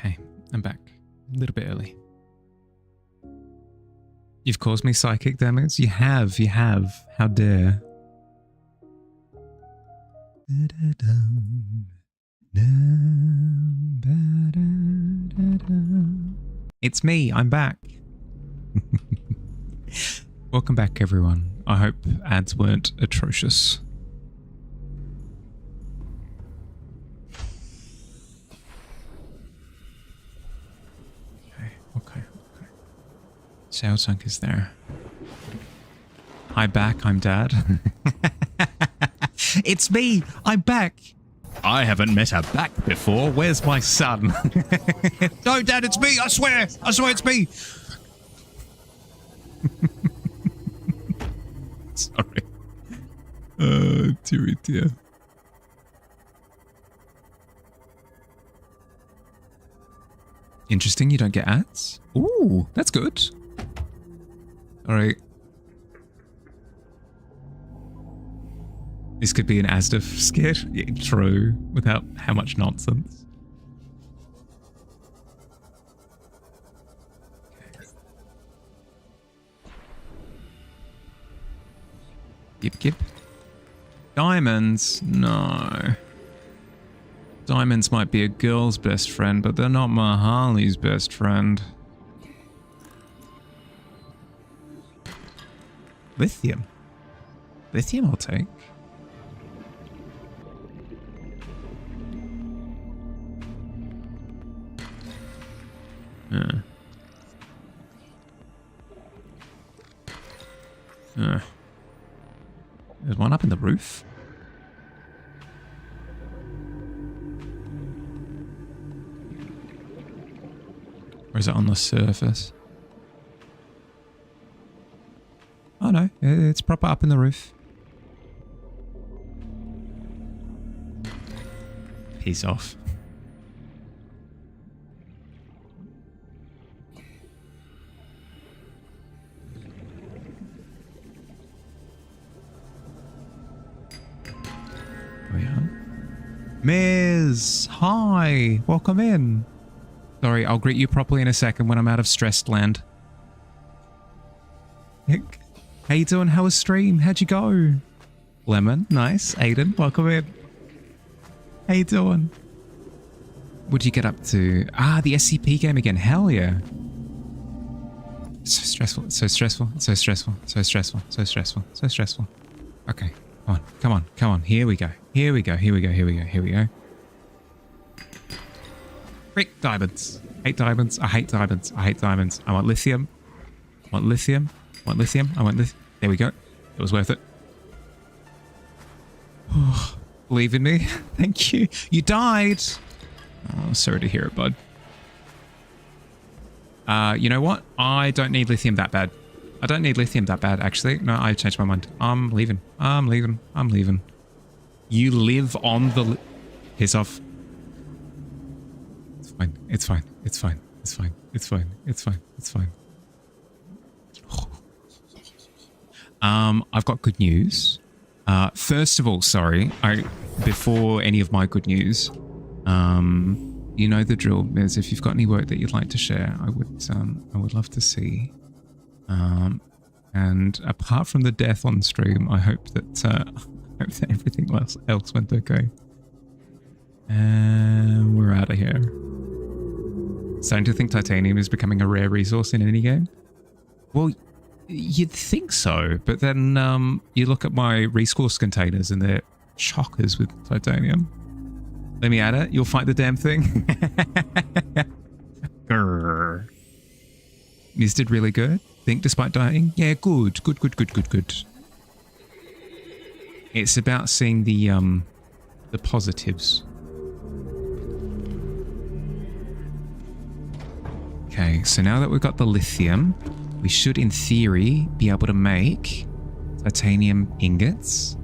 Okay, I'm back. A little bit early. You've caused me psychic damage? You have. How dare. It's me, I'm back. Welcome back, everyone. I hope ads weren't atrocious. Okay. Samsung is there. Hi back, I'm Dad. It's me, I'm back. I haven't met a back before. Where's my son? No, Dad, it's me. I swear it's me. Sorry. Dear. Interesting, you don't get ads? Ooh, that's good. All right. This could be an Asda skit. Yeah, true, without how much nonsense. Gip. Diamonds? No. Diamonds might be a girl's best friend, but they're not Mahali's best friend. Lithium. Lithium I'll take. There's one up in the roof. Or is it on the surface? Oh no, it's proper up in the roof. Peace off. Miz, hi, welcome in. Sorry, I'll greet you properly in a second when I'm out of stressed land. How you doing? How was stream? How'd you go? Lemon, nice. Aiden, welcome in. How you doing? What'd you get up to? Ah, the SCP game again. Hell yeah. So stressful, so stressful, so stressful, so stressful, so stressful, so stressful. Okay, come on. Here we go. Frick diamonds. Hate diamonds. I hate diamonds. I want lithium. I want lithium. There we go. It was worth it. Oh, believe in me. Thank you. You died. Oh, sorry to hear it, bud. You know what? I don't need lithium that bad. Actually. No, I changed my mind. I'm leaving. You live on the... Piss off. It's fine. I've got good news. First of all, sorry, before any of my good news, you know the drill, Miz. If you've got any work that you'd like to share, I would love to see. And apart from the death on stream, I hope that everything else went okay. And we're out of here. Starting to think titanium is becoming a rare resource in any game. Well, you'd think so, but then you look at my resource containers and they're chockers with titanium. Let me add it. You'll fight the damn thing. Grrr. Miz did really good. Think despite dying? Yeah, good. It's about seeing the positives. Okay, so now that we've got the lithium, we should, in theory, be able to make titanium ingots.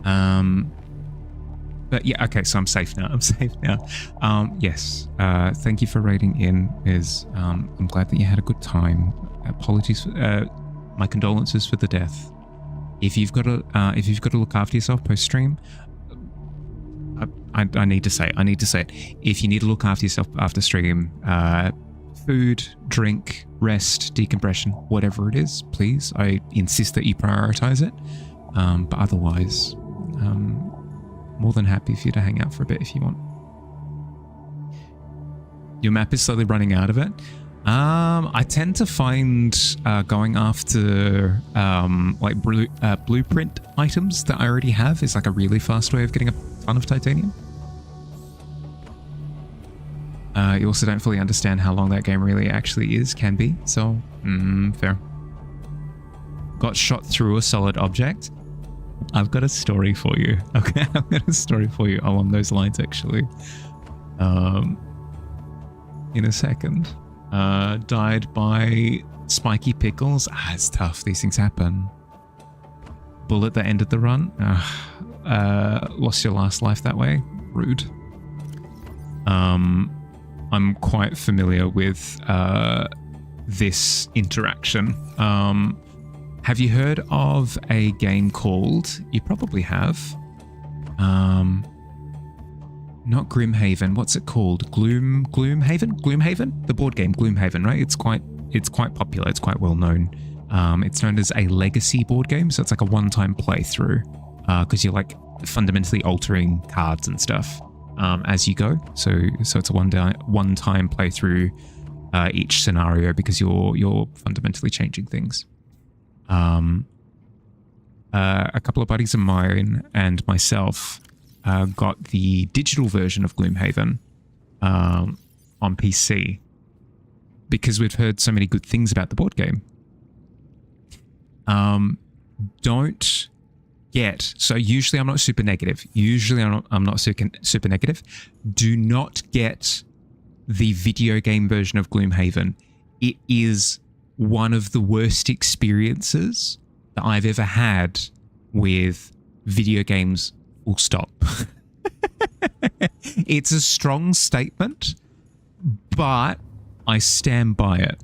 But yeah, okay, so I'm safe now. Yes, thank you for raiding in. I'm glad that you had a good time. Apologies, my condolences for the death. If you've got to look after yourself post stream, I need to say it. If you need to look after yourself after stream, food, drink, rest, decompression, whatever it is, please. I insist that you prioritize it. But otherwise, more than happy for you to hang out for a bit if you want. Your map is slowly running out of it. I tend to find going after like blueprint items that I already have is like a really fast way of getting a ton of titanium. You also don't fully understand how long that game really actually can be. So, fair. Got shot through a solid object. I've got a story for you. Okay, I've got a story for you along those lines, actually. In a second. Died by spiky pickles. It's tough. These things happen. Bullet that ended the run. Lost your last life that way. Rude. I'm quite familiar with this interaction. Have you heard of a game called, you probably have, not Grimhaven, what's it called? Gloomhaven? The board game Gloomhaven, right? It's quite popular, it's quite well known. It's known as a legacy board game, so it's like a one-time playthrough, because you're like fundamentally altering cards and stuff as you go. So it's a one-time playthrough each scenario because you're fundamentally changing things. A couple of buddies of mine and myself got the digital version of Gloomhaven on PC because we've heard so many good things about the board game. Don't get, so usually I'm not super negative. I'm not super negative. Do not get the video game version of Gloomhaven. It is one of the worst experiences that I've ever had with video games, full stop. It's a strong statement, but I stand by it.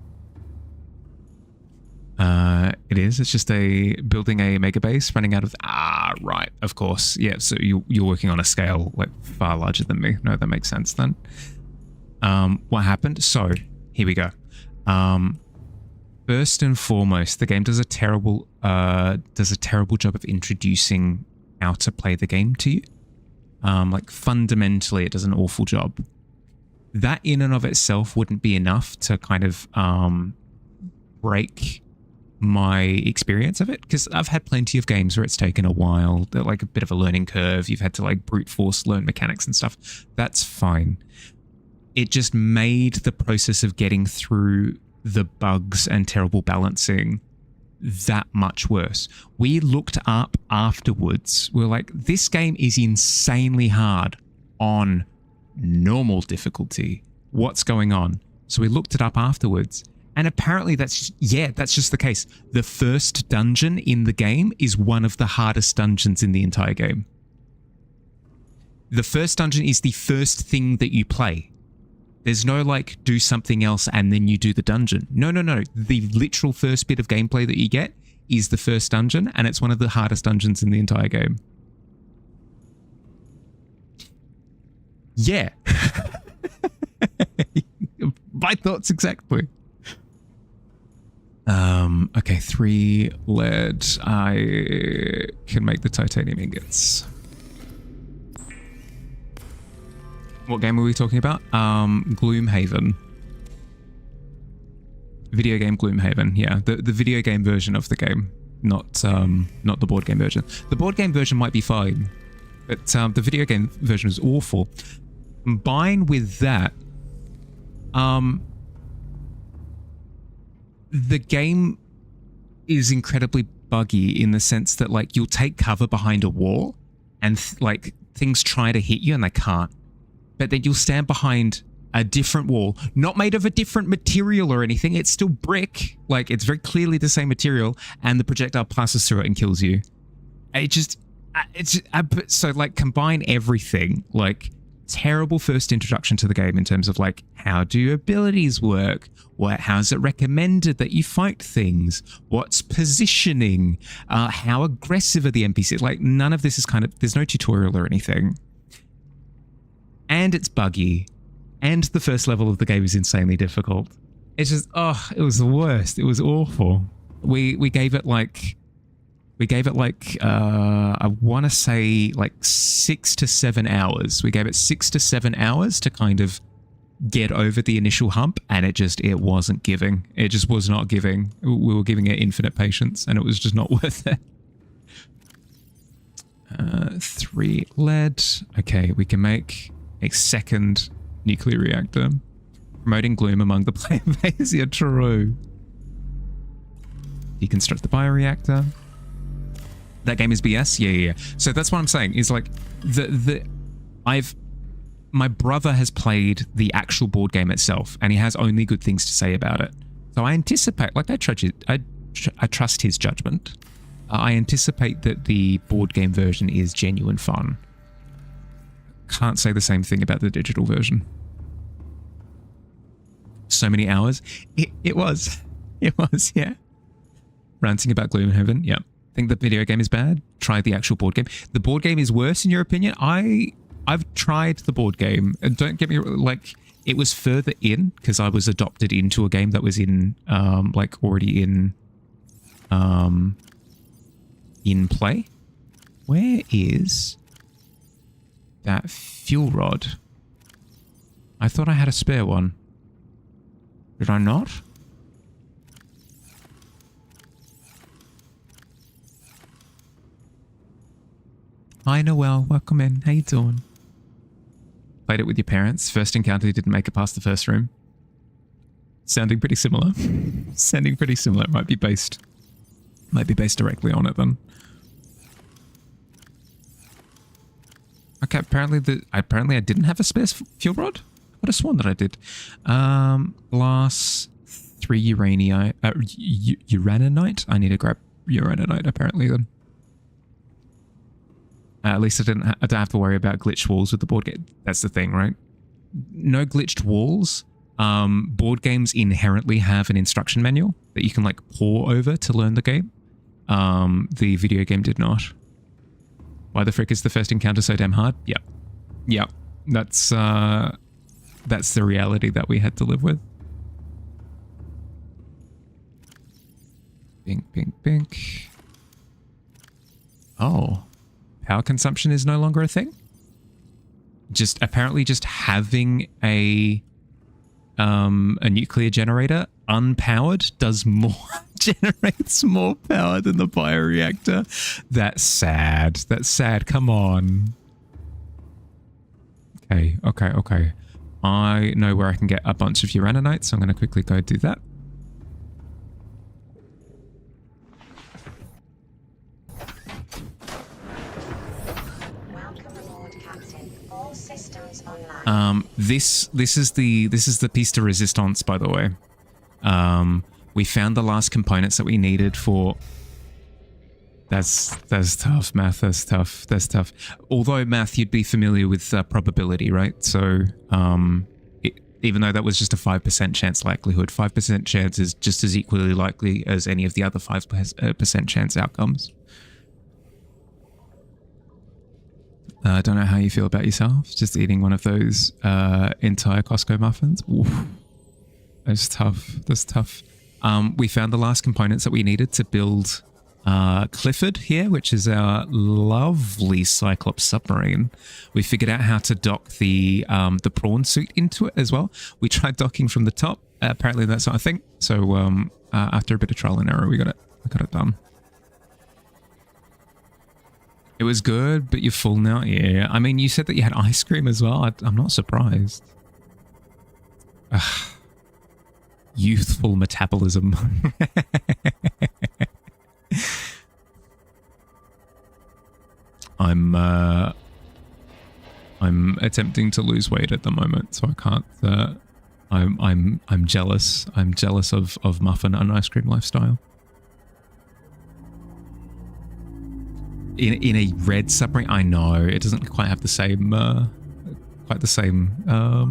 It is. It's just building a mega base running out of... right. Of course. Yeah, so you're working on a scale like far larger than me. No, that makes sense then. What happened? So, here we go. First and foremost, the game does a terrible job of introducing how to play the game to you. Like fundamentally, it does an awful job. That in and of itself wouldn't be enough to kind of break my experience of it, because I've had plenty of games where it's taken a while. They're like a bit of a learning curve. You've had to like brute force learn mechanics and stuff. That's fine. It just made the process of getting through the bugs and terrible balancing that much worse. We looked up afterwards. We're like, this game is insanely hard on normal difficulty. What's going on? So we looked it up afterwards. And apparently that's just the case. The first dungeon in the game is one of the hardest dungeons in the entire game. The first dungeon is the first thing that you play. There's no like, do something else and then you do the dungeon. No. The literal first bit of gameplay that you get is the first dungeon, and it's one of the hardest dungeons in the entire game. Yeah. My thoughts exactly. Okay, 3 lead. I can make the titanium ingots. What game are we talking about? Gloomhaven. Video game Gloomhaven, yeah. The video game version of the game, not the board game version. The board game version might be fine, but the video game version is awful. Combined with that, the game is incredibly buggy in the sense that like you'll take cover behind a wall and like things try to hit you and they can't. But then you'll stand behind a different wall, not made of a different material or anything. It's still brick. Like it's very clearly the same material, and the projectile passes through it and kills you. So like combine everything, like terrible first introduction to the game in terms of like, how do your abilities work? How's it recommended that you fight things? What's positioning? How aggressive are the NPCs? Like none of this is there's no tutorial or anything. and it's buggy, and the first level of the game is insanely difficult. It's just, oh, it was the worst. It was awful. We gave it like I want to say like 6 to 7 hours. We gave it 6 to 7 hours to kind of get over the initial hump, and it wasn't giving. It just was not giving. We were giving it infinite patience, and it was just not worth it. 3 lead. Okay, we can make a second nuclear reactor. Promoting gloom among the player base. Yeah, true. Deconstruct the bioreactor. That game is BS? Yeah. So that's what I'm saying, is like, my brother has played the actual board game itself, and he has only good things to say about it. So I anticipate, like, I trust his judgment. I anticipate that the board game version is genuine fun. Can't say the same thing about the digital version. So many hours. It was, yeah. Ranting about Gloomhaven, yeah. Think the video game is bad? Try the actual board game. The board game is worse in your opinion? I've tried the board game, and don't get me like, it was further in because I was adopted into a game that was in like already in play. Where is that fuel rod? I thought I had a spare one. Did I not? Hi Noelle, welcome in. How you doing? Played it with your parents. First encounter, didn't make it past the first room. Sounding pretty similar. Sounding pretty similar. It might be based directly on it then. Okay, apparently I didn't have a spare fuel rod. I would have sworn that I did. Glass 3 uraninite. I need to grab uraninite apparently then. At least I don't have to worry about glitched walls with the board game. That's the thing, right? No glitched walls. Board games inherently have an instruction manual that you can like pore over to learn the game. The video game did not. Why the frick is the first encounter so damn hard? Yep. That's the reality that we had to live with. Bink. Oh. Power consumption is no longer a thing? Apparently just having a nuclear generator unpowered generates more power than the bioreactor. That's sad. Come on. Okay. I know where I can get a bunch of uraninite, so I'm going to quickly go do that. This is the piece de resistance, by the way. We found the last components that we needed for. That's tough, Math. That's tough. Although Math, you'd be familiar with probability, right? So, even though that was just a 5% chance likelihood, 5% chance is just as equally likely as any of the other 5% chance outcomes. I don't know how you feel about yourself. Just eating one of those entire Costco muffins. Oof. That's tough. We found the last components that we needed to build Clifford here, which is our lovely Cyclops submarine. We figured out how to dock the prawn suit into it as well. We tried docking from the top. Apparently that's not a thing. So after a bit of trial and error, we got it done. It was good, but you're full now? Yeah. I mean, you said that you had ice cream as well. I'm not surprised. Ugh. Youthful metabolism. I'm attempting to lose weight at the moment, so I can't. I'm jealous. I'm jealous of muffin and ice cream lifestyle. In a red submarine, I know it doesn't quite have the same,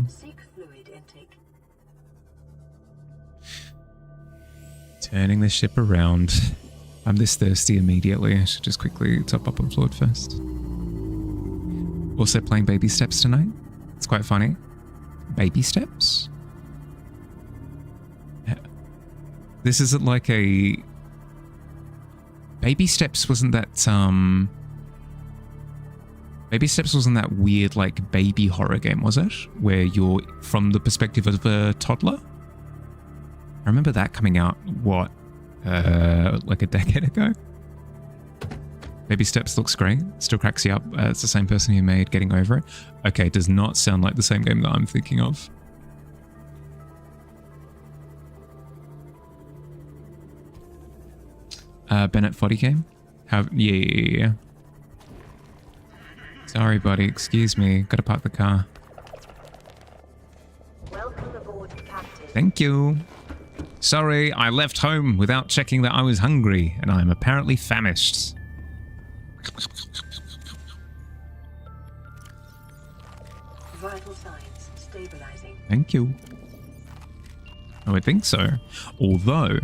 Seek fluid intake. Turning the ship around. I'm this thirsty immediately. I should just quickly top up on fluid first. Also playing Baby Steps tonight. It's quite funny. Baby steps? This isn't like a... Baby steps wasn't that, Baby steps wasn't that weird, like, baby horror game, was it? Where you're from the perspective of a toddler? I remember that coming out, what, like a decade ago? Baby Steps looks great. Still cracks you up. It's the same person who made Getting Over It. Okay, does not sound like the same game that I'm thinking of. Bennett Foddy game? Yeah. Sorry, buddy. Excuse me. Gotta park the car. Welcome aboard, Captain. Thank you. Sorry, I left home without checking that I was hungry, and I'm apparently famished. Vital signs stabilizing. Thank you. I would think so. Although,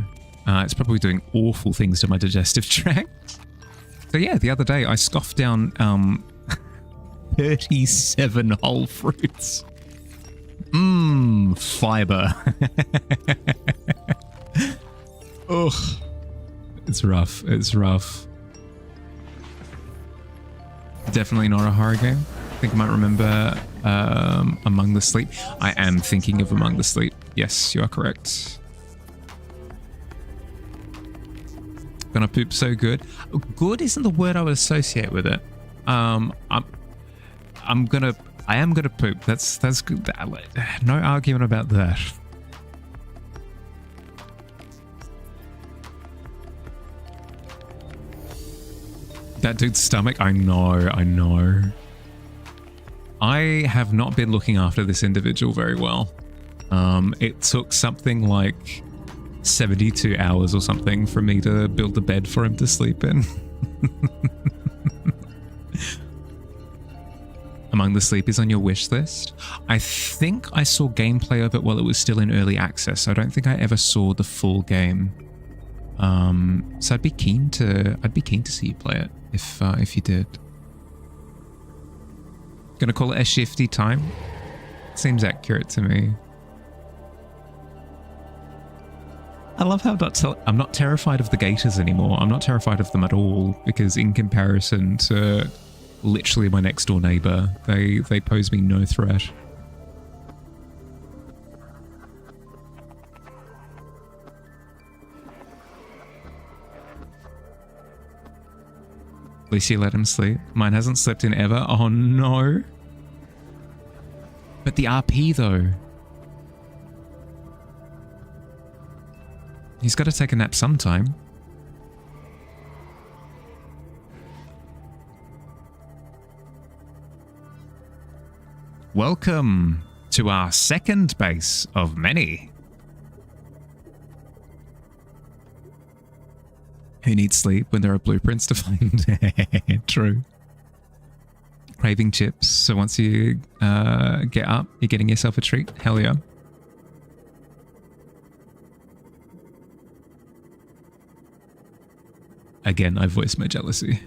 it's probably doing awful things to my digestive tract. So yeah, the other day I scoffed down 37 whole fruits. Mmm, fiber. Ugh. It's rough. It's rough. Definitely not a horror game. I think I might remember Among the Sleep. I am thinking of Among the Sleep. Yes, you are correct. Gonna poop so good. Good isn't the word I would associate with it. I am gonna poop. That's good. No argument about that. That dude's stomach, I know. I have not been looking after this individual very well. It took something like 72 hours or something for me to build a bed for him to sleep in. Among the Sleep is on your wish list. I think I saw gameplay of it while it was still in early access. I don't think I ever saw the full game. So I'd be keen to see you play it if you did. Gonna call it a shifty time. Seems accurate to me. I love how I'm not terrified of the gators anymore. I'm not terrified of them at all because in comparison to literally my next door neighbor, they pose me no threat. At least you let him sleep. Mine hasn't slept in ever. Oh no. But the RP though. He's got to take a nap sometime. Welcome to our second base of many. Who needs sleep when there are blueprints to find? True. Craving chips. So once you get up, you're getting yourself a treat. Hell yeah. Again, I voice my jealousy.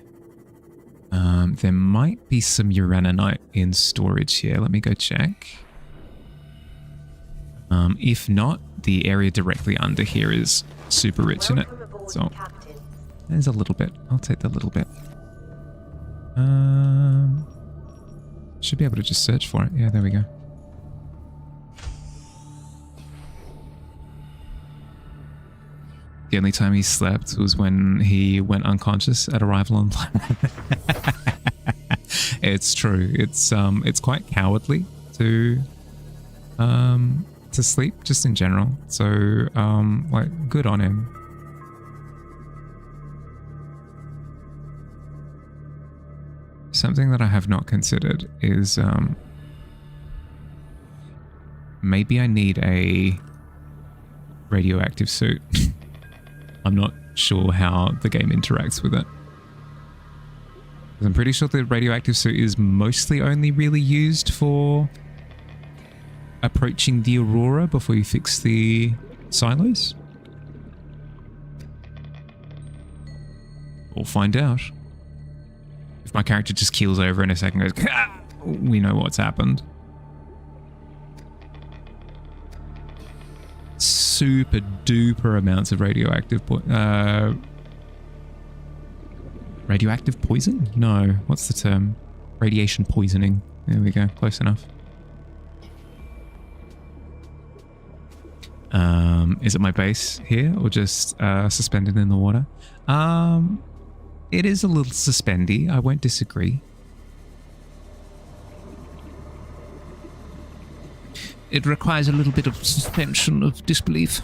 There might be some uraninite in storage here. Let me go check. If not, the area directly under here is super rich in it. So there's a little bit. I'll take the little bit. Should be able to just search for it. Yeah, there we go. The only time he slept was when he went unconscious at arrival on planet. It's true. It's quite cowardly to sleep just in general. So like good on him. Something that I have not considered is maybe I need a radioactive suit. I'm not sure how the game interacts with it. I'm pretty sure the radioactive suit is mostly only really used for approaching the Aurora before you fix the silos. We'll find out. If my character just keels over in a second and goes, "Ah!" we know what's happened. super duper amounts of radioactive radioactive poison? No, what's the term? Radiation poisoning. There we go, close enough. Is it my base here or just suspended in the water? It is a little suspendy, I won't disagree. It requires a little bit of suspension of disbelief.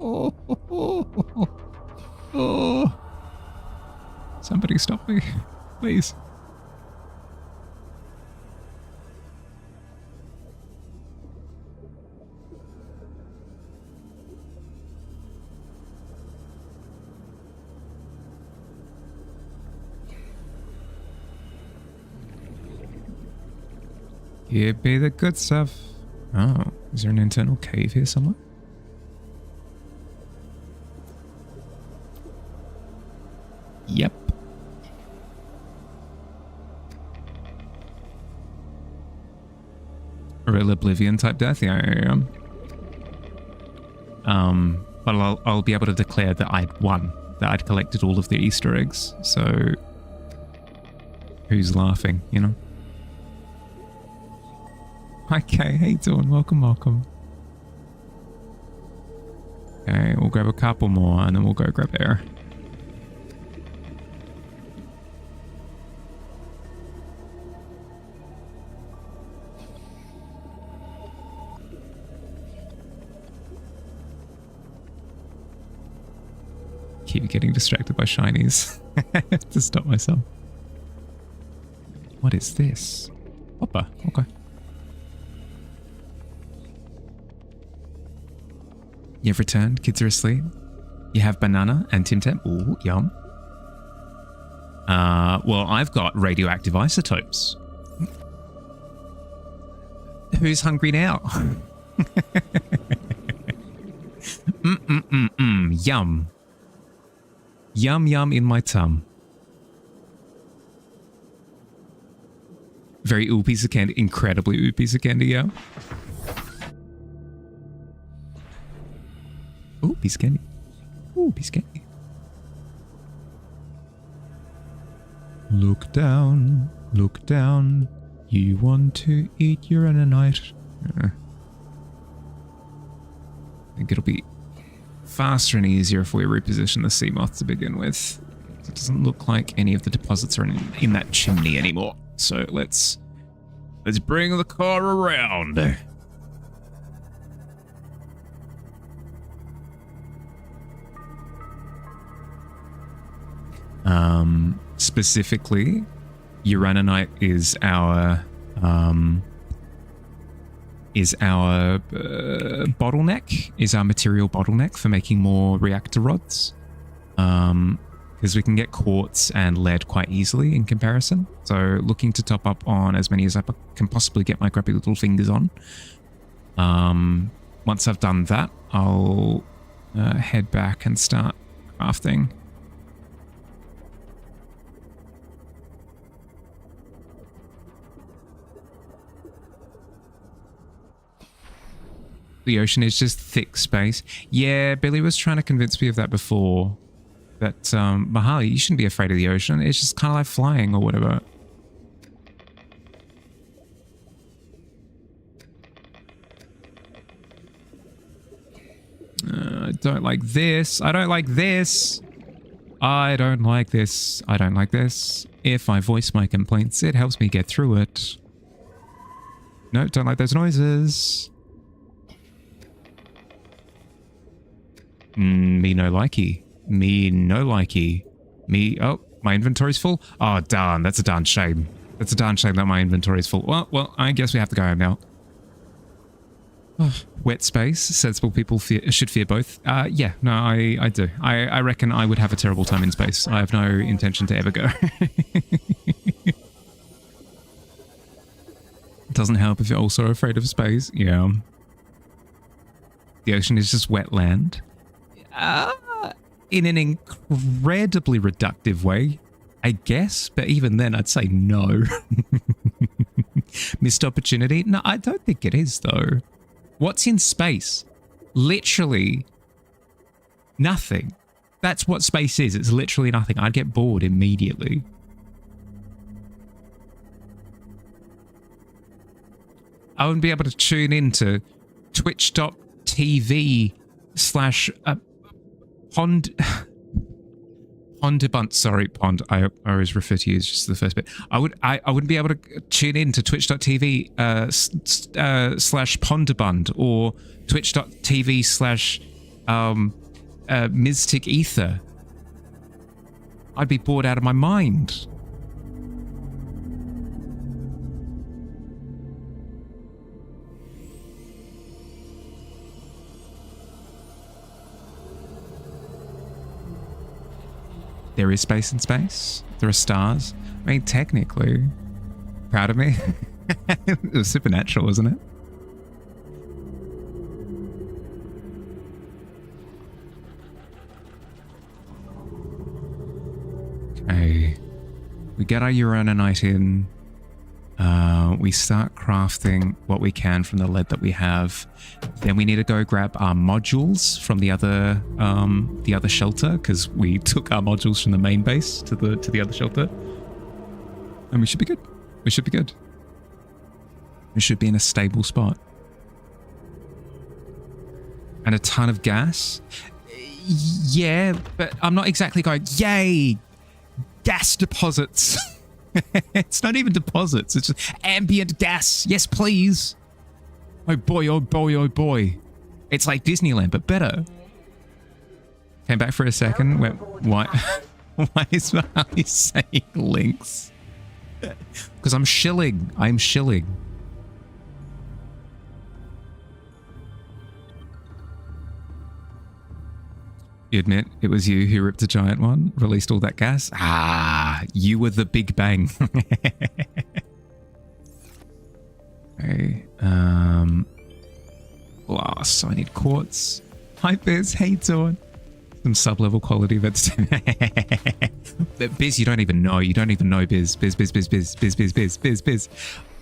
Oh. Somebody stop me, please. Give me the good stuff. Oh, is there an internal cave here somewhere? Yep. A real Oblivion type death? Yeah. But I'll be able to declare that I'd won, that I'd collected all of the Easter eggs. So, who's laughing, you know? Okay, how you doing? Welcome. Okay, we'll grab a couple more and then we'll go grab air. Keep getting distracted by shinies. To stop myself. What is this? Hopper, okay. You've returned, kids are asleep. You have banana and Tim Tam. Ooh, yum. Well, I've got radioactive isotopes. Who's hungry now? Yum. Yum in my tum. Very ooh piece of candy. Incredibly ooh piece of candy, yeah. Ooh, piece of candy. Ooh, piece of candy. Look down, look down. You want to eat uranite. I think it'll be faster and easier if we reposition the sea moth to begin with. It doesn't look like any of the deposits are in that chimney anymore. So let's bring the car around. Specifically, uraninite is our bottleneck, is our material bottleneck for making more reactor rods. Because we can get quartz and lead quite easily in comparison. So looking to top up on as many as I can possibly get my grubby little fingers on. Once I've done that, I'll head back and start crafting. The ocean is just thick space. Yeah, Billy was trying to convince me of that before. But, Mahali, you shouldn't be afraid of the ocean. It's just kind of like flying or whatever. I don't like this. I don't like this. I don't like this. I don't like this. If I voice my complaints, it helps me get through it. No, don't like those noises. Me no likey. Me no likey. Me, oh, my inventory's full? Oh, darn, that's a darn shame. That's a darn shame that my inventory's full. Well, I guess we have to go home now. Oh, wet space. Sensible people should fear both. Yeah, no, I do. I reckon I would have a terrible time in space. I have no intention to ever go. It doesn't help if you're also afraid of space. Yeah. The ocean is just wetland. In an incredibly reductive way, I guess, but even then I'd say no. Missed opportunity? No, I don't think it is though. What's in space? Literally nothing. That's what space is. It's literally nothing. I'd get bored immediately. I wouldn't be able to tune into twitch.tv slash pond Pondibunt, sorry, Pond. I always refer to you as just the first bit. I wouldn't be able to tune in to twitch.tv slash Pondibund or twitch.tv slash Mystic Ether. I'd be bored out of my mind. There is space in space. There are stars. I mean, technically. Proud of me? It was supernatural, wasn't it? Okay. We get our Uranite in. We start crafting what we can from the lead that we have. Then we need to go grab our modules from the other shelter, because we took our modules from the main base to the other shelter. And we should be good. We should be good. We should be in a stable spot. And a ton of gas. Yeah, but I'm not exactly going, yay, gas deposits. It's not even deposits. It's just ambient gas. Yes, please. Oh boy, oh boy, oh boy. It's like Disneyland, but better. Came back for a second. Went, why? Why is Harley saying links? Because I'm shilling. I'm shilling. You admit it was you who ripped the giant one, released all that gas? Ah, you were the Big Bang. Okay, glass. I need quartz. Hi, Biz. Hey, Dawn. Some sub-level quality that's... Biz, you don't even know. You don't even know, Biz. Biz.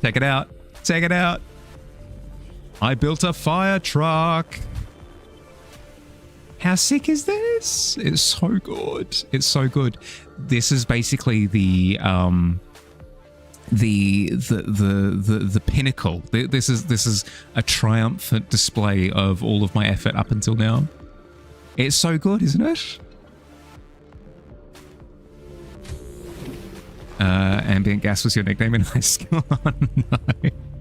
Check it out. Check it out. I built a fire truck. How sick is this? It's so good. It's so good. This is basically the pinnacle. This is a triumphant display of all of my effort up until now. It's so good, isn't it? Ambient gas was your nickname in high school. Oh, no,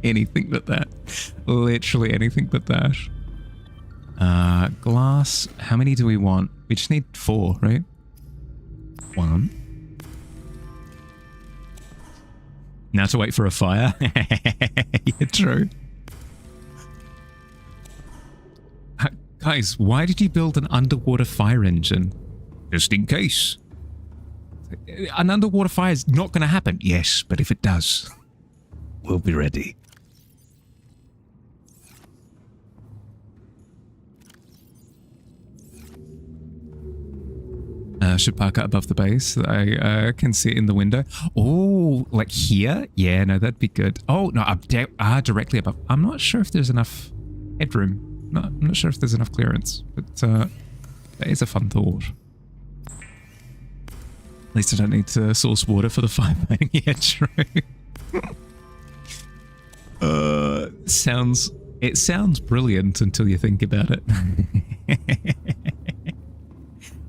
anything but that. Literally anything but that. Glass. How many do we want? We just need 4, right? 1. Now to wait for a fire. Yeah, true. Guys, why did you build an underwater fire engine? Just in case. An underwater fire is not going to happen. Yes, but if it does, we'll be ready. Should park up above the base so that I can see it in the window. Oh, like here? Yeah, no, that'd be good. Oh, no, directly above. I'm not sure if there's enough headroom. No, I'm not sure if there's enough clearance, but that is a fun thought. At least I don't need to source water for the fire burning. Yeah, true. It sounds brilliant until you think about it.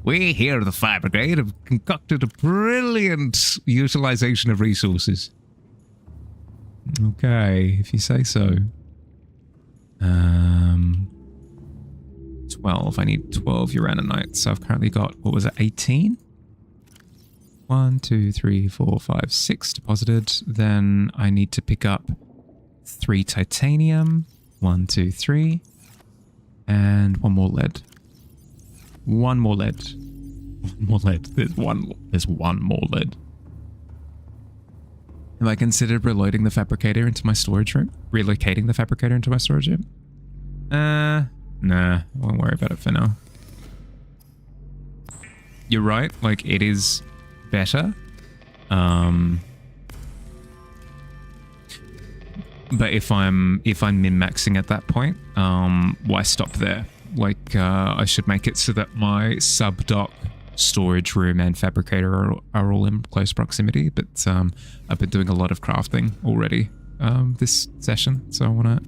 We here at the Fire Brigade have concocted a brilliant utilization of resources. Okay, if you say so. 12. I need 12 uranite. So I've currently got, what was it, 18? 1, 2, 3, 4, 5, 6 deposited. Then I need to pick up 3 titanium. 1, 2, 3. And 1 more lead. 1 more lead. 1 more lead. There's one more lead. Have I considered reloading the fabricator into my storage room? Relocating the fabricator into my storage room? Nah. I won't worry about it for now. You're right. Like, it is But if I'm min-maxing at that point, why stop there? Like, I should make it so that my sub-dock, storage room, and fabricator are all in close proximity. But I've been doing a lot of crafting already this session, so I want to...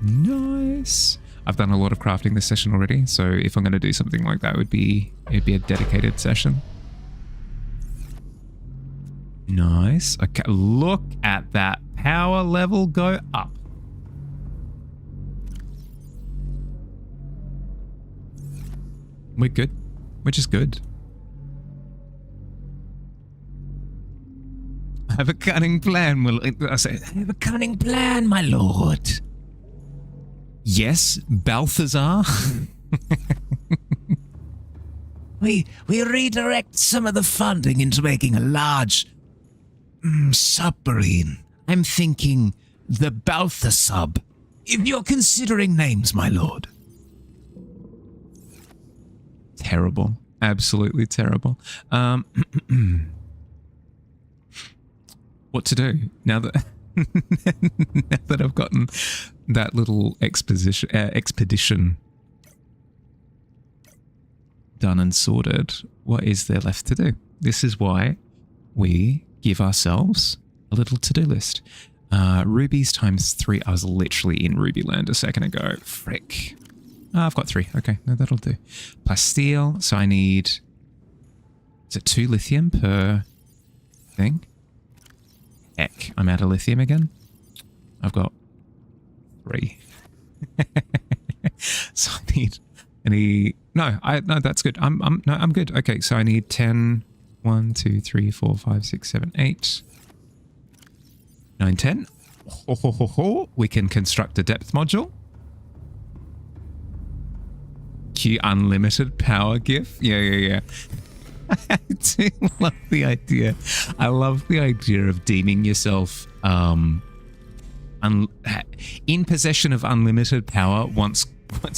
Nice! I've done a lot of crafting this session already, so if I'm going to do something like that, it'd be a dedicated session. Nice. Okay, look at that power level go up. We're good, which is good. I have a cunning plan. I say, I have a cunning plan, my lord. Yes, Balthazar. We redirect some of the funding into making a large submarine. I'm thinking the Balthasar. If you're considering names, my lord. Terrible. Absolutely terrible. What to do now that now that I've gotten that little expedition done and sorted? What is there left to do? This is why we give ourselves a little to-do list. Rubies times 3. I was literally in Ruby Land a second ago. Frick. I've got 3. Okay, no, that'll do. Plasteel. So I need... Is it 2 lithium per thing? Heck, I'm out of lithium again. I've got 3. So I need... No, that's good. I'm good. Okay, so I need 10. 1, 2, 3, 4, 5, 6, 7, 8. 9, 10. We can construct a depth module. Q unlimited power GIF. Yeah. I do love the idea. I love the idea of deeming yourself in possession of unlimited power once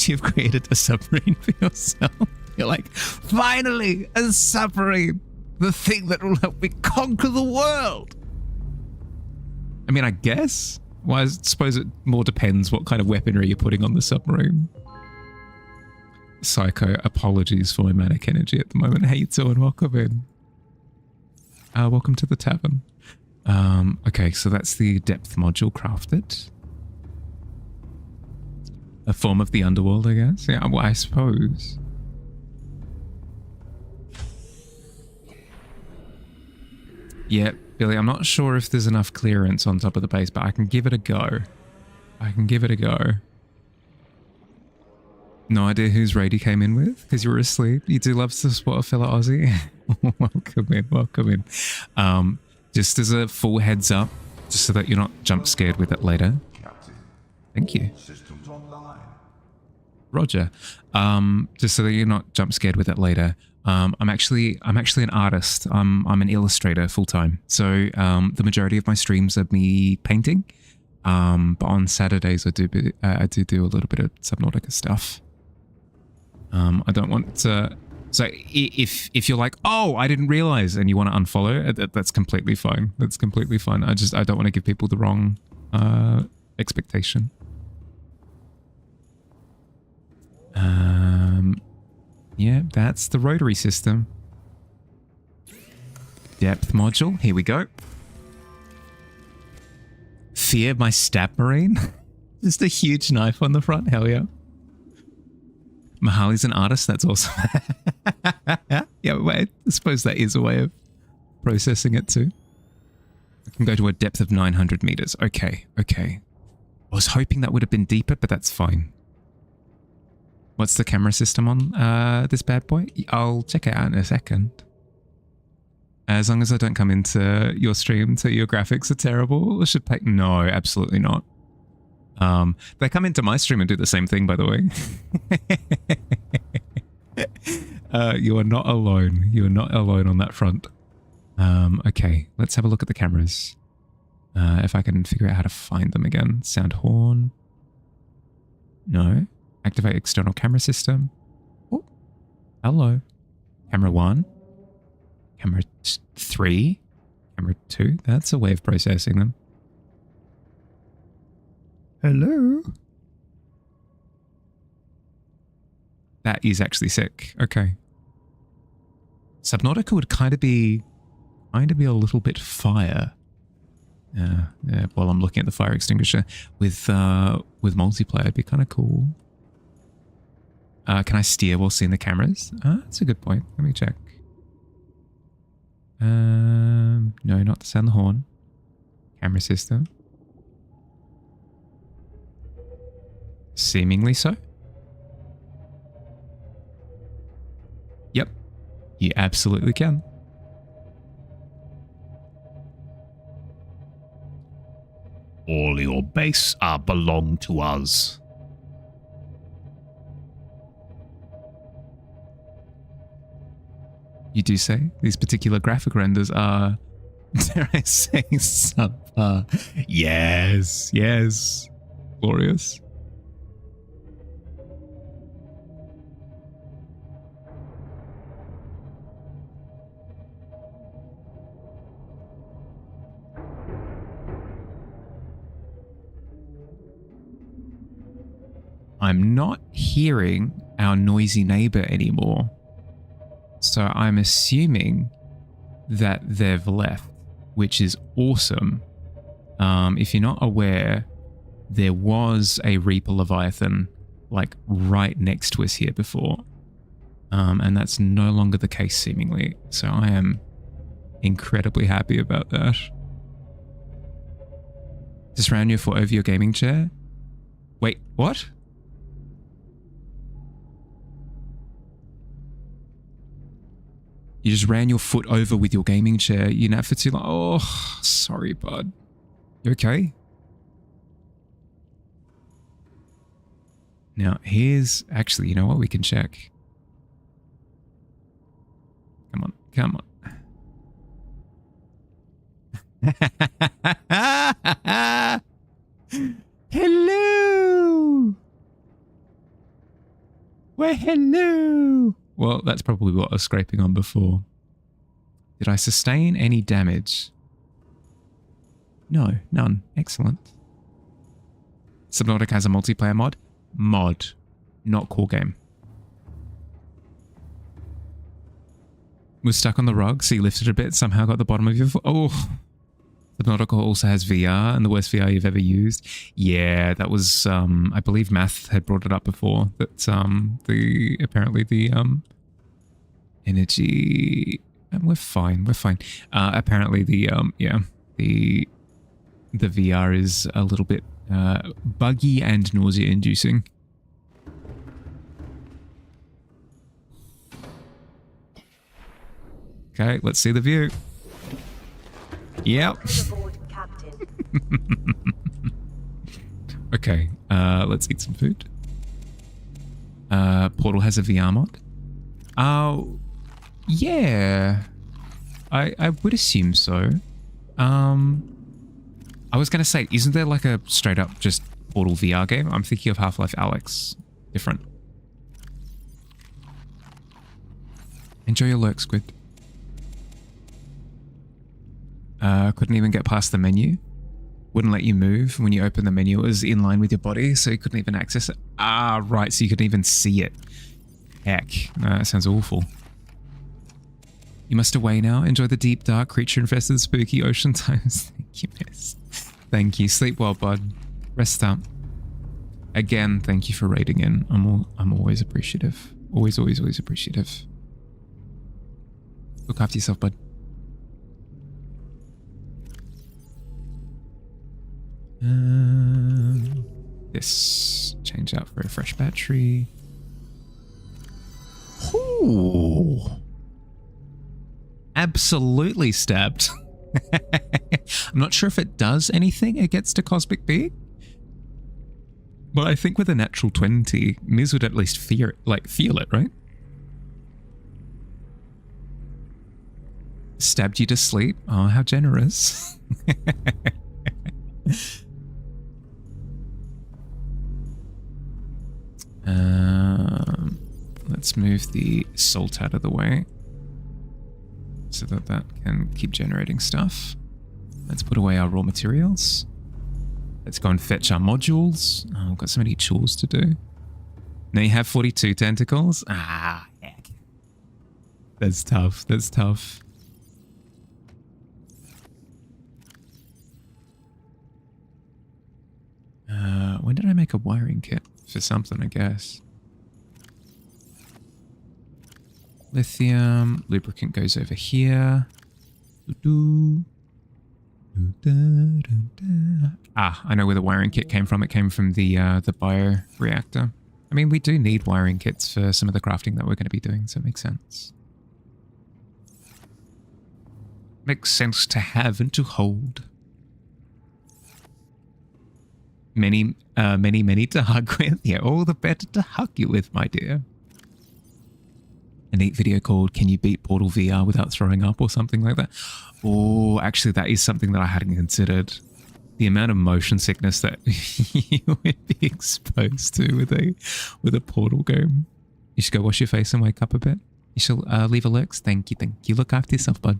you've created a submarine for yourself. You're like, finally, a submarine. The thing that will help me conquer the world. I mean, I guess. Well, I suppose it more depends what kind of weaponry you're putting on the submarine. Psycho, apologies for my manic energy at the moment. How you doing? Welcome in. Welcome to the tavern. Okay, so that's the depth module crafted. A form of the underworld, I guess. Yeah, well, I suppose. Yeah, Billy, I'm not sure if there's enough clearance on top of the base, but I can give it a go. No idea whose raid you came in with, because you were asleep. You do love to spot a fellow Aussie. welcome in. Just as a full heads up, just so that you're not jump scared with it later. Captain, Thank you. systems online. Roger. Just so that you're not jump scared with it later. I'm actually an artist. I'm an illustrator full time. So the majority of my streams are me painting. But on Saturdays I do do a little bit of Subnautica stuff. I don't want to. So if you're like, oh, I didn't realize, and you want to unfollow, that's completely fine. That's completely fine. I don't want to give people the wrong expectation. Yeah, that's the rotary system. Depth module. Here we go. Fear my stab marine. Just a huge knife on the front. Hell yeah. Mahali's an artist. That's awesome. Yeah, wait, I suppose that is a way of processing it too. I can go to a depth of 900 meters. Okay. I was hoping that would have been deeper, but that's fine. What's the camera system on this bad boy? I'll check it out in a second. As long as I don't come into your stream to your graphics are terrible, I should pay. No, absolutely not. They come into my stream and do the same thing, by the way. You are not alone. You are not alone on that front. Okay, let's have a look at the cameras. If I can figure out how to find them again. Sound horn. No. Activate external camera system. Oh, hello. Camera 1. Camera 3. Camera 2. That's a way of processing them. Hello? That is actually sick. Okay. Subnautica would kind of be a little bit fire. Yeah, while I'm looking at the fire extinguisher with multiplayer, it'd be kind of cool. Can I steer while seeing the cameras? That's a good point. Let me check. No, not to sound the horn. Camera system. Seemingly so. Yep. You absolutely can. All your base belong to us. You do say? These particular graphic renders are, dare I say, subpar. Yes, yes. Glorious. I'm not hearing our noisy neighbor anymore. So I'm assuming that they've left, which is awesome. If you're not aware, there was a Reaper Leviathan like right next to us here before. And that's no longer the case seemingly. So I am incredibly happy about that. Just ran your foot over your gaming chair? Wait, what? You just ran your foot over with your gaming chair. You napped for too long. Oh, sorry, bud. You okay? Now, here's... Actually, you know what? We can check. Come on. Come on. Hello! Well, hello! Well, that's probably what I was scraping on before. Did I sustain any damage? No, none. Excellent. Subnautica has a multiplayer mod? Mod. Not core game. Was stuck on the rug, so you lifted a bit, somehow got the bottom of your foot. Oh! Subnautica also has VR, and the worst VR you've ever used. Yeah, that was, I believe Math had brought it up before, that apparently the energy, we're fine. Apparently the VR is a little bit buggy and nausea inducing. Okay, let's see the view. Yep. Aboard, Captain. Okay, let's eat some food. Portal has a VR mod. Oh, yeah. I would assume so. I was going to say, isn't there like a straight up just Portal VR game? I'm thinking of Half-Life Alyx. Different. Enjoy your lurk, Squid. Couldn't even get past the menu. Wouldn't let you move. When you open the menu, it was in line with your body, so you couldn't even access it. Ah, right, so you couldn't even see it. Heck, that sounds awful. You must away now. Enjoy the deep, dark, creature-infested, spooky ocean times. Thank you, miss. Thank you. Sleep well, bud. Rest up. Again, thank you for raiding in. I'm always appreciative. Always, always, always appreciative. Look after yourself, bud. This change out for a fresh battery. Ooh. Absolutely stabbed. I'm not sure if it does anything against a cosmic being, but I think with a natural 20, Miz would at least feel it, right? Stabbed you to sleep. Oh, how generous. Let's move the salt out of the way so that that can keep generating stuff. Let's put away our raw materials. Let's go and fetch our modules. Oh, I've got so many chores to do. Now you have 42 tentacles. Ah, heck. That's tough. That's tough. When did I make a wiring kit? For something, I guess. Lithium. Lubricant goes over here. Ah, I know where the wiring kit came from. It came from the bioreactor. I mean, we do need wiring kits for some of the crafting that we're going to be doing, so it makes sense. Makes sense to have and to hold. Many to hug with. Yeah, all the better to hug you with, my dear. A neat video called "Can You Beat Portal VR Without Throwing Up" or something like that. Oh, actually, that is something that I hadn't considered. The amount of motion sickness that you would be exposed to with a Portal game. You should go wash your face and wake up a bit. You should leave a lurks. Thank you, thank you. Look after yourself, bud.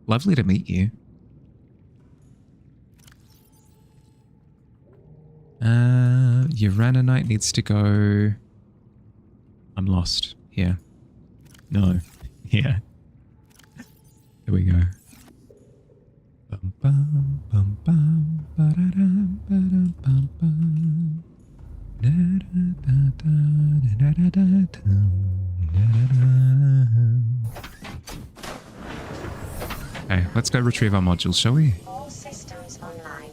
Lovely to meet you. Uranite needs to go. I'm lost. Here. No. Here. There we go. Bum, bum, bum, bum, ba-da-dum, ba-dum, bum, bum. Da-da-da-da, da-da-da-dum, da-da-da. Okay, let's go retrieve our modules, shall we? All systems online.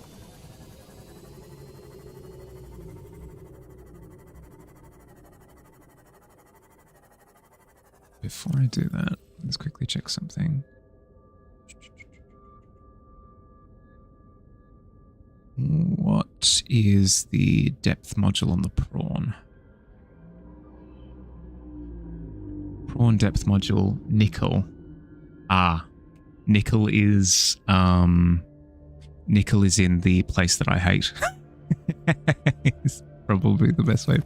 Before I do that, let's quickly check something. What is the depth module on the prawn? Prawn depth module, nickel. Ah, nickel is in the place that I hate. It's probably the best way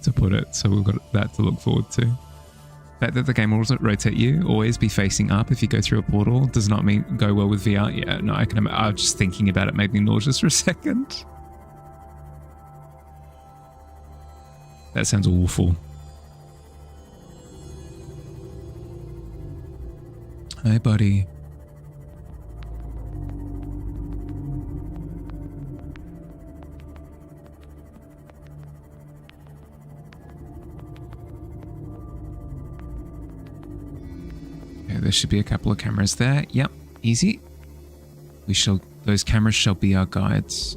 to put it. So we've got that to look forward to. The fact that the game will rotate you, always be facing up if you go through a portal, does not mean go well with VR. Yeah, no, I was just thinking about it made me nauseous for a second. That sounds awful. Hey, buddy. There should be a couple of cameras there. Yep, easy. Those cameras shall be our guides.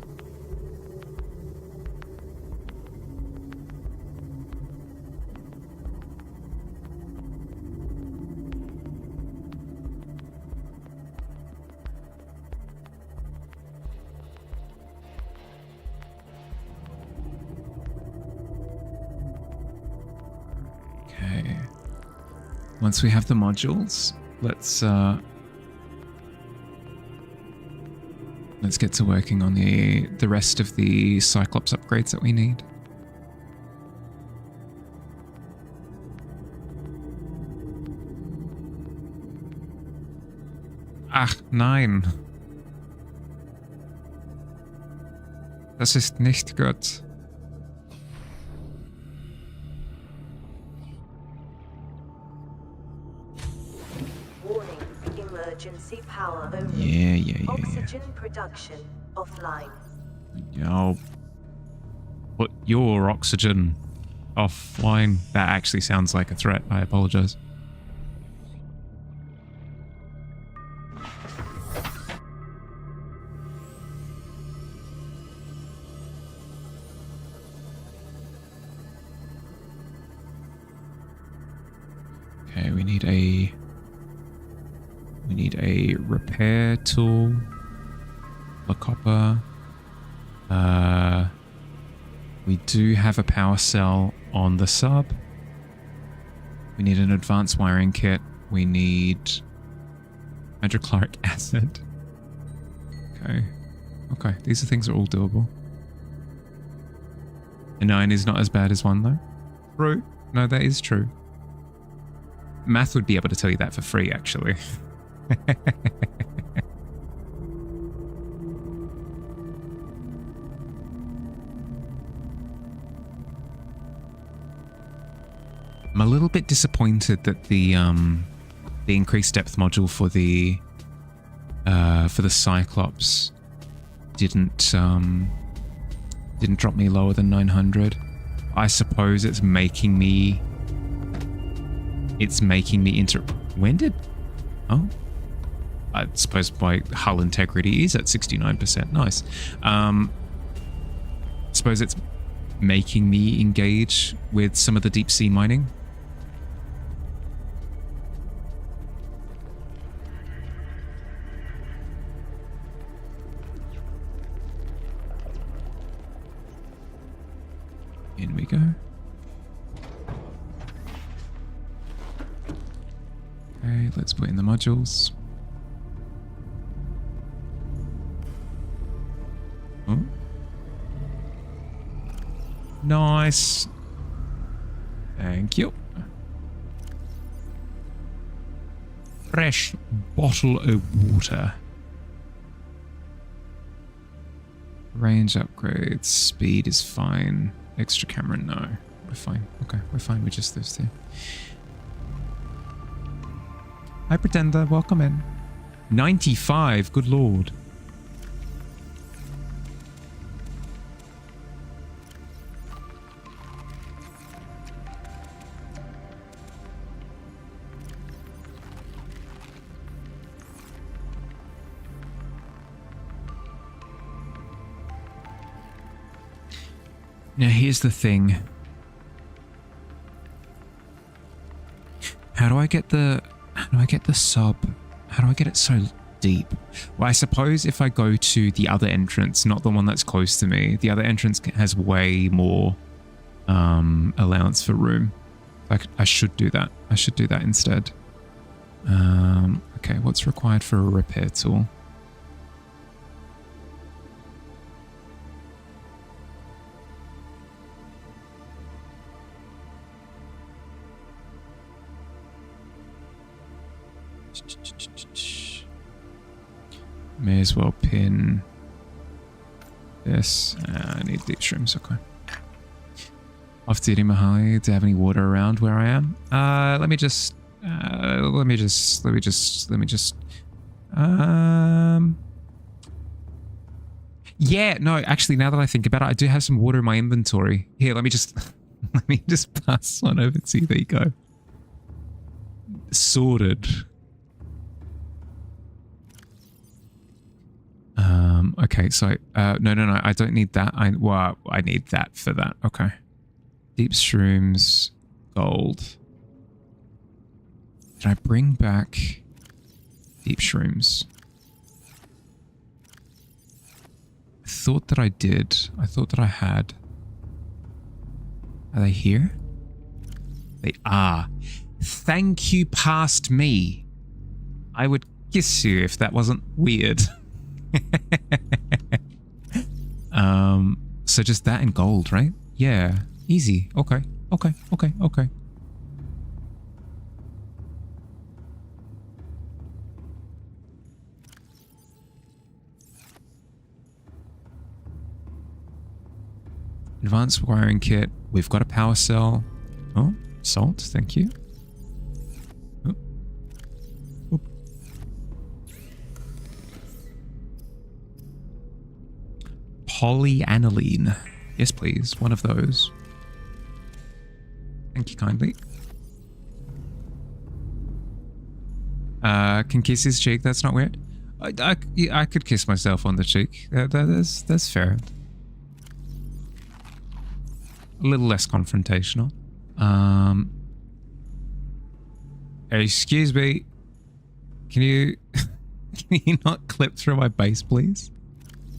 Okay. Once we have the modules, let's get to working on the rest of the Cyclops upgrades that we need. Ach, nein. Das ist nicht gut. Emergency power only. Yeah. Oxygen production offline. Yo. Put your oxygen offline. That actually sounds like a threat. I apologize. Okay, we need a repair tool, a copper. We do have a power cell on the sub. We need an advanced wiring kit. We need hydrochloric acid. Okay, these are things that are all doable. A 9 is not as bad as 1 though. True. No, that is true. Math would be able to tell you that for free, actually. I'm a little bit disappointed that the increased depth module for the Cyclops didn't drop me lower than 900. I suppose it's making me when did oh I suppose my hull integrity is at 69%. Nice. Suppose it's making me engage with some of the deep sea mining. In we go. Okay, let's put in the modules. Oh. Nice. Thank you. Fresh bottle of water. Range upgrades. Speed is fine. Extra camera, no. We're fine. Okay, we're fine with just those two. Hi, Pretender. Welcome in. 95. Good lord. Now here's the thing. How do I get the sub? How do I get it so deep? Well, I suppose if I go to the other entrance, not the one that's close to me, the other entrance has way more allowance for room. Like I should do that. I should do that instead. Okay, what's required for a repair tool? May as well pin this. I need deep shrooms, okay. Off duty, Mahali. Do you have any water around where I am? Let me just. Yeah, no, actually, now that I think about it, I do have some water in my inventory. Here, let me just pass one over to you. There you go. Sorted. Okay, so, no, I don't need that. I need that for that. Okay. Deep shrooms, gold. Did I bring back deep shrooms? I thought that I did. I thought that I had. Are they here? They are. Thank you, past me. I would kiss you if that wasn't weird. So just that and gold, right? Yeah, easy. Okay. Advanced wiring kit. We've got a power cell. Oh, salt. Thank you. Oh. Oop. Polyaniline. Yes, please. One of those. Thank you kindly. Can kiss his cheek. That's not weird. I could kiss myself on the cheek. That's fair. A little less confrontational. Excuse me. Can you not clip through my base, please?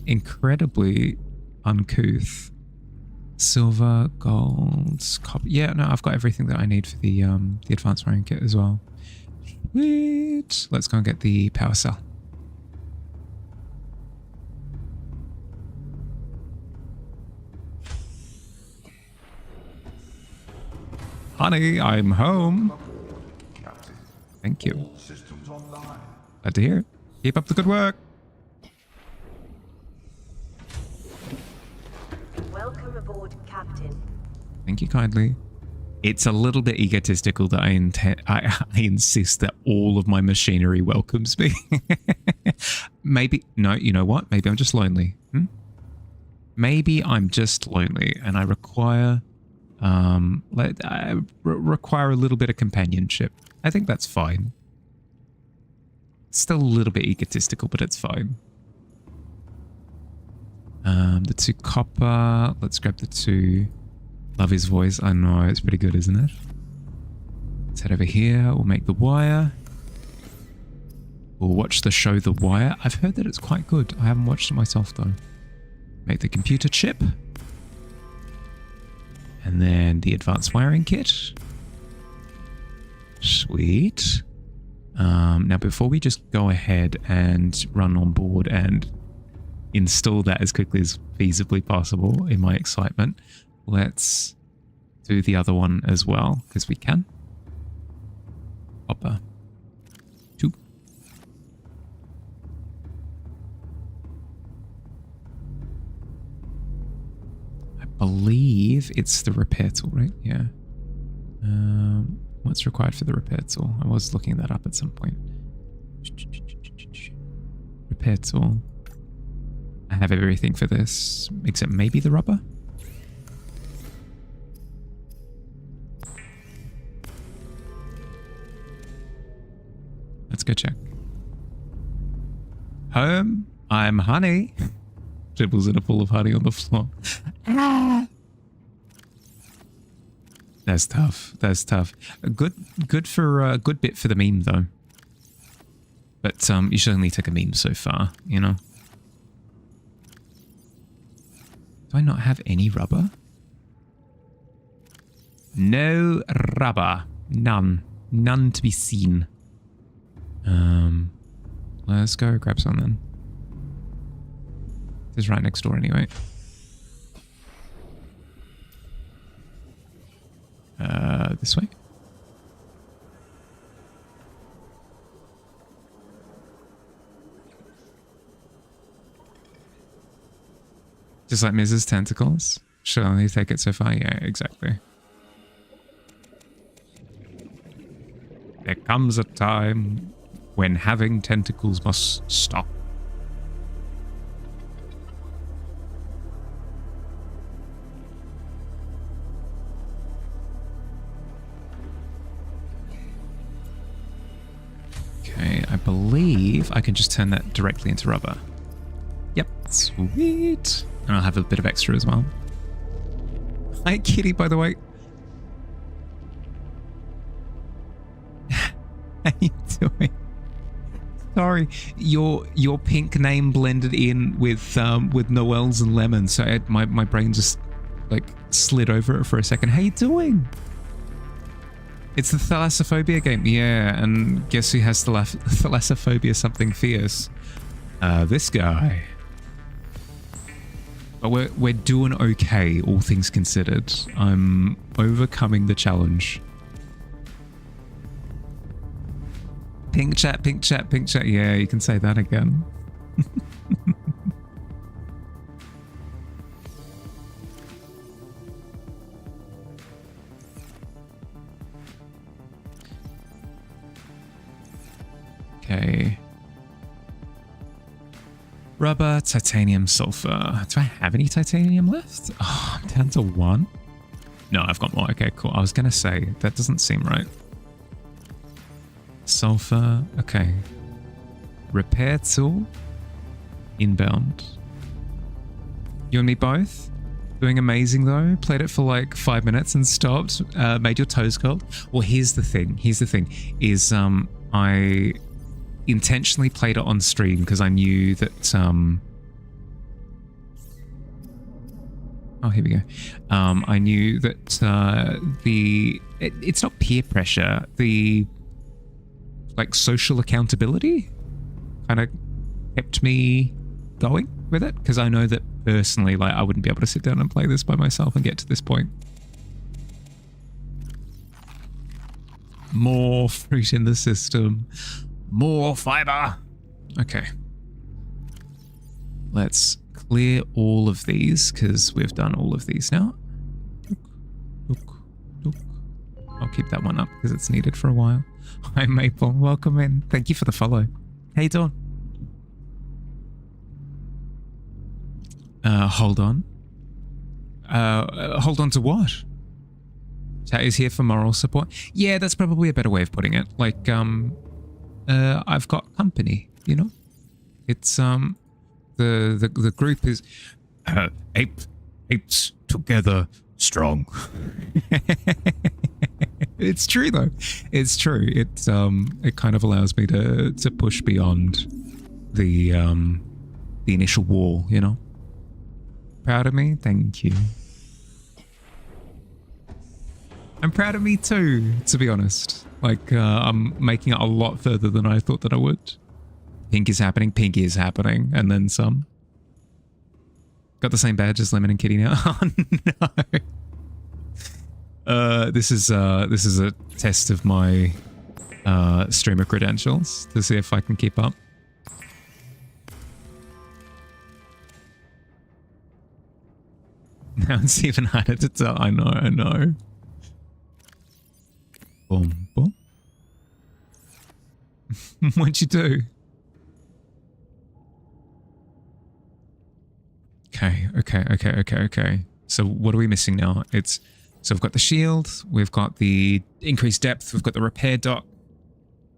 Incredibly uncouth. Silver, gold, copper. Yeah, no, I've got everything that I need for the advanced wiring kit as well. Sweet. Let's go and get the power cell. Honey, I'm home. Thank you. Glad to hear it. Keep up the good work. Welcome aboard, Captain. Thank you kindly. It's a little bit egotistical that I insist that all of my machinery welcomes me. Maybe, no, you know what? Maybe I'm just lonely. Maybe I'm just lonely and I require, require a little bit of companionship. I think that's fine. Still a little bit egotistical, but it's fine. The 2 copper. Let's grab the 2. Love his voice. I know, it's pretty good, isn't it? Let's head over here. We'll make the wire. We'll watch the show The Wire. I've heard that it's quite good. I haven't watched it myself, though. Make the computer chip. And then the advanced wiring kit. Sweet. Now, before we just go ahead and run on board and install that as quickly as feasibly possible in my excitement, let's do the other one as well, because we can. Copper. 2. I believe it's the repair tool, right? Yeah. What's required for the repair tool? I was looking that up at some point. Repair tool. I have everything for this, except maybe the rubber. Let's go check. Home, I'm honey. Dribbles in a pool of honey on the floor. That's tough. That's tough. Good for a good bit for the meme though. But you should only take a meme so far, you know. Do I not have any rubber? No rubber. None. None to be seen. Let's go grab some then. This is right next door anyway. This way? Just like Mrs. Tentacles? Should only take it so far? Yeah, exactly. There comes a time when having tentacles must stop. Okay, I believe I can just turn that directly into rubber. Yep, sweet. And I'll have a bit of extra as well. Hi, Kitty, by the way. How you doing? Sorry, your pink name blended in with Noel's and Lemon, so my brain just like slid over it for a second. How you doing? It's the thalassophobia game, yeah. And guess who has thalassophobia? Something fierce. This guy. But we're doing okay, all things considered. I'm overcoming the challenge. Pink chat, pink chat, pink chat. Yeah, you can say that again. Okay. Rubber, titanium, sulfur. Do I have any titanium left? Oh, I'm down to 1. No, I've got more. Okay, cool. I was going to say, that doesn't seem right. Sulfur. Okay. Repair tool. Inbound. You and me both? Doing amazing though. Played it for like 5 minutes and stopped. Made your toes cold. Well, here's the thing. Here's the thing. Is I intentionally played it on stream because I knew that oh, here we go. I knew that it's not peer pressure, the like social accountability kind of kept me going with it, because I know that personally, like, I wouldn't be able to sit down and play this by myself and get to this point. More fruit in the system. More fiber. Okay. Let's clear all of these because we've done all of these now. I'll keep that one up because it's needed for a while. Hi, Maple. Welcome in. Thank you for the follow. How you doing? Hold on. Hold on to what? Chat is here for moral support. Yeah, that's probably a better way of putting it. Like, I've got company, you know? It's, the group is... apes together strong. It's true though. It's true. It kind of allows me to push beyond the initial wall, you know? Proud of me? Thank you. I'm proud of me too, to be honest. Like, I'm making it a lot further than I thought that I would. Pink is happening, and then some. Got the same badge as Lemon and Kitty now. Oh no. This is a test of my streamer credentials to see if I can keep up. Now it's even harder to tell. I know. Boom, boom. What'd you do? Okay. So what are we missing now? So we've got the shield, we've got the increased depth, we've got the repair dock.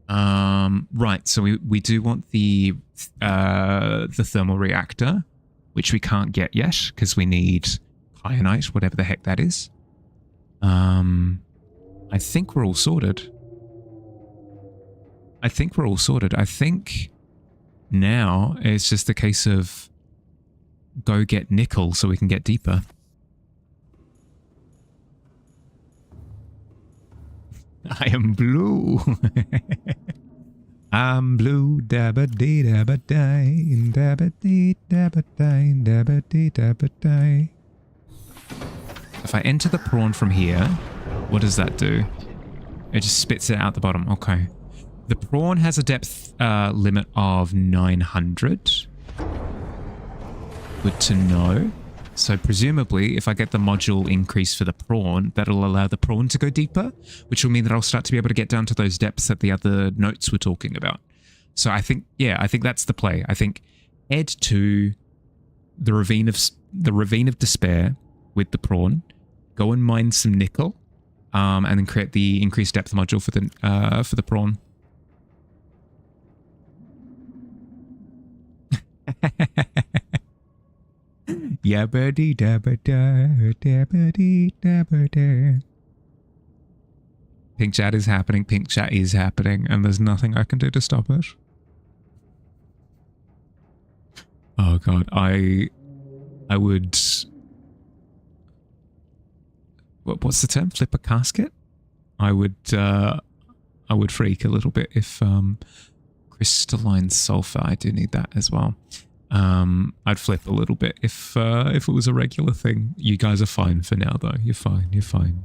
Right, so we do want the thermal reactor, which we can't get yet because we need kyanite, whatever the heck that is. I think we're all sorted. I think now it's just a case of go get nickel so we can get deeper. I am blue. I'm blue, dabba dee dabba die, dabba dee dabba die, dabba dee dabba die. If I enter the prawn from here, what does that do? It just spits it out the bottom. Okay. The prawn has a depth limit of 900. Good to know. So presumably, if I get the module increase for the prawn, that'll allow the prawn to go deeper, which will mean that I'll start to be able to get down to those depths that the other notes were talking about. So I think that's the play. I think head to the ravine of despair with the prawn, go and mine some nickel, and then create the increased depth module for the prawn. Yabba-dee dabba-da, dabba-dee dabba-da. Pink chat is happening, and there's nothing I can do to stop it. Oh god, I would... What's the term? Flip a casket? I would freak a little bit if crystalline sulfur. I do need that as well. I'd flip a little bit if it was a regular thing. You guys are fine for now, though. You're fine.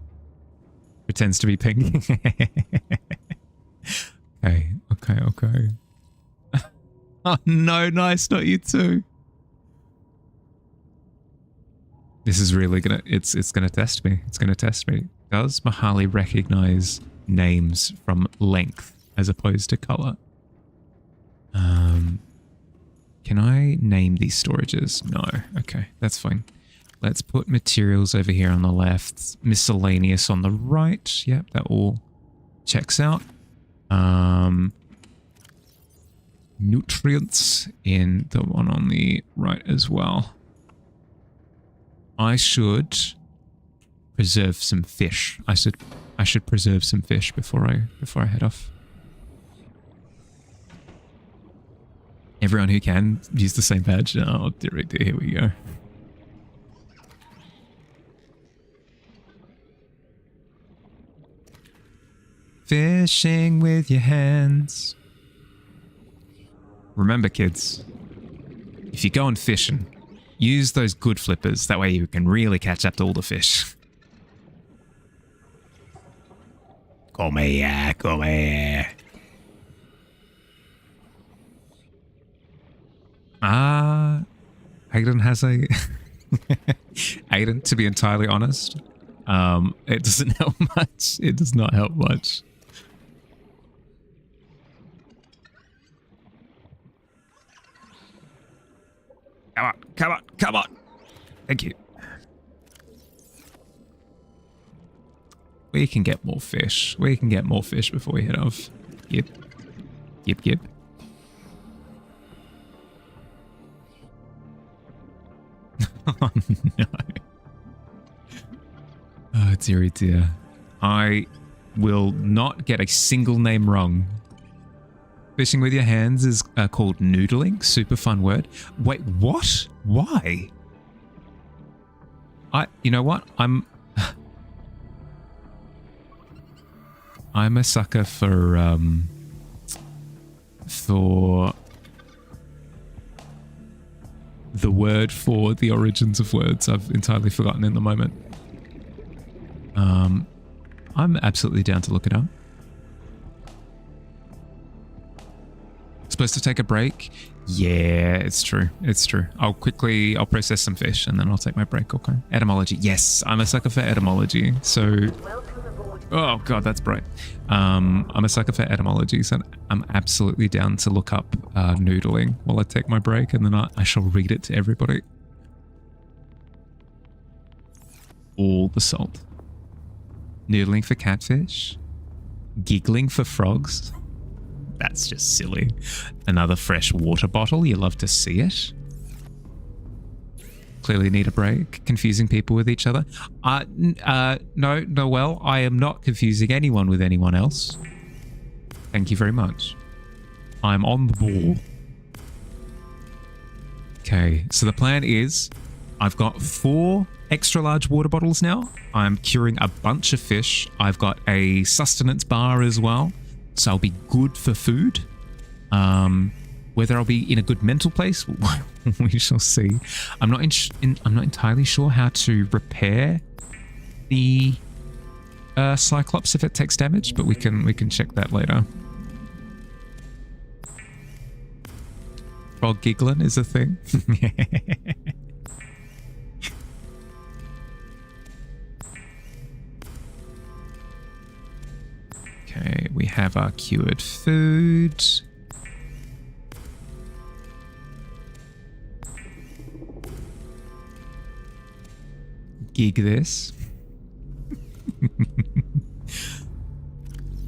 Pretends to be pink. Okay. Oh no, nice, not you too. This is really it's gonna test me. Does Mahali recognize names from length as opposed to color? Can I name these storages? No. Okay, that's fine. Let's put materials over here on the left, miscellaneous on the right. Yep, that all checks out. Nutrients in the one on the right as well. I should preserve some fish. I should preserve some fish before I head off. Everyone who can use the same badge. Oh, dear, here we go. Fishing with your hands. Remember, kids, if you're going fishing, use those good flippers. That way you can really catch up to all the fish. Come here. Aiden has a... Aiden, to be entirely honest, It doesn't help much. It does not help much. Come on, come on, come on. Thank you. We can get more fish. We can get more fish before we head off. Yep. Yep, yep. Oh, no. Oh, dearie dear. I will not get a single name wrong. Fishing with your hands is called noodling. Super fun word. Wait, what? Why? You know what? I'm a sucker for the word for the origins of words. I've entirely forgotten in the moment. I'm absolutely down to look it up. Supposed to take a break? Yeah, it's true. It's true. I'll process some fish and then I'll take my break. Okay. Etymology. Yes, I'm a sucker for etymology. So, Welcome aboard. oh God, that's bright. I'm a sucker for etymology, so I'm absolutely down to look up noodling while I take my break, and then I shall read it to everybody. All the salt. Noodling for catfish. Giggling for frogs. That's just silly. Another fresh water bottle. You love to see it. Clearly need a break. Confusing people with each other. No, Noel, I am not confusing anyone with anyone else. Thank you very much. I'm on the ball. Okay, so the plan is I've got 4 extra large water bottles now. I'm curing a bunch of fish. I've got a sustenance bar as well. So I'll be good for food. Whether I'll be in a good mental place, we shall see. I'm not entirely sure how to repair the Cyclops if it takes damage, but we can check that later. Frog giggling is a thing. Okay, we have our cured food. Gig this.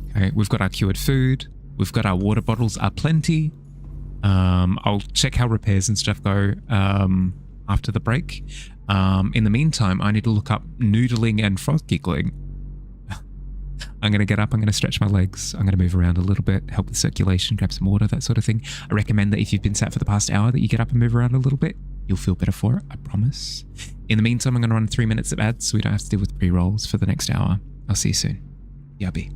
Okay, we've got our cured food. We've got our water bottles are plenty. I'll check how repairs and stuff go after the break. In the meantime, I need to look up noodling and frog giggling. I'm going to get up, I'm going to stretch my legs, I'm going to move around a little bit, help with circulation, grab some water, that sort of thing. I recommend that if you've been sat for the past hour that you get up and move around a little bit. You'll feel better for it, I promise. In the meantime, I'm going to run 3 minutes of ads so we don't have to deal with pre-rolls for the next hour. I'll see you soon. Yubby.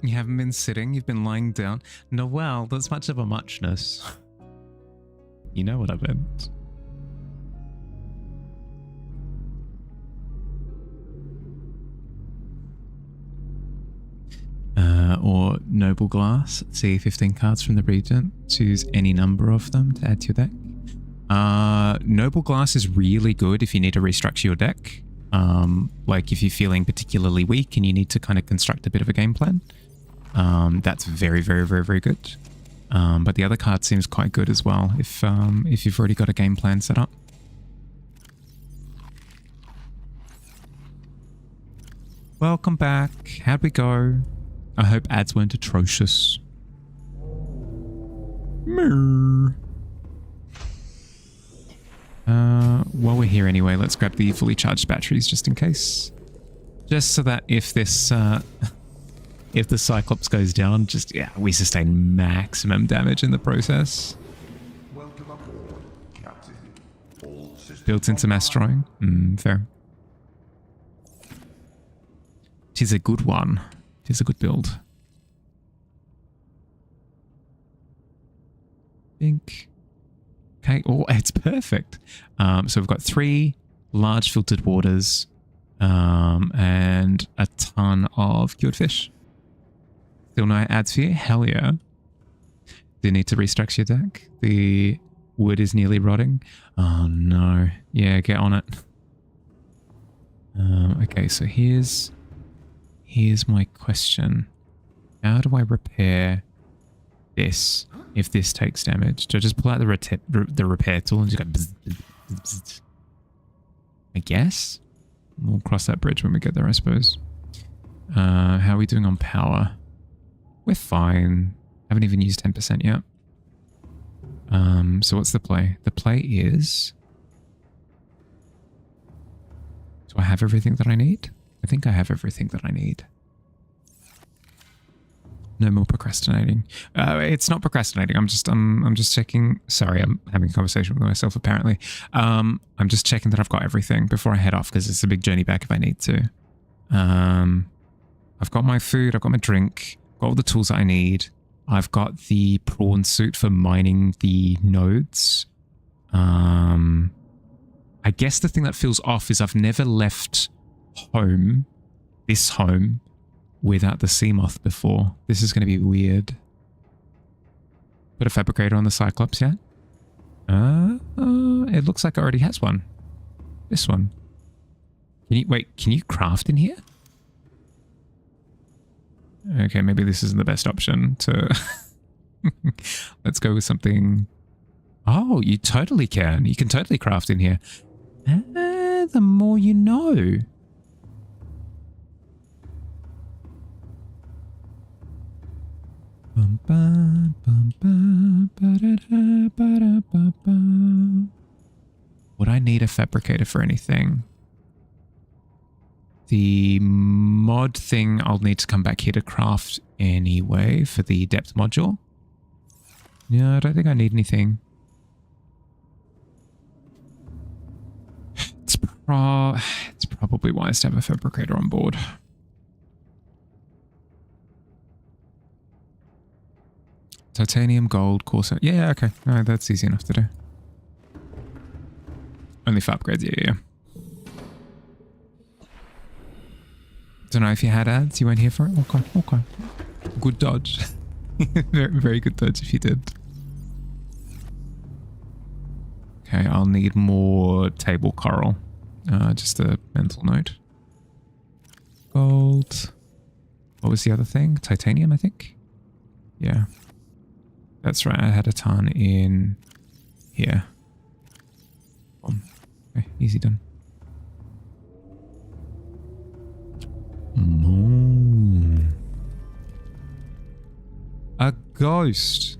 You haven't been sitting, you've been lying down. No, well, that's much of a muchness. You know what I meant. Or Noble Glass. See 15 cards from the Regent. Choose any number of them to add to your deck. Noble Glass is really good if you need to restructure your deck. Like if you're feeling particularly weak and you need to kind of construct a bit of a game plan. That's very, very, very, very good. But the other card seems quite good as well if you've already got a game plan set up. Welcome back. How'd we go? I hope ads weren't atrocious. While we're here anyway, let's grab the fully charged batteries just in case. Just so that if this, if the Cyclops goes down, we sustain maximum damage in the process. Welcome aboard, Captain. All systems Built into mass destroying. Fair. Tis a good one. Tis a good build. Think. Okay. Oh, it's perfect. So we've got 3 large filtered waters, and a ton of cured fish. Still no ads for you? Hell yeah. Do you need to restructure your deck? The wood is nearly rotting. Oh no. Yeah, get on it. Okay, so here's my question. How do I repair this if this takes damage? Do I just pull out the repair tool and just go bzz, bzz, bzz, bzz? I guess? We'll cross that bridge when we get there, I suppose. How are we doing on power? We're fine. Haven't even used 10% yet. So what's the play? The play is... Do I have everything that I need? I think I have everything that I need. No more procrastinating. It's not procrastinating. I'm just checking. Sorry, I'm having a conversation with myself apparently. I'm just checking that I've got everything before I head off because it's a big journey back if I need to. I've got my food. I've got my drink. Got all the tools that I need. I've got the prawn suit for mining the nodes. I guess the thing that feels off is I've never left home, this home, without the sea moth before. This is going to be weird. Put a fabricator on the Cyclops yet? It looks like it already has one. This one. Can you craft in here? Okay, maybe this isn't the best option to... Let's go with something... Oh, you totally can. You can totally craft in here. The more you know. Would I need a fabricator for anything? The mod thing I'll need to come back here to craft anyway for the depth module. Yeah, I don't think I need anything. It's probably wise to have a fabricator on board. Titanium, gold, corset. Yeah, okay. No, that's easy enough to do. Only for upgrades, yeah. Don't know if you had ads, you weren't here for it? Okay. Good dodge. very, very good dodge if you did. Okay, I'll need more table coral. Just a mental note. Gold. What was the other thing? Titanium, I think? Yeah. That's right, I had a ton in here. Boom. Okay, easy done. A ghost.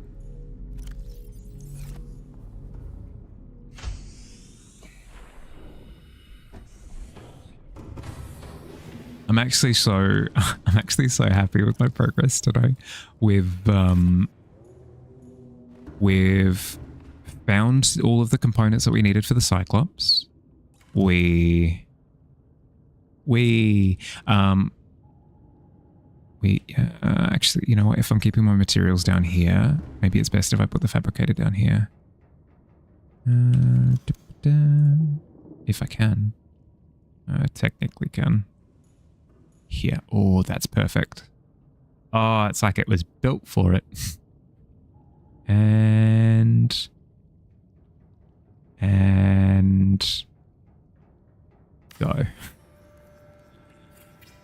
I'm actually so happy with my progress today. We've found all of the components that we needed for the Cyclops. Actually, you know what? If I'm keeping my materials down here, maybe it's best if I put the fabricator down here. If I can. Technically can. Here. Oh, that's perfect. Oh, it's like it was built for it. And go.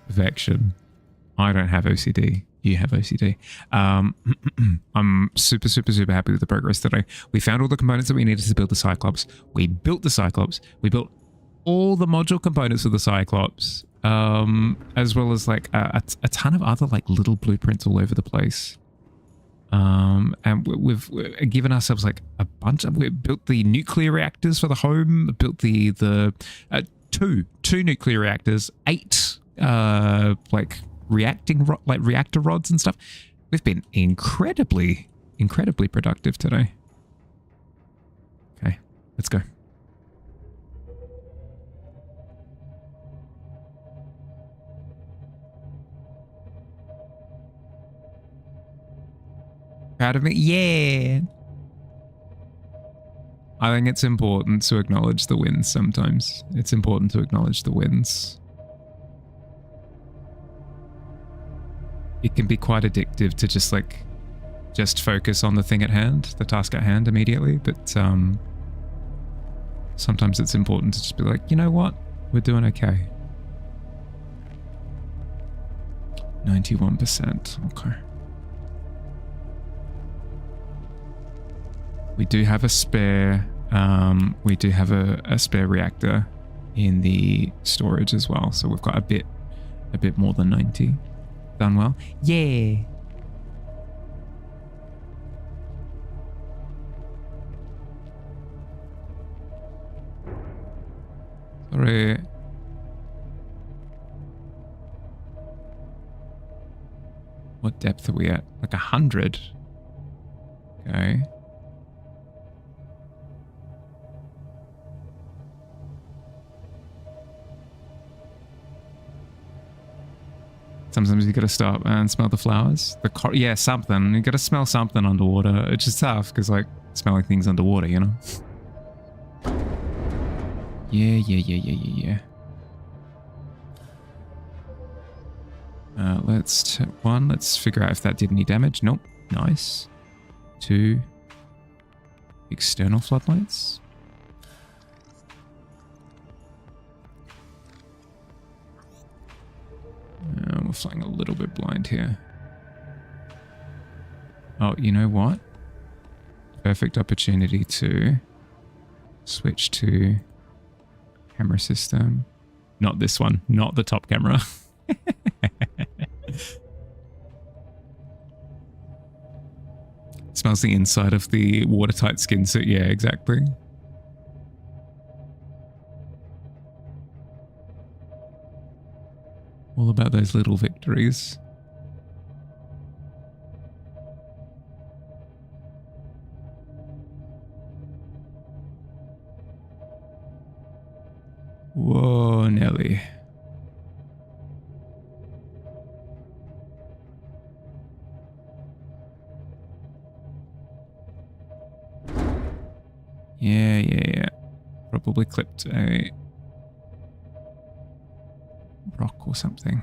Perfection. I don't have OCD. You have OCD. I'm super, super, super happy with the progress today. We found all the components that we needed to build the Cyclops. We built the Cyclops. We built all the module components of the Cyclops, as well as like a ton of other like little blueprints all over the place. And we've given ourselves like a bunch of, we built the nuclear reactors for the home, built the two nuclear reactors, 8 like reactor rods and stuff. We've been incredibly productive today. Okay, let's go. Proud of me? Yeah. I think it's important to acknowledge the wins sometimes. It's important to acknowledge the wins. It can be quite addictive to just focus on the thing at hand, the task at hand immediately, but sometimes it's important to just be like, you know what? We're doing okay. 91%, okay. We do have a spare, we do have a spare reactor in the storage as well, so we've got a bit more than 90. Done well. Yeah. Sorry. What depth are we at? Like 100. Okay. Sometimes you gotta stop and smell the flowers. Yeah, something. You gotta smell something underwater. It's just tough because like smelling things underwater, you know? Yeah. Let's figure out if that did any damage. Nope. Nice. 2. External floodlights. We're flying a little bit blind here. Oh, you know what? Perfect opportunity to switch to camera system. Not this one, not the top camera. Smells the inside of the watertight skin suit. Yeah, exactly. All about those little victories. Whoa, Nelly. Yeah. Probably clipped a rock or something.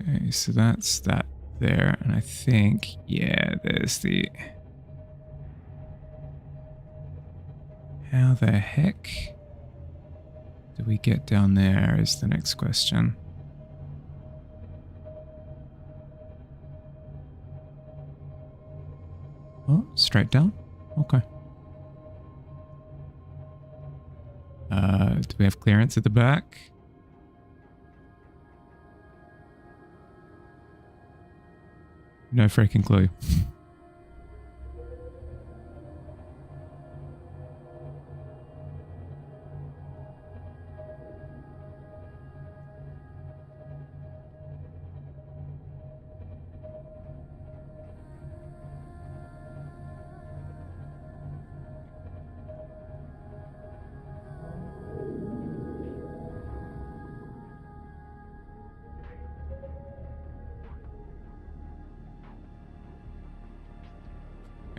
Okay, so that's that there, and I think, yeah, there's the... How the heck do we get down there is the next question. Oh, straight down? Okay. Do we have clearance at the back? No freaking clue.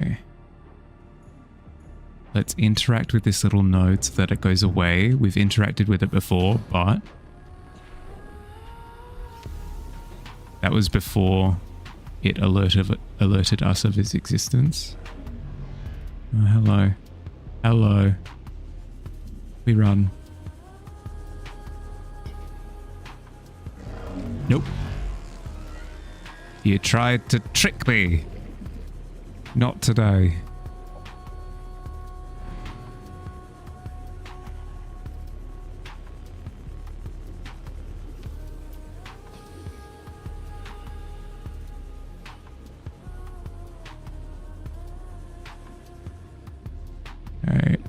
Okay. Let's interact with this little node so that it goes away. We've interacted with it before, but that was before it alerted us of its existence. Oh, hello. Hello. We run. Nope. You tried to trick me. Not today. Alright.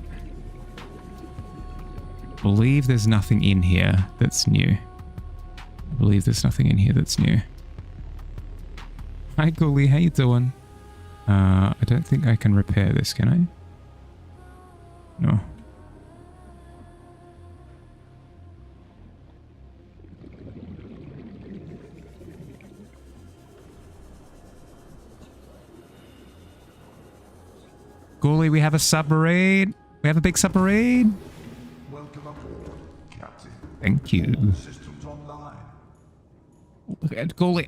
Believe there's nothing in here that's new. I believe there's nothing in here that's new. Hi, Ghoulie, how you doing? I don't think I can repair this, can I? No. Ghoulie, we have a submarine. We have a big submarine. Welcome aboard, Captain. Thank you. Systems online. Look at Ghoulie.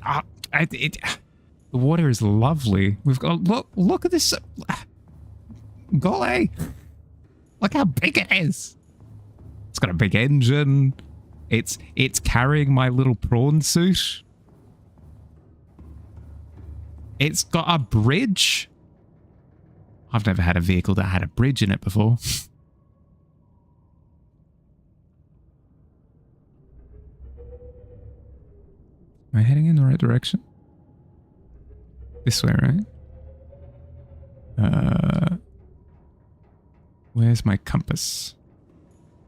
The water is lovely. We've got look at this. Ghoulie. Look how big it is. It's got a big engine. It's carrying my little prawn suit. It's got a bridge. I've never had a vehicle that had a bridge in it before. Am I heading in the right direction? This way, right? Where's my compass?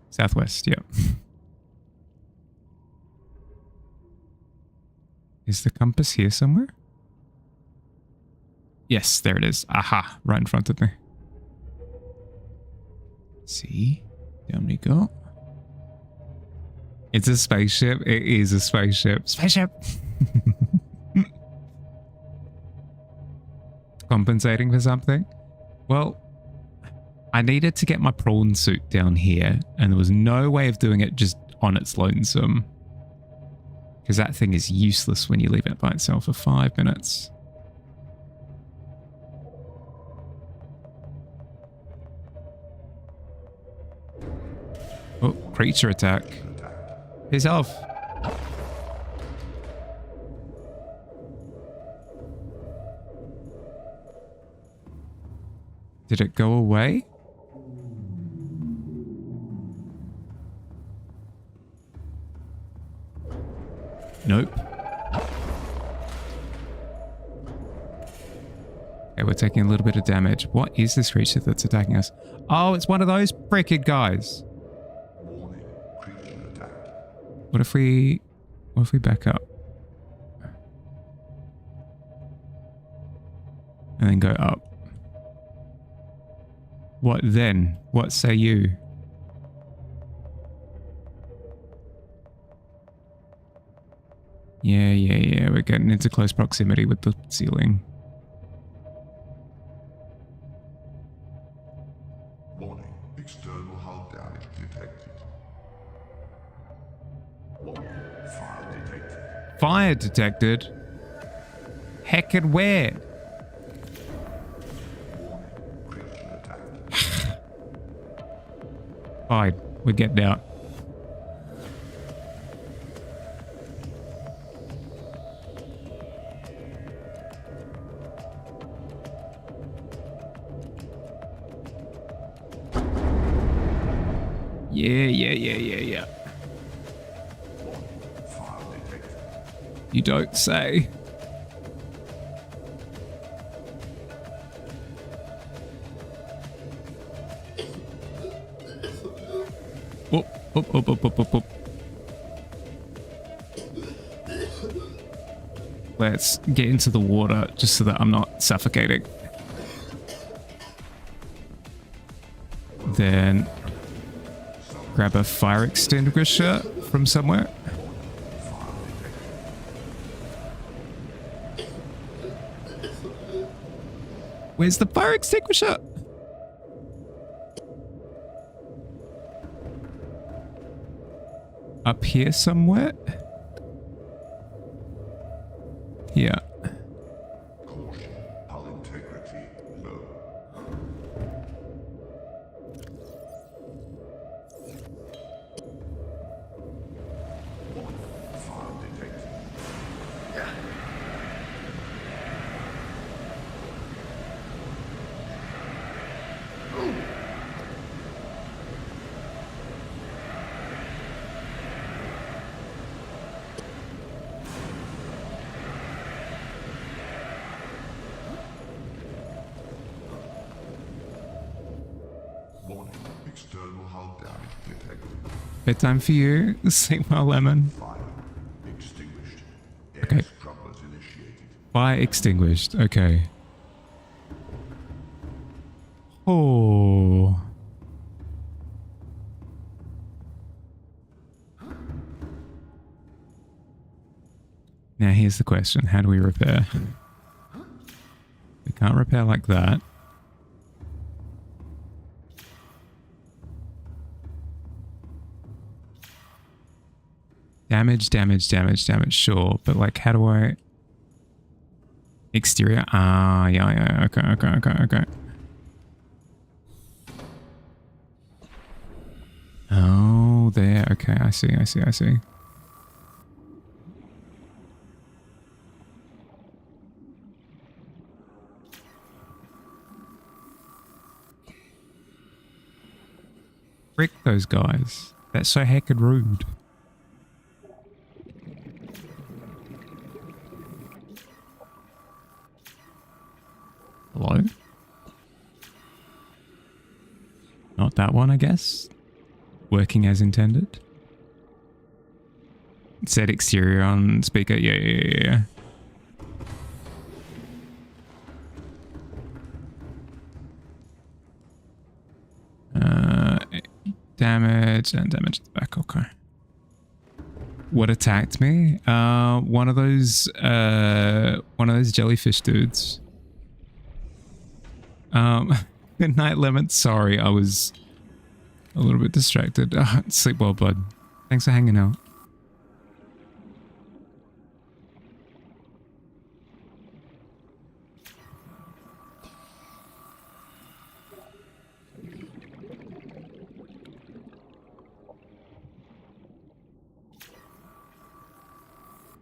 Southwest, yep. Is the compass here somewhere? Yes, there it is. Aha, right in front of me. See? Down we go. It's a spaceship. It is a spaceship. Spaceship! Compensating for something? Well, I needed to get my prawn suit down here, and there was no way of doing it just on its lonesome. Because that thing is useless when you leave it by itself for 5 minutes. Oh, creature attack. His health. Did it go away? Nope. Okay, we're taking a little bit of damage. What is this creature that's attacking us? Oh, it's one of those frickin' guys. Warning, creature attack. What if we back up? And then go up. What then? What say you? Yeah. We're getting into close proximity with the ceiling. Warning, external hull damage detected. Warning, fire detected. Fire detected? Heck and where? Warning, creature attack. Fine, we're getting out. Yeah. Fire detected. You don't say. Up. Let's get into the water just so that I'm not suffocating. Then grab a fire extinguisher from somewhere. Where's the fire extinguisher? Up here somewhere? Yeah. Caution, hull integrity low. Fire detected. Warning, external hull damage detected. Bedtime for you. Sleep well, Lemon. Fire extinguished. Air Okay. scrubbers initiated. Fire extinguished. Okay. Oh. Now here's the question. How do we repair? We can't repair like that. Damage, sure. But like, how do I... Exterior? Ah, yeah. Okay. Oh, there. Okay, I see. Frick those guys. That's so heckin' rude. Hello? Not that one, I guess. Working as intended. Set exterior on speaker. Yeah. Damage and damage at the back. Okay. What attacked me? One of those jellyfish dudes. Good night, Lemon. Sorry, I was a little bit distracted. Sleep well, bud. Thanks for hanging out.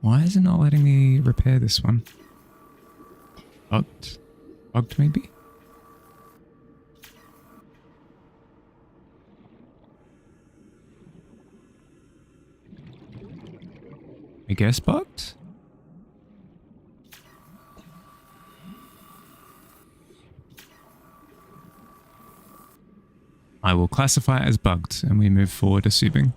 Why is it not letting me repair this one? Bugged? Bugged maybe? I guess bugged? I will classify it as bugged and we move forward assuming.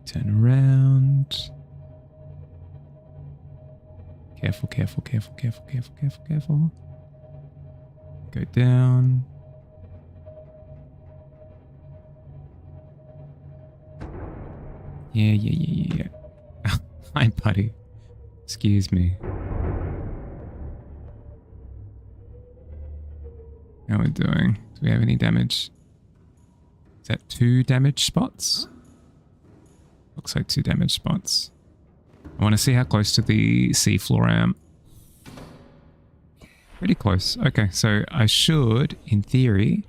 Turn around. Careful. Go down. Yeah. Hi, buddy. Excuse me. How are we doing? Do we have any damage? Is that 2 damage spots? Looks like 2 damage spots. I want to see how close to the seafloor I am. Pretty close. Okay, so I should, in theory,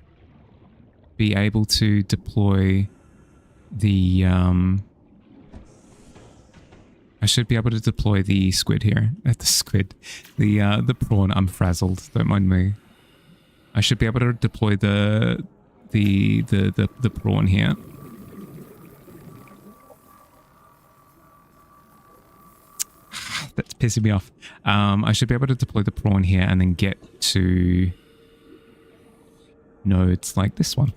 be able to deploy the I should be able to deploy the squid here. The squid. The prawn. I'm frazzled. Don't mind me. I should be able to deploy the prawn here. That's pissing me off. I should be able to deploy the prawn here and then get to nodes like this one.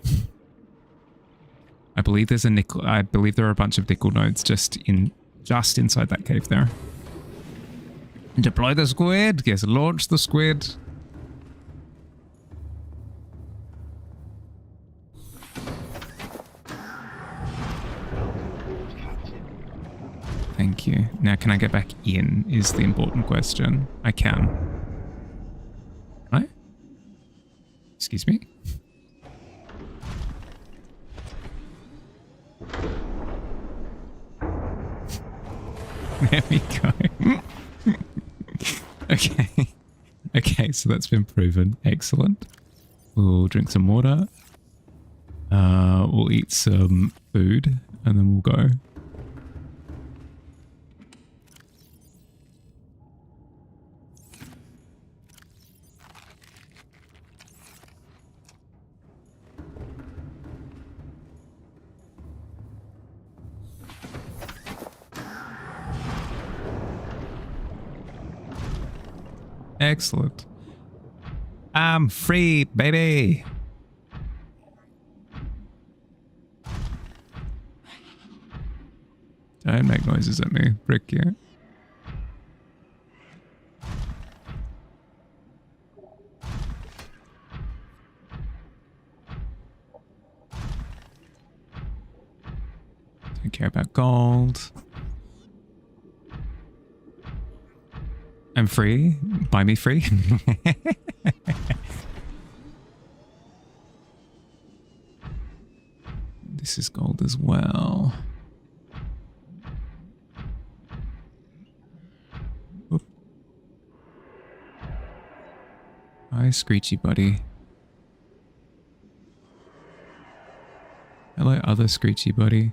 I believe there's a nickel. I believe there are a bunch of nickel nodes just inside that cave there. Deploy the squid. Yes, launch the squid. Welcome aboard, Captain. Thank you. Now, can I get back in is the important question. I can. Can I? Excuse me? There we go. Okay. Okay, so that's been proven. Excellent. We'll drink some water. We'll eat some food, and then we'll go. Excellent. I'm free, baby. Don't make noises at me, brick you. Don't care about gold. I'm free. Buy me free. This is gold as well. Oop. Hi, Screechy buddy. Hello, other Screechy buddy.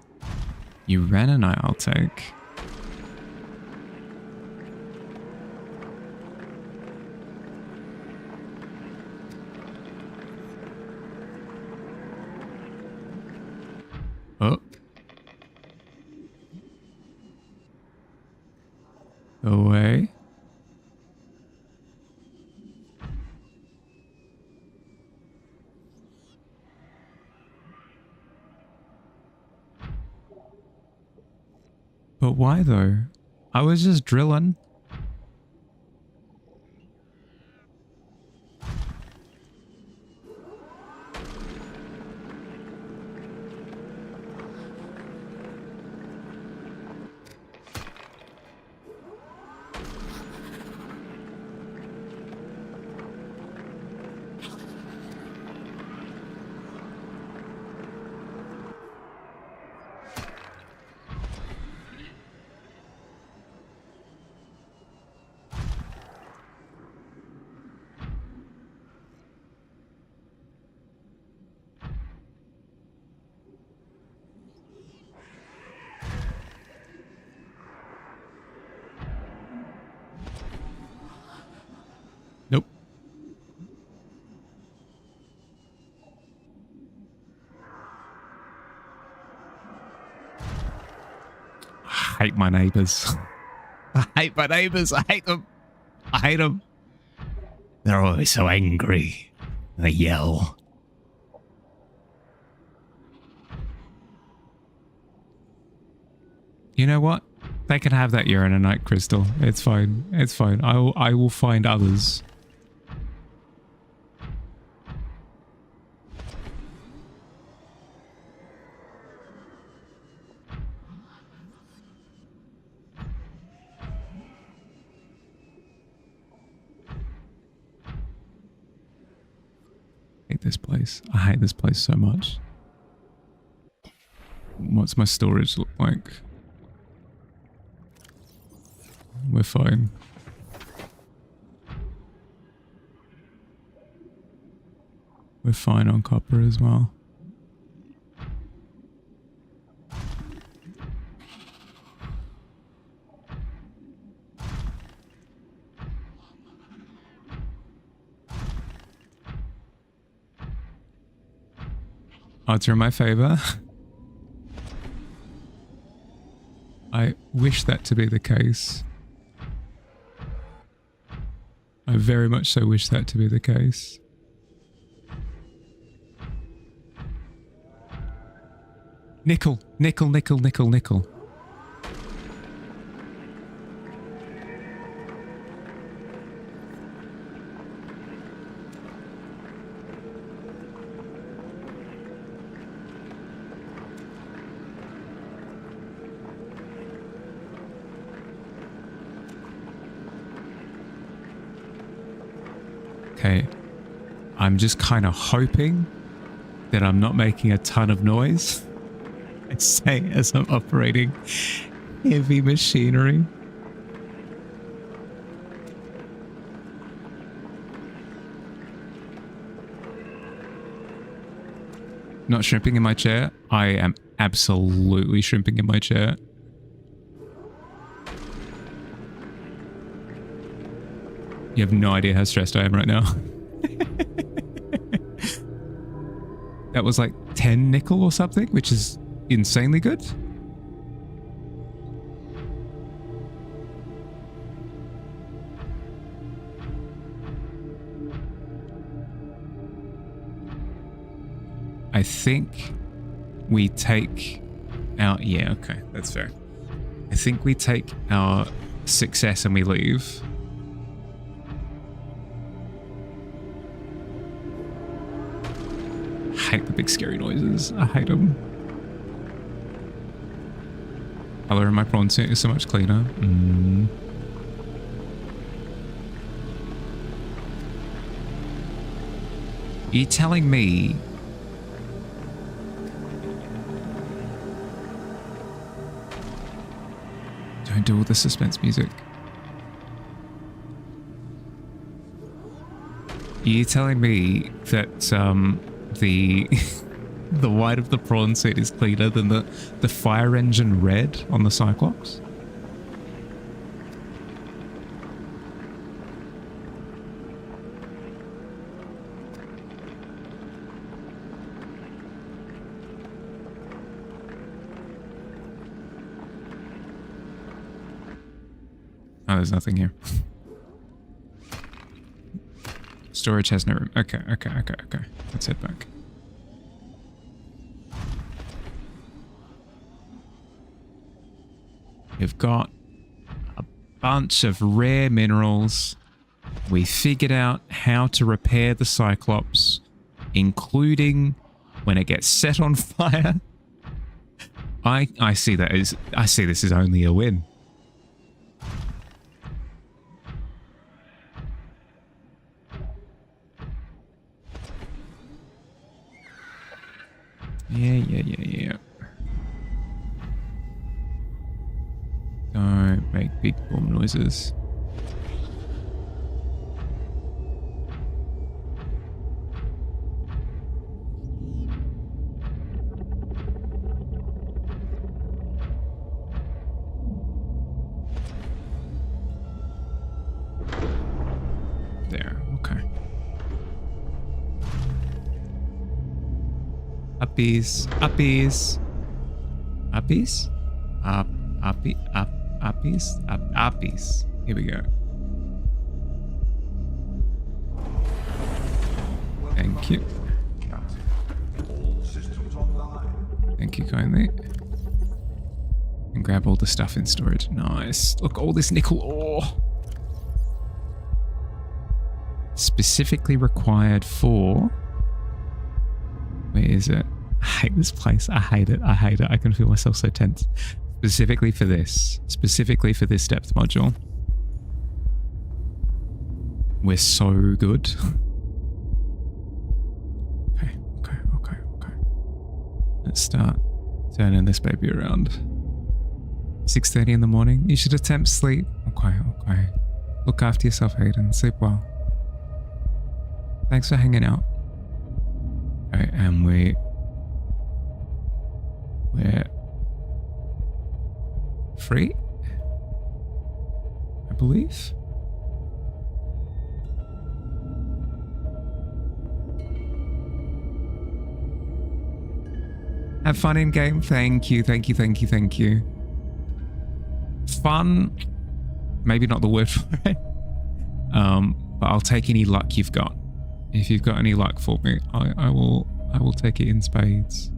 You ran and I'll take. Oh. Away. But why though? I was just drilling. Nope. I hate my neighbors. I hate my neighbors. I hate them. I hate them. They're always so angry. They yell. You know what? They can have that uranite crystal. It's fine. It's fine. I will find others. I hate this place. I hate this place so much. What's my storage look like? We're fine. We're fine on copper as well. Odds are in my favor. I wish that to be the case. I very much so wish that to be the case. Nickel, nickel, nickel, nickel, nickel. Okay. I'm just kind of hoping that I'm not making a ton of noise. I say as I'm operating heavy machinery. Not shrimping in my chair. I am absolutely shrimping in my chair. You have no idea how stressed I am right now. That was like 10 nickel or something, which is insanely good. I think we take our... Yeah, okay, that's fair. I think we take our success and we leave. I hate the big scary noises. I hate them. Color in my prawn suit is so much cleaner. Are you telling me... Don't do all the suspense music. Are you telling me that the the white of the prawn suit is cleaner than the fire engine red on the Cyclops? Oh, there's nothing here. Storage has no room. Okay. Let's head back. We've got a bunch of rare minerals. We figured out how to repair the Cyclops, including when it gets set on fire. I see this as only a win. Yeah. Don't make big boom noises. There, okay. Uppies. Uppies. Here we go. Thank you. All systems online. Thank you kindly. And grab all the stuff in storage. Nice. Look, all this nickel ore. Specifically required for... Where is it? I hate this place. I hate it. I can feel myself so tense. Specifically for this depth module. We're so good. Okay. Let's start turning this baby around. 6:30 in the morning. You should attempt sleep. Okay. Look after yourself, Hayden. Sleep well. Thanks for hanging out. Okay, and we're free, I believe. Have fun in game. Thank you. Fun, maybe not the word for it. But I'll take any luck you've got. If you've got any luck for me, I will take it in spades.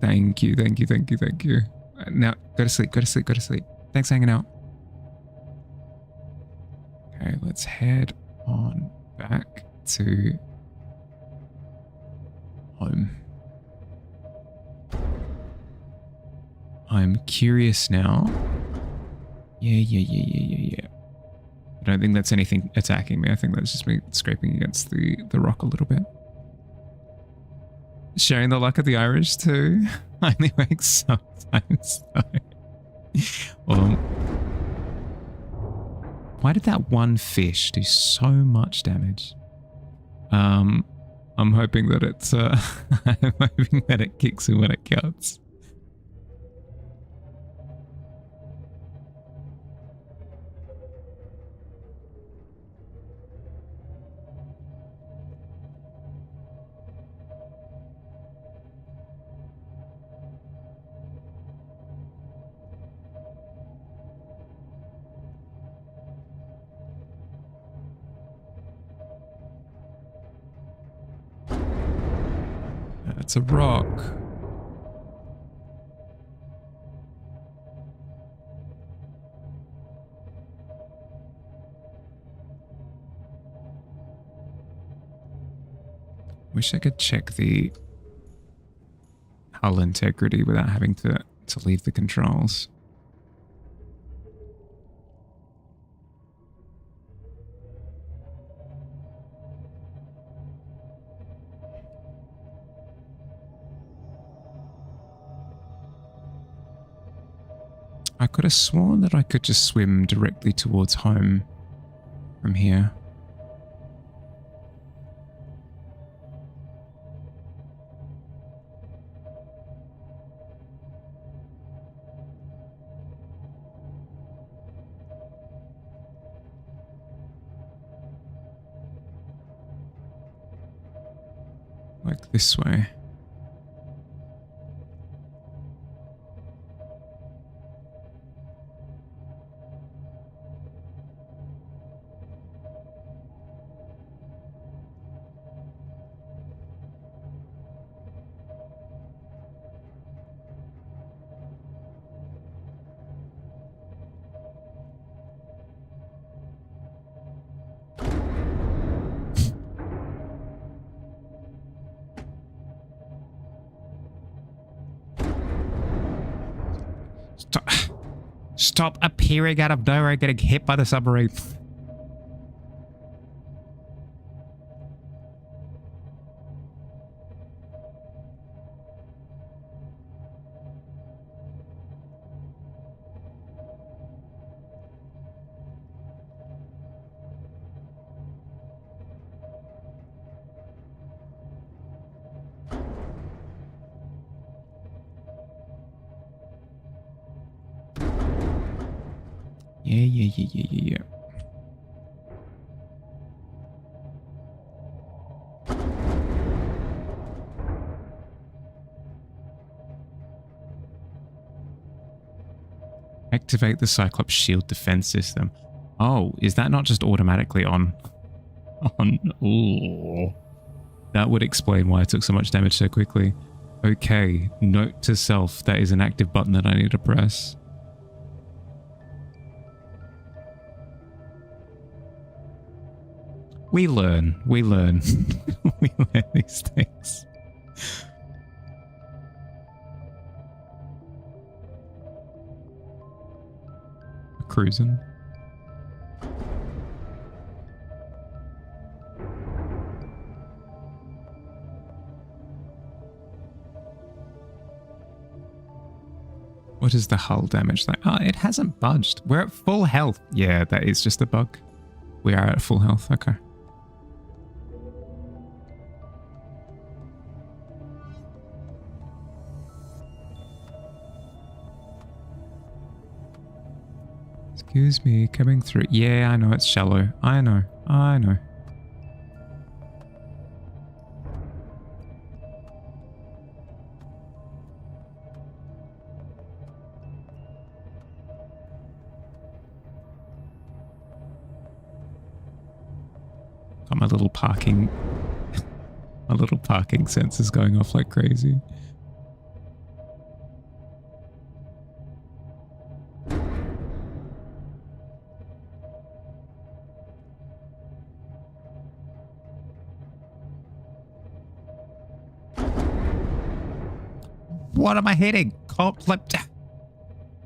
Thank you. Now, go to sleep. Thanks for hanging out. Okay, let's head on back to home. I'm curious now. Yeah. I don't think that's anything attacking me. I think that's just me scraping against the rock a little bit. Sharing the luck of the Irish too. I only make sometimes though. Why did that one fish do so much damage? I'm hoping that it's I'm hoping that it kicks in when it counts. That's a rock. Wish I could check the hull integrity without having to leave the controls. I could have sworn that I could just swim directly towards home from here. Like this way. Stop appearing out of nowhere getting hit by the submarine. Yeah. Activate the Cyclops shield defense system. Oh, is that not just automatically on? Ooh. That would explain why I took so much damage so quickly. Okay, note to self, that is an active button that I need to press. We learn. We learn these things. Cruising. What is the hull damage like? Oh, it hasn't budged. We're at full health. Yeah, that is just a bug. We are at full health. Okay. Excuse me, coming through. Yeah, I know it's shallow. I know. Got my little parking sensors going off like crazy. What am I hitting?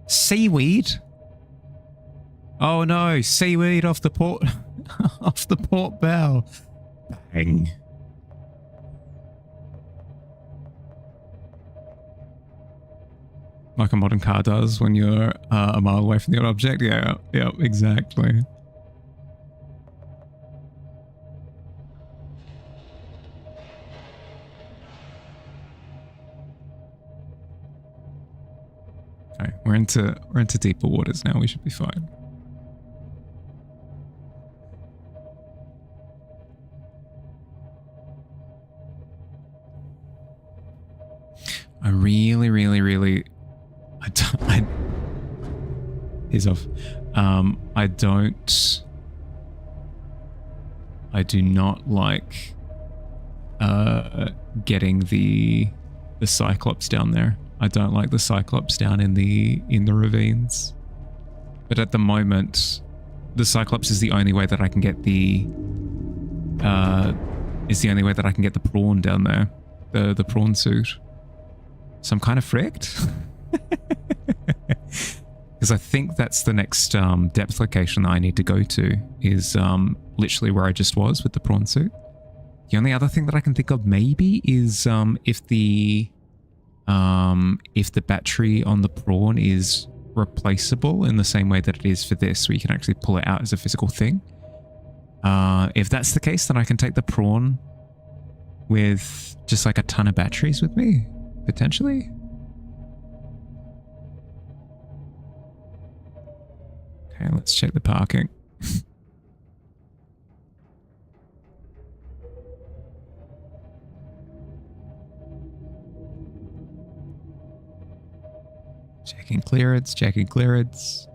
Seaweed? Oh no, seaweed off the port off the port bow. Bang. Like a modern car does when you're a mile away from the object. Yeah, exactly. Okay, we're into deeper waters now. We should be fine. I really he's off. I do not like getting the Cyclops down there. I don't like the Cyclops down in the ravines. But at the moment, the Cyclops is the only way that I can get the prawn down there. The prawn suit. So I'm kind of fricked. Because I think that's the next depth location that I need to go to is literally where I just was with the prawn suit. The only other thing that I can think of maybe is if the battery on the prawn is replaceable in the same way that it is for this, where you can actually pull it out as a physical thing. If that's the case, then I can take the prawn with just like a ton of batteries with me, potentially. Okay, let's check the parking. Checking clearance, checking clearance.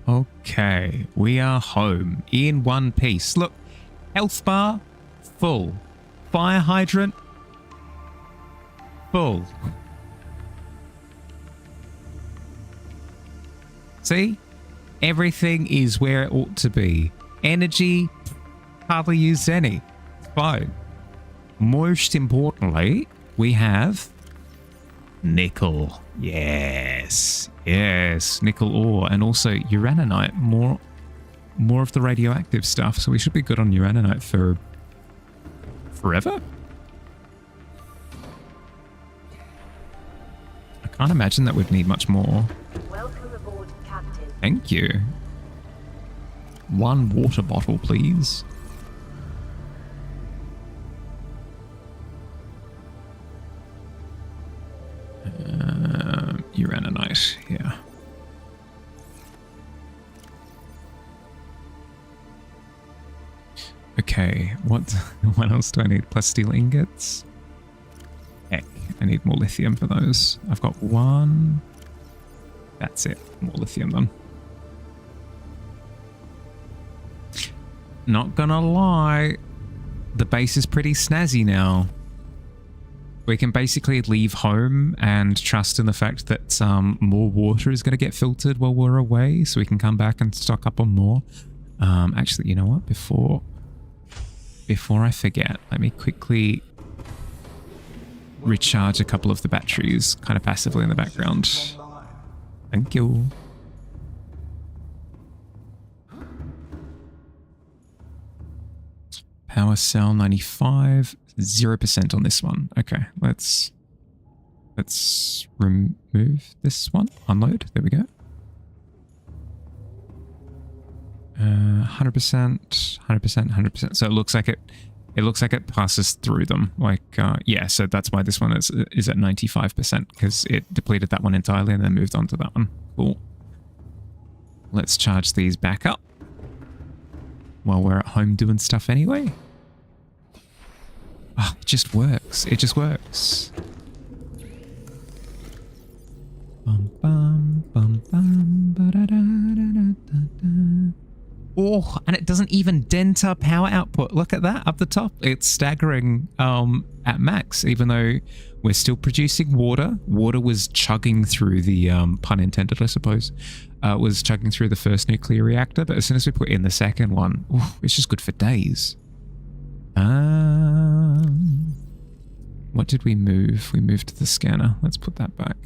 Okay, we are home in one piece. Look, health bar, full. Fire hydrant, full. See? Everything is where it ought to be. Energy, hardly used any. It's fine. Most importantly, we have nickel. Yes. Yes, nickel ore. And also uraninite. More of the radioactive stuff. So we should be good on uraninite for forever? I can't imagine that we'd need much more. Welcome aboard, Captain. Thank you. One water bottle, please. Uraninite, yeah. Okay, what else do I need? Plasteel ingots? Heck, I need more lithium for those. I've got one. That's it. More lithium then. Not gonna lie, the base is pretty snazzy now. We can basically leave home and trust in the fact that more water is going to get filtered while we're away, so we can come back and stock up on more. Actually, you know what? Before I forget, let me quickly recharge a couple of the batteries kind of passively in the background. Thank you. Power cell 95, 0% on this one. Okay, let's remove this one. Unload. There we go. 100%, 100%, 100%. So it looks like it passes through them. Like, yeah. So that's why this one is at 95% because it depleted that one entirely and then moved on to that one. Cool. Let's charge these back up while we're at home doing stuff anyway. Oh, it just works. It just works. Bum, bum, bum, bum, ba, da, da, da, da, da. Oh, and it doesn't even dent our power output. Look at that up the top. It's staggering at max, even though we're still producing water. Water was chugging through the, pun intended, I suppose, was chugging through the first nuclear reactor. But as soon as we put in the second one, it's just good for days. What did we move? We moved the scanner. Let's put that back.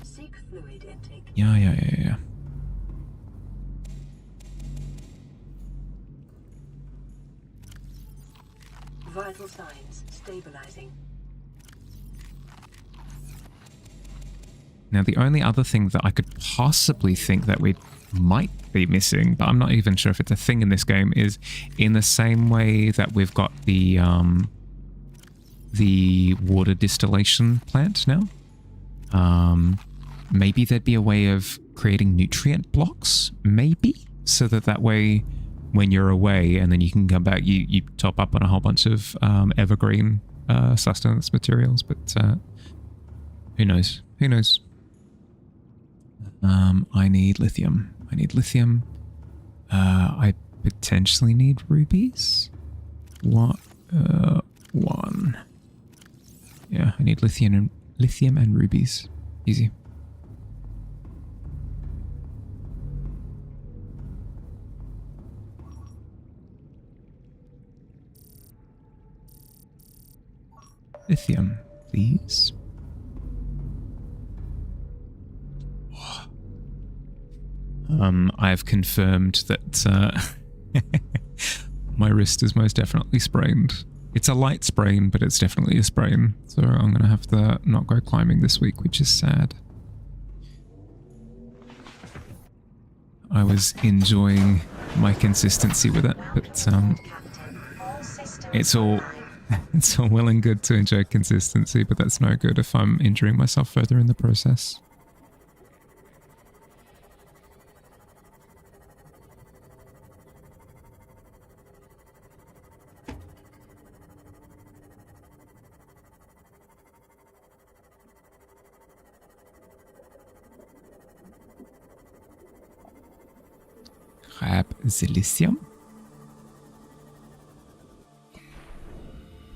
Seek fluid intake. Yeah. Vital signs stabilizing. Now, the only other thing that I could possibly think that we might be missing, but I'm not even sure if it's a thing in this game, is in the same way that we've got the water distillation plant now. Maybe there'd be a way of creating nutrient blocks, maybe, so that way when you're away and then you can come back, you top up on a whole bunch of evergreen sustenance materials, but who knows? I need lithium. I potentially need rubies. What? One. Yeah, I need lithium and rubies. Easy. Lithium, please. I've confirmed that my wrist is most definitely sprained. It's a light sprain, but it's definitely a sprain. So I'm going to have to not go climbing this week, which is sad. I was enjoying my consistency with it, but it's all well and good to enjoy consistency, but that's no good if I'm injuring myself further in the process. Grab the lithium.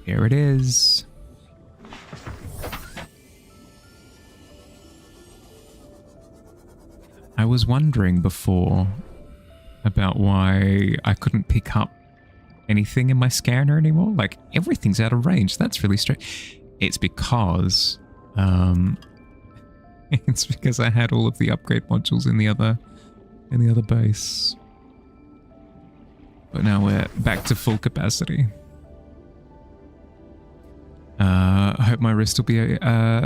Here it is. I was wondering before about why I couldn't pick up anything in my scanner anymore. Like, everything's out of range. That's really strange. It's because I had all of the upgrade modules in the other base. But now we're back to full capacity. I hope my wrist will be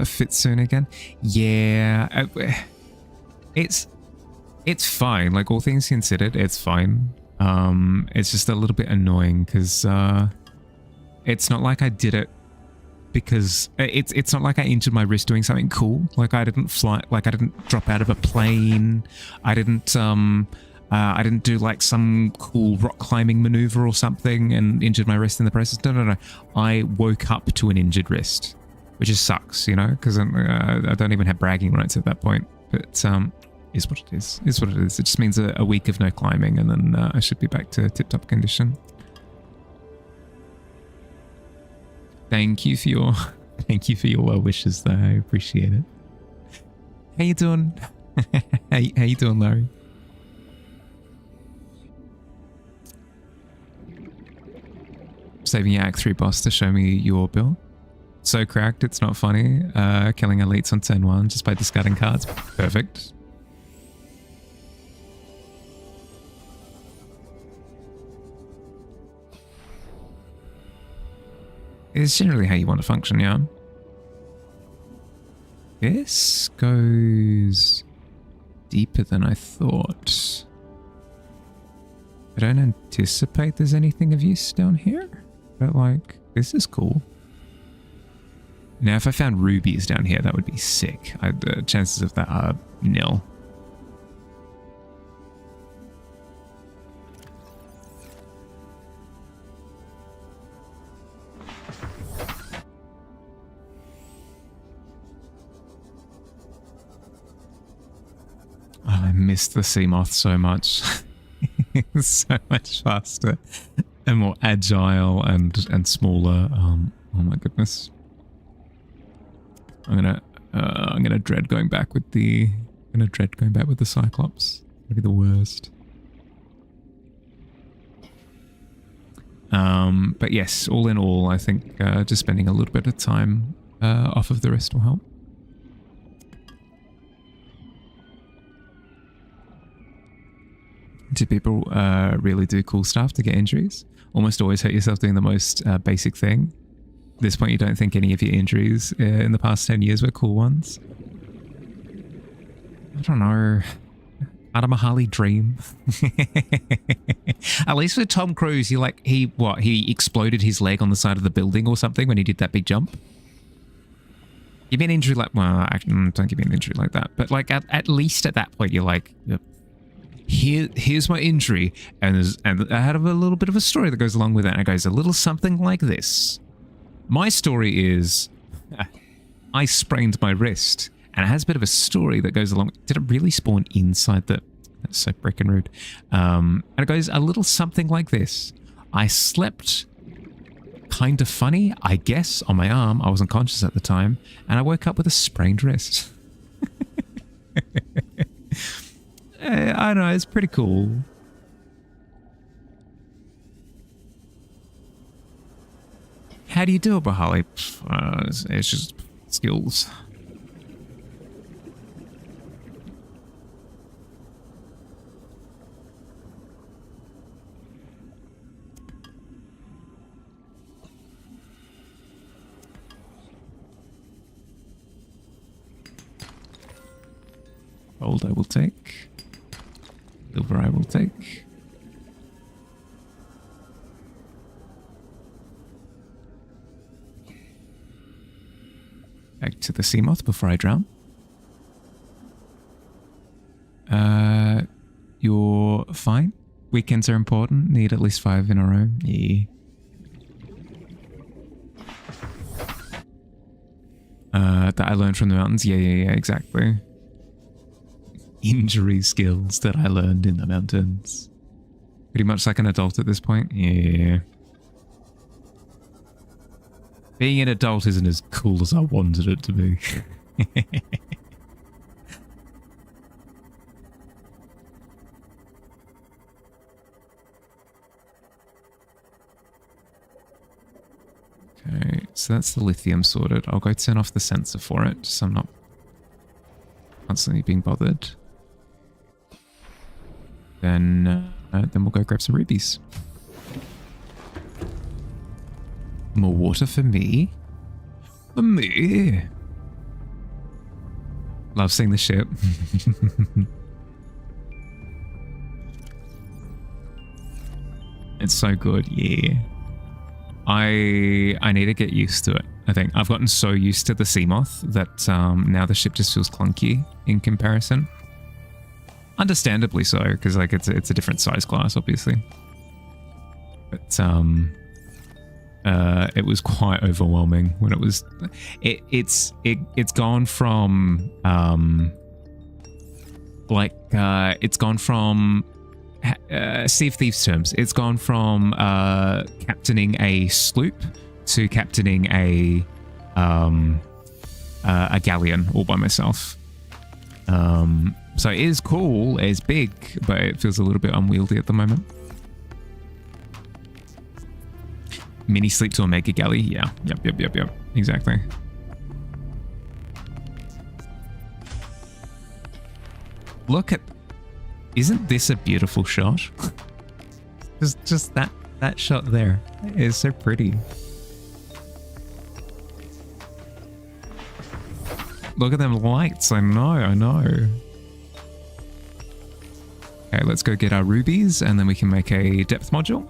fit soon again. Yeah, it's fine. Like, all things considered, it's fine. It's just a little bit annoying because it's not like I did it because it's not like I injured my wrist doing something cool. Like, I didn't fly. Like, I didn't drop out of a plane. I didn't do like some cool rock climbing maneuver or something and injured my wrist in the process. No. I woke up to an injured wrist, which just sucks, you know, because I don't even have bragging rights at that point. But is what it is. Is what it is. It just means a week of no climbing, and then I should be back to tip-top condition. Thank you for your well wishes, though. I appreciate it. How you doing? How you doing, Larry? Saving your Act 3 boss to show me your build. So cracked, it's not funny. Killing elites on turn 1 just by discarding cards. Perfect. It's generally how you want to function, yeah. This goes deeper than I thought. I don't anticipate there's anything of use down here. But, like, this is cool. Now, if I found rubies down here, that would be sick. The chances of that are nil. Oh, I missed the sea moth so much. so much faster and more agile and smaller. Oh my goodness. I'm gonna dread going back with the Cyclops. It'll be the worst. But yes, all in all, I think just spending a little bit of time off of the rest will help. Do people really do cool stuff to get injuries? Almost always hurt yourself doing the most basic thing. At this point, you don't think any of your injuries in the past 10 years were cool ones? I don't know. Adam Harley dream. At least with Tom Cruise, he exploded his leg on the side of the building or something when he did that big jump. Give me an injury like, well, actually, don't give me an injury like that. But like at least at that point, you're like, here's my injury, and I had a little bit of a story that goes along with it. And it goes a little something like this. My story is, I sprained my wrist. And it has a bit of a story that goes along. Did it really spawn inside the... That's so frickin' rude. And it goes a little something like this. I slept kind of funny, I guess, on my arm. I wasn't conscious at the time. And I woke up with a sprained wrist. I don't know, it's pretty cool. How do you do it, Bahali? It's just skills. Gold I will take. Silver I will take. Back to the Seamoth before I drown. You're fine. Weekends are important. Need at least 5 in a row. Yeah. That I learned from the mountains. Yeah, exactly. Injury skills that I learned in the mountains. Pretty much like an adult at this point. Yeah. Being an adult isn't as cool as I wanted it to be. Okay, so that's the lithium sorted. I'll go turn off the sensor for it, so I'm not constantly being bothered. Then we'll go grab some rubies. More water for me. For me. Love seeing the ship. It's so good, yeah. I need to get used to it. I think I've gotten so used to the Seamoth that now the ship just feels clunky in comparison. Understandably so, because like it's a different size class, obviously. But it was quite overwhelming when it was. It's gone from it's gone from Sea of Thieves terms. It's gone from captaining a sloop to captaining a galleon all by myself. So it is cool, it's big, but it feels a little bit unwieldy at the moment. Mini sleep to a mega galley, yeah. Yep. Exactly. Look at... Isn't this a beautiful shot? just that shot there is so pretty. Look at them lights, I know. Okay, let's go get our rubies and then we can make a depth module.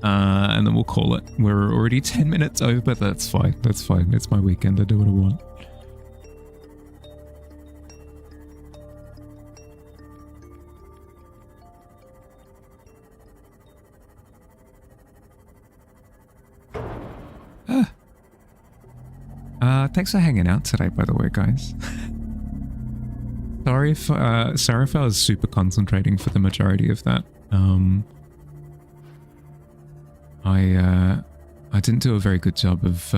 And then we'll call it. We're already 10 minutes over, but that's fine. It's my weekend, I do what I want. Thanks for hanging out today, by the way, guys. sorry if I was super concentrating for the majority of that. I didn't do a very good job of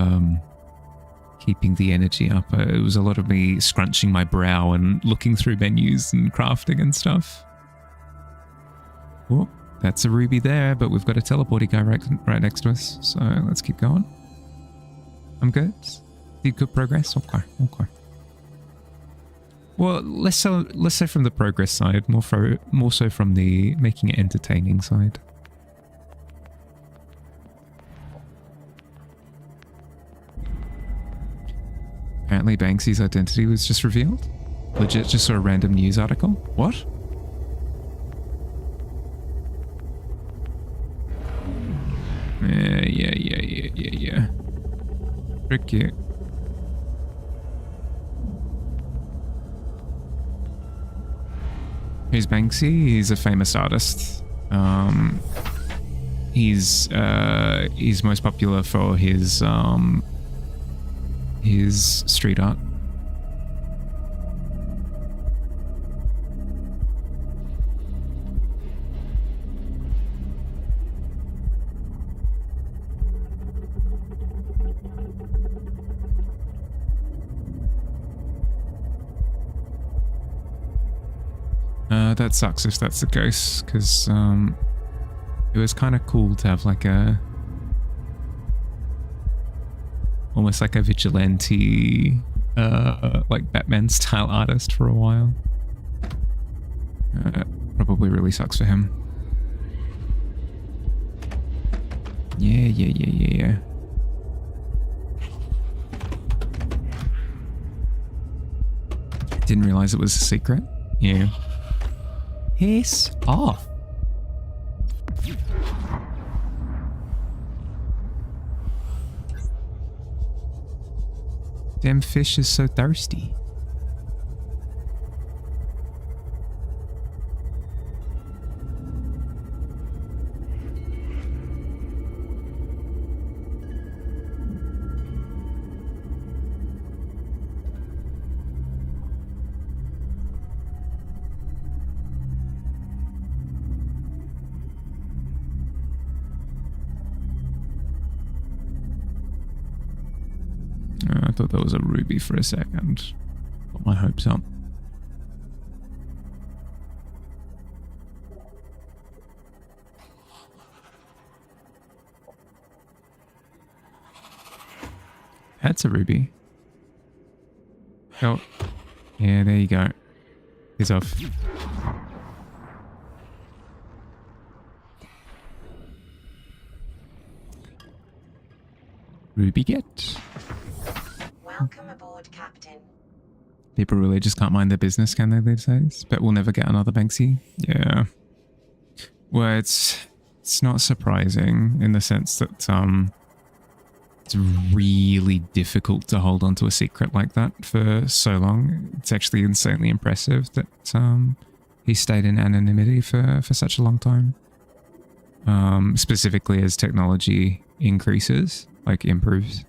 keeping the energy up. It was a lot of me scrunching my brow and looking through menus and crafting and stuff. Oh, that's a ruby there, but we've got a teleporty guy right next to us, so let's keep going. I'm good. Did good progress? Okay. Well, less so from the progress side, more so from the making it entertaining side. Apparently Banksy's identity was just revealed. Legit, just sort of random news article. What? Yeah. Pretty cute. Who's Banksy? He's a famous artist. He's most popular for his street art. That sucks if that's the case, because it was kind of cool to have like almost like a vigilante, like Batman style artist for a while. Probably really sucks for him. Yeah. Didn't realize it was a secret. Yeah. Piss off. Damn fish is so thirsty. I thought that was a ruby for a second. Got my hopes up. That's a ruby. Oh, yeah, there you go. He's off. Ruby get. Welcome aboard, Captain. People really just can't mind their business, can they, these days? Bet we'll never get another Banksy. Yeah. Well, it's not surprising in the sense that it's really difficult to hold on to a secret like that for so long. It's actually insanely impressive that he stayed in anonymity for such a long time. Specifically as technology increases, like improves.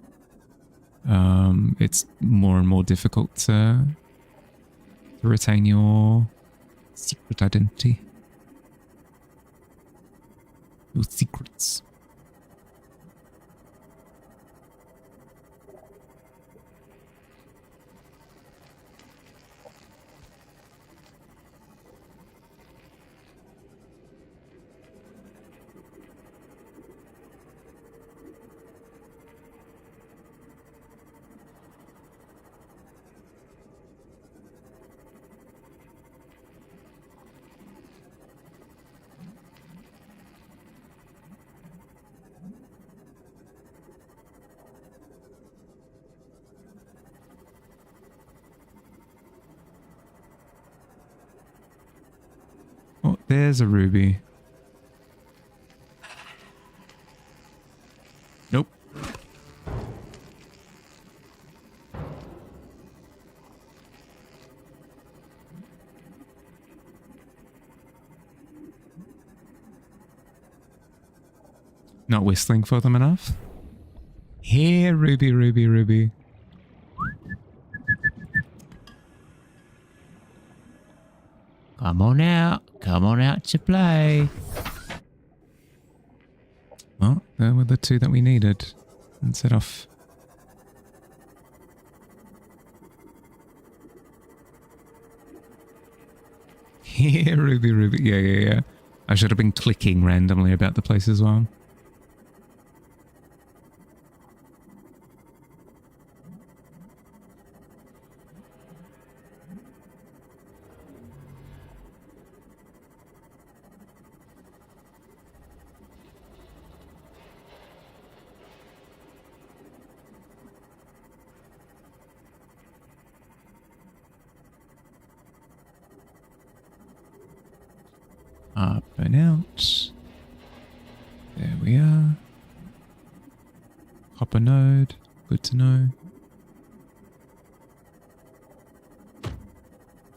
It's more and more difficult to retain your secret identity. Your secrets. Oh, there's a ruby. Nope. Not whistling for them enough? Here, ruby, ruby, ruby. Come on out. Come on out to play. Well, there were the two that we needed. And set off. Yeah, Ruby. Yeah. I should have been clicking randomly about the place as well. Up and out. There we are. Copper node. Good to know.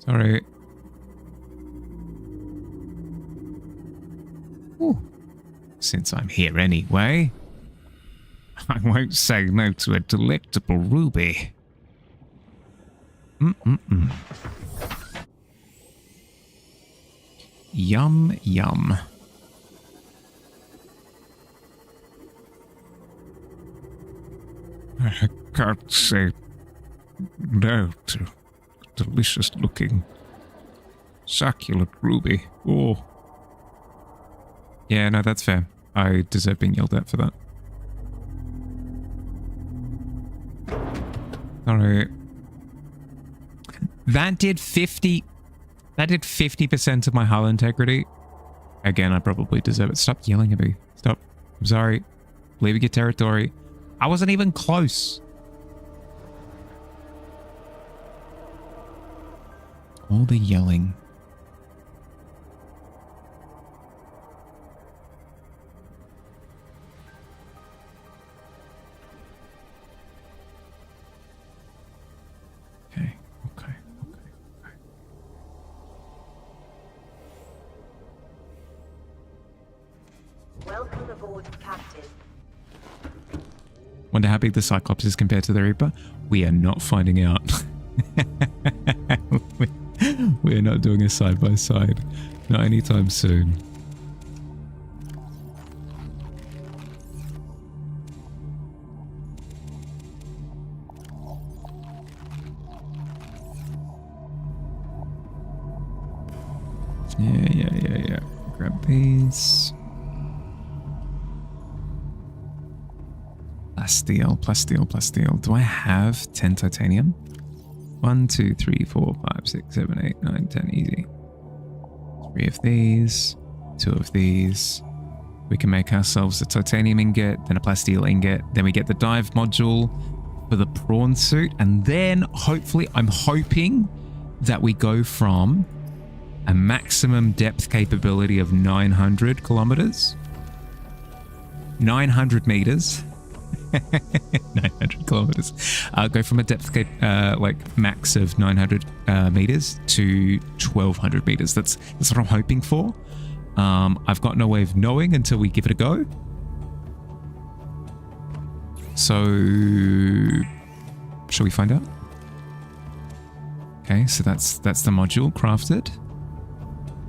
Sorry. Ooh. Since I'm here anyway, I won't say no to a delectable ruby. Yum, yum. I can't say no to a delicious looking succulent ruby. Oh. Yeah, no, that's fair. I deserve being yelled at for that. Sorry. That did 50% of my hull integrity. Again, I probably deserve it. Stop yelling at me. Stop. I'm sorry. Leaving your territory. I wasn't even close. All the yelling. Okay. Welcome aboard, Captain. Wonder how big the Cyclops is compared to the Reaper? We are not finding out. We're not doing a side-by-side. Not anytime soon. Yeah. Grab these. Plasteel. Do I have 10 titanium? 1, 2, 3, 4, 5, 6, 7, 8, 9, 10. Easy. 3 of these. 2 of these. We can make ourselves a titanium ingot, then a plasteel ingot. Then we get the dive module for the prawn suit. And then hopefully, I'm hoping that we go from a maximum depth capability of 900 kilometers. 900 meters. 900 kilometers. Go from a depth like max of 900 meters to 1200 meters. That's what I'm hoping for. I've got no way of knowing until we give it a go. So, shall we find out? Okay, so that's the module crafted.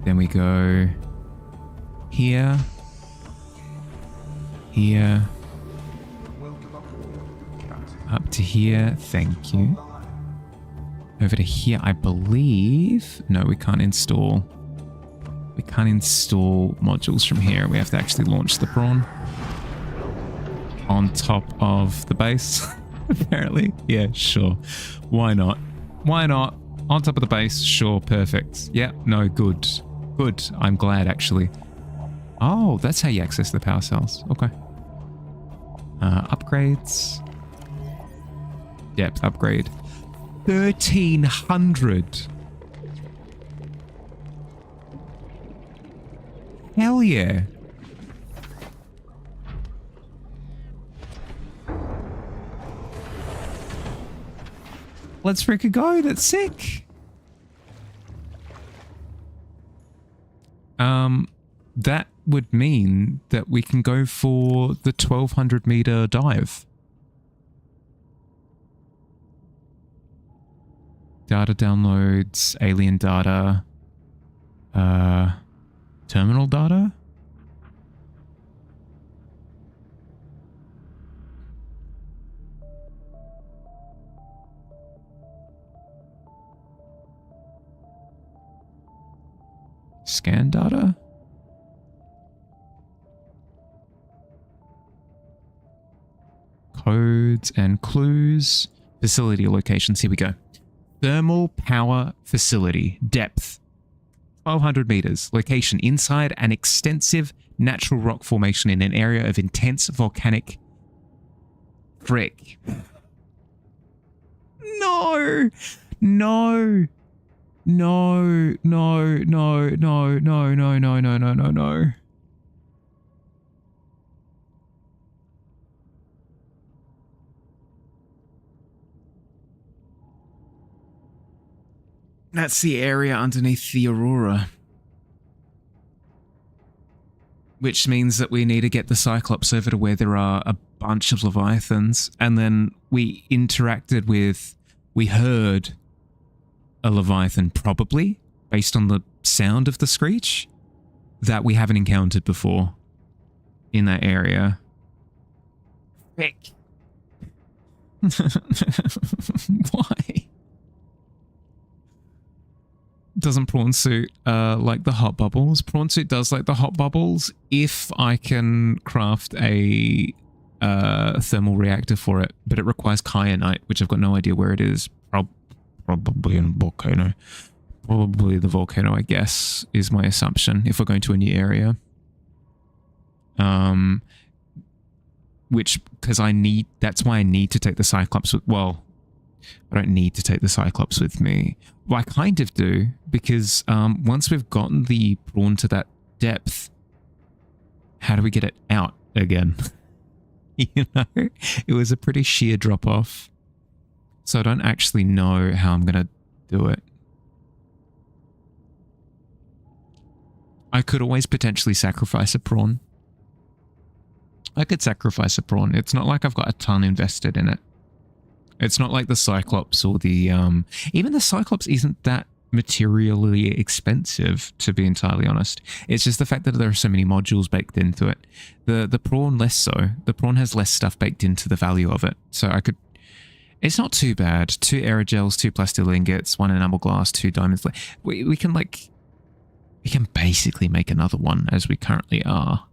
Then we go here. Up to here, thank you. Over to here, I believe. No, we can't install. We can't install modules from here. We have to actually launch the prawn on top of the base. Apparently, yeah, sure. Why not? On top of the base, sure, perfect. Yeah, no, good. I'm glad actually. Oh, that's how you access the power cells. Okay. Upgrades. Depth upgrade. 1300. Hell yeah. Let's freaking go. That's sick. That would mean that we can go for the 1200 meter dive. Data downloads, alien data. Terminal data? Scan data? Codes and clues. Facility locations. Here we go. Thermal power facility. Depth 1,200 meters. Location inside an extensive natural rock formation in an area of intense volcanic frick. No! No! No, no, no, no, no, no, no, no, no, no, no. That's the area underneath the Aurora. Which means that we need to get the Cyclops over to where there are a bunch of Leviathans. And then we interacted with... We heard a Leviathan, probably, based on the sound of the screech, that we haven't encountered before in that area. Frick. Why? Doesn't prawn suit like the hot bubbles? Prawn suit does like the hot bubbles if I can craft a thermal reactor for it, but it requires kyanite, which I've got no idea where it is. Probably in a volcano. Probably the volcano, I guess, is my assumption if we're going to a new area. Because that's why I need to take the Cyclops with, well, I don't need to take the Cyclops with me. Well, I kind of do, because once we've gotten the prawn to that depth, how do we get it out again? You know, it was a pretty sheer drop off. So I don't actually know how I'm going to do it. I could always potentially sacrifice a prawn. I could sacrifice a prawn. It's not like I've got a ton invested in it. It's not like the Cyclops or the... even the Cyclops isn't that materially expensive, to be entirely honest. It's just the fact that there are so many modules baked into it. The prawn less so. The prawn has less stuff baked into the value of it. So I could... It's not too bad. 2 aerogels, 2 plastic ingots, 1 enamel glass, 2 diamonds. We can like... We can basically make another one as we currently are.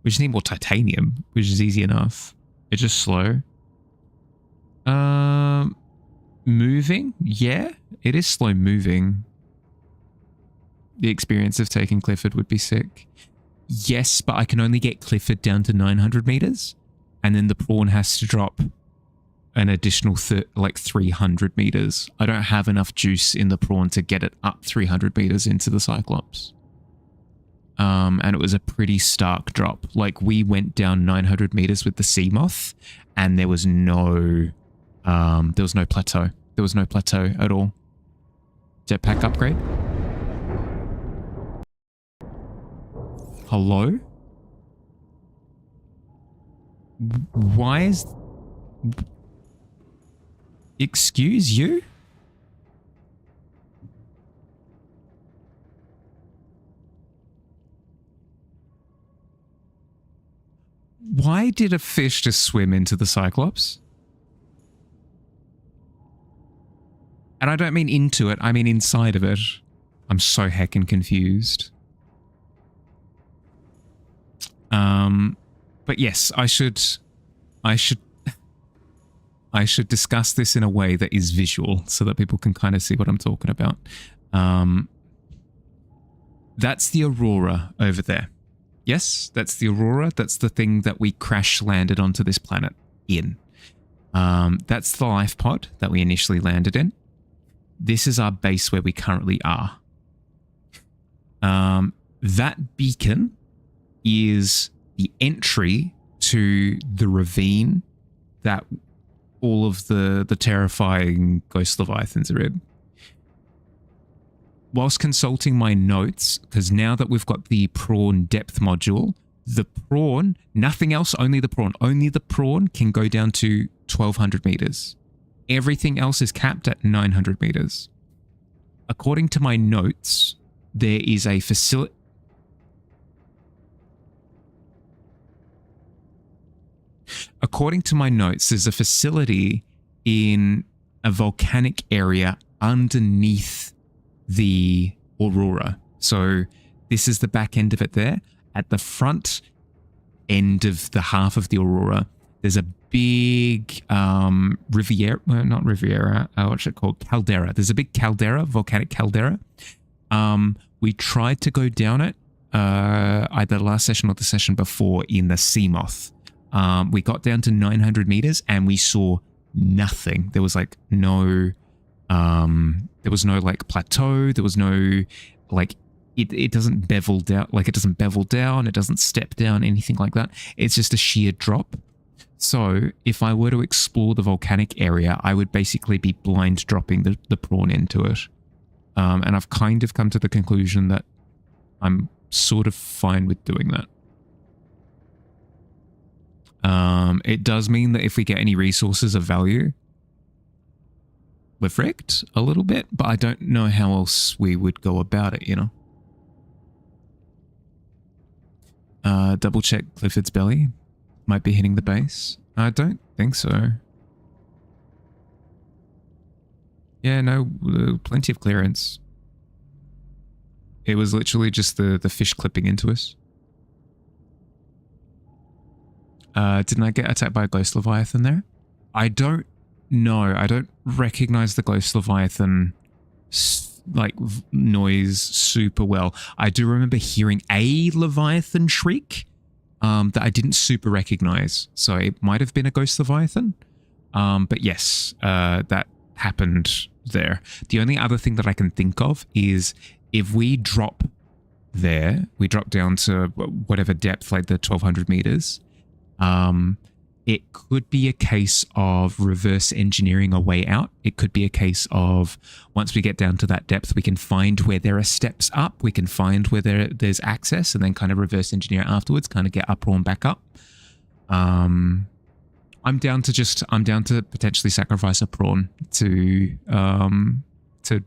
We just need more titanium, which is easy enough. It's just slow. Moving? Yeah, it is slow moving. The experience of taking Clifford would be sick. Yes, but I can only get Clifford down to 900 meters. And then the prawn has to drop an additional 300 meters. I don't have enough juice in the prawn to get it up 300 meters into the Cyclops. And it was a pretty stark drop. Like, we went down 900 meters with the sea moth, and there was no plateau. There was no plateau at all. Jetpack upgrade. Hello? Why is... Excuse you? Why did a fish just swim into the Cyclops? And I don't mean into it, I mean inside of it. I'm so heckin' confused. But yes, I should discuss this in a way that is visual so that people can kind of see what I'm talking about. That's the Aurora over there. Yes, that's the Aurora. That's the thing that we crash landed onto this planet in. That's the life pod that we initially landed in. This is our base where we currently are. That beacon is the entry to the ravine that all of the terrifying ghost leviathans are in. Whilst consulting my notes, because now that we've got the prawn depth module, the prawn, nothing else, only the prawn can go down to 1,200 meters. Everything else is capped at 900 meters. According to my notes, there is a facility. According to my notes, there's a facility in a volcanic area underneath the Aurora. So this is the back end of it there. At the front end of the half of the Aurora, there's a big Riviera, well, not Riviera, what's it called? Caldera. There's a big caldera, volcanic caldera. We tried to go down it either the last session or the session before in the Seamoth. We got down to 900 meters and we saw nothing. There was like no, there was no like plateau. There was no like, it doesn't bevel down, like it doesn't bevel down. It doesn't step down, anything like that. It's just a sheer drop. So if I were to explore the volcanic area, I would basically be blind dropping the prawn into it. And I've kind of come to the conclusion that I'm sort of fine with doing that. It does mean that if we get any resources of value, we're fricked a little bit, but I don't know how else we would go about it, you know? Double check Clifford's belly. Might be hitting the base. I don't think so. Yeah, no, plenty of clearance. It was literally just the fish clipping into us. Didn't I get attacked by a ghost leviathan there? I don't know. I don't recognize the ghost leviathan like noise super well. I do remember hearing a leviathan shriek that I didn't super recognize. So it might have been a ghost leviathan. But yes, that happened there. The only other thing that I can think of is if we drop there, we drop down to whatever depth, like the 1200 meters, it could be a case of reverse engineering a way out. It could be a case of once we get down to that depth, we can find where there are steps up. We can find where there's access and then kind of reverse engineer afterwards, kind of get up and back up. I'm down to potentially sacrifice a prawn to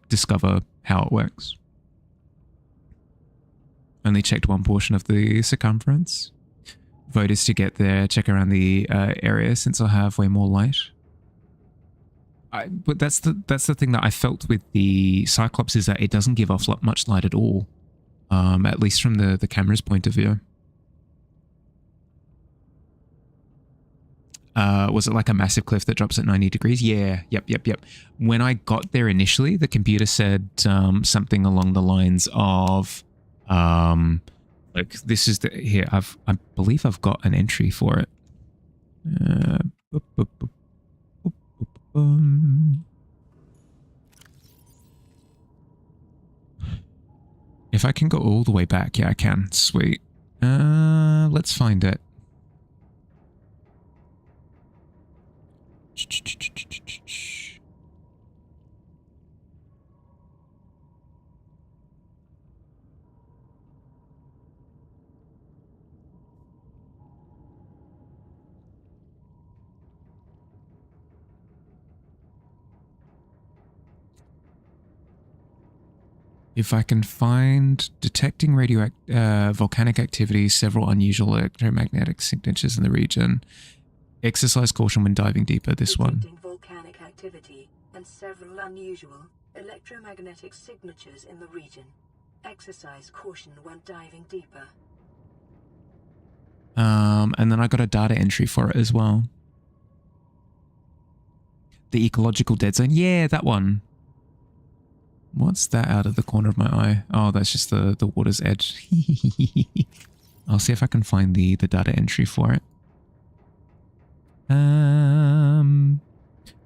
discover how it works. Only checked one portion of the circumference. Vote is to get there, check around the area since I have way more light. But that's the thing that I felt with the Cyclops is that it doesn't give off much light at all, at least from the camera's point of view. Was it like a massive cliff that drops at 90 degrees? Yeah, yep. When I got there initially, the computer said something along the lines of, like this is the, here, I believe I've got an entry for it. If I can go all the way back, yeah, I can. Sweet. Let's find it. If I can find detecting volcanic activity, several unusual electromagnetic signatures in the region. Exercise caution when diving deeper. This one. Detecting volcanic activity and several unusual electromagnetic signatures in the region. Exercise caution when diving deeper. And then I got a data entry for it as well. The ecological dead zone. Yeah, that one. What's that out of the corner of my eye? Oh, that's just the water's edge. I'll see if I can find the data entry for it.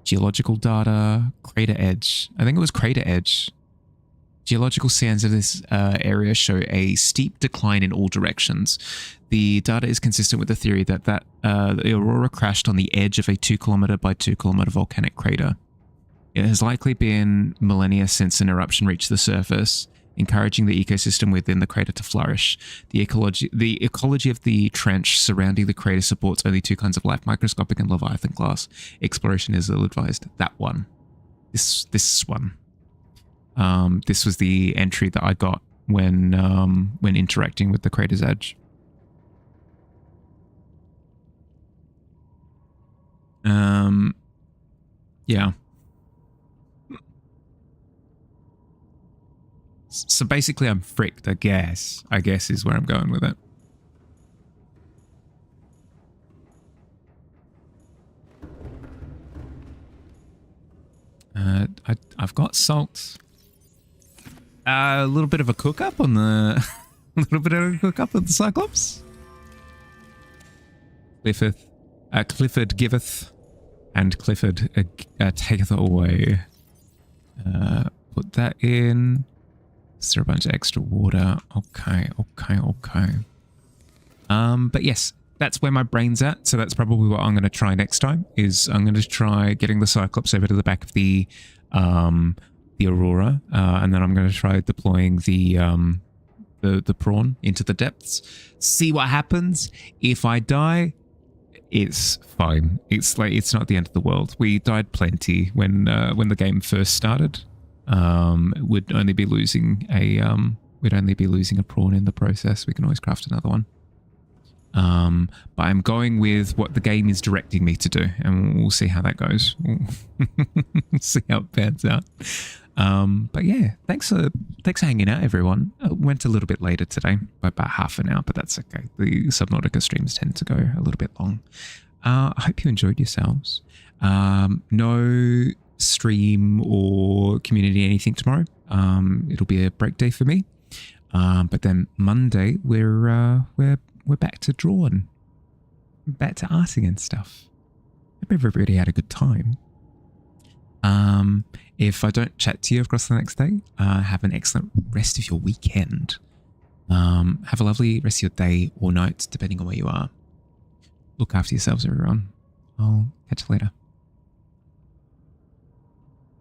Geological data, crater edge. I think it was crater edge. Geological sands of this area show a steep decline in all directions. The data is consistent with the theory that the aurora crashed on the edge of a 2 kilometer by 2 kilometer volcanic crater. It has likely been millennia since an eruption reached the surface, encouraging the ecosystem within the crater to flourish. The ecology of the trench surrounding the crater supports only 2 kinds of life, microscopic and Leviathan class. Exploration is ill-advised. That one. This one. This was the entry that I got when interacting with the Crater's Edge. Yeah. So basically I'm fricked, I guess is where I'm going with it. I've got salt. A little bit of a cook up on the a little bit of a cook up with the Cyclops. Clifford giveth, and Clifford taketh away. Put that in. Is there a bunch of extra water? Okay. But yes, that's where my brain's at. So that's probably what I'm going to try next time. Is I'm going to try getting the Cyclops over to the back of the Aurora, and then I'm going to try deploying the prawn into the depths. See what happens. If I die, it's fine. It's not the end of the world. We died plenty when the game first started. We'd only be losing a prawn in the process. We can always craft another one. But I'm going with what the game is directing me to do, and we'll see how that goes. See how it pans out. But yeah, thanks for hanging out, everyone. I went a little bit later today by about half an hour, but that's okay. The Subnautica streams tend to go a little bit long. I hope you enjoyed yourselves. No stream or community anything tomorrow. It'll be a break day for me. But then Monday we're back to drawing, back to arting and stuff. Hope everybody had a good time. If I don't chat to you across the next day, have an excellent rest of your weekend. Have a lovely rest of your day or night, depending on where you are. Look after yourselves, everyone. I'll catch you later.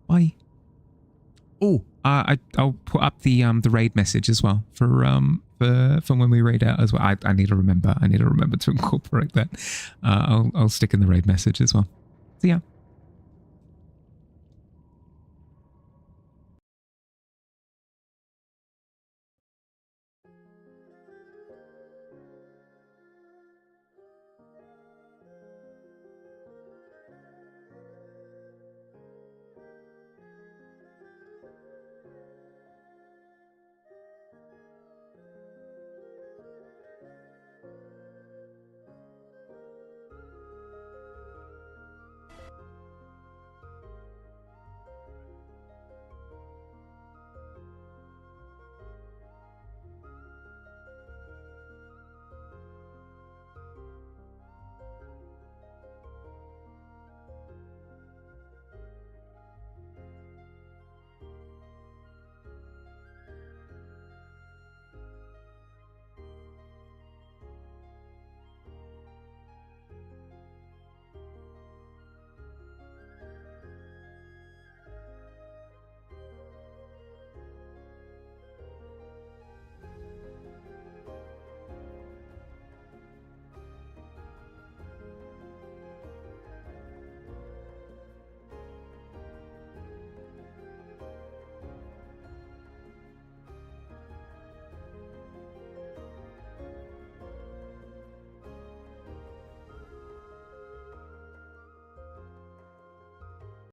Bye. Oh, I'll put up the raid message as well for when we raid out as well. I need to remember. I need to remember to incorporate that. I'll stick in the raid message as well. See ya.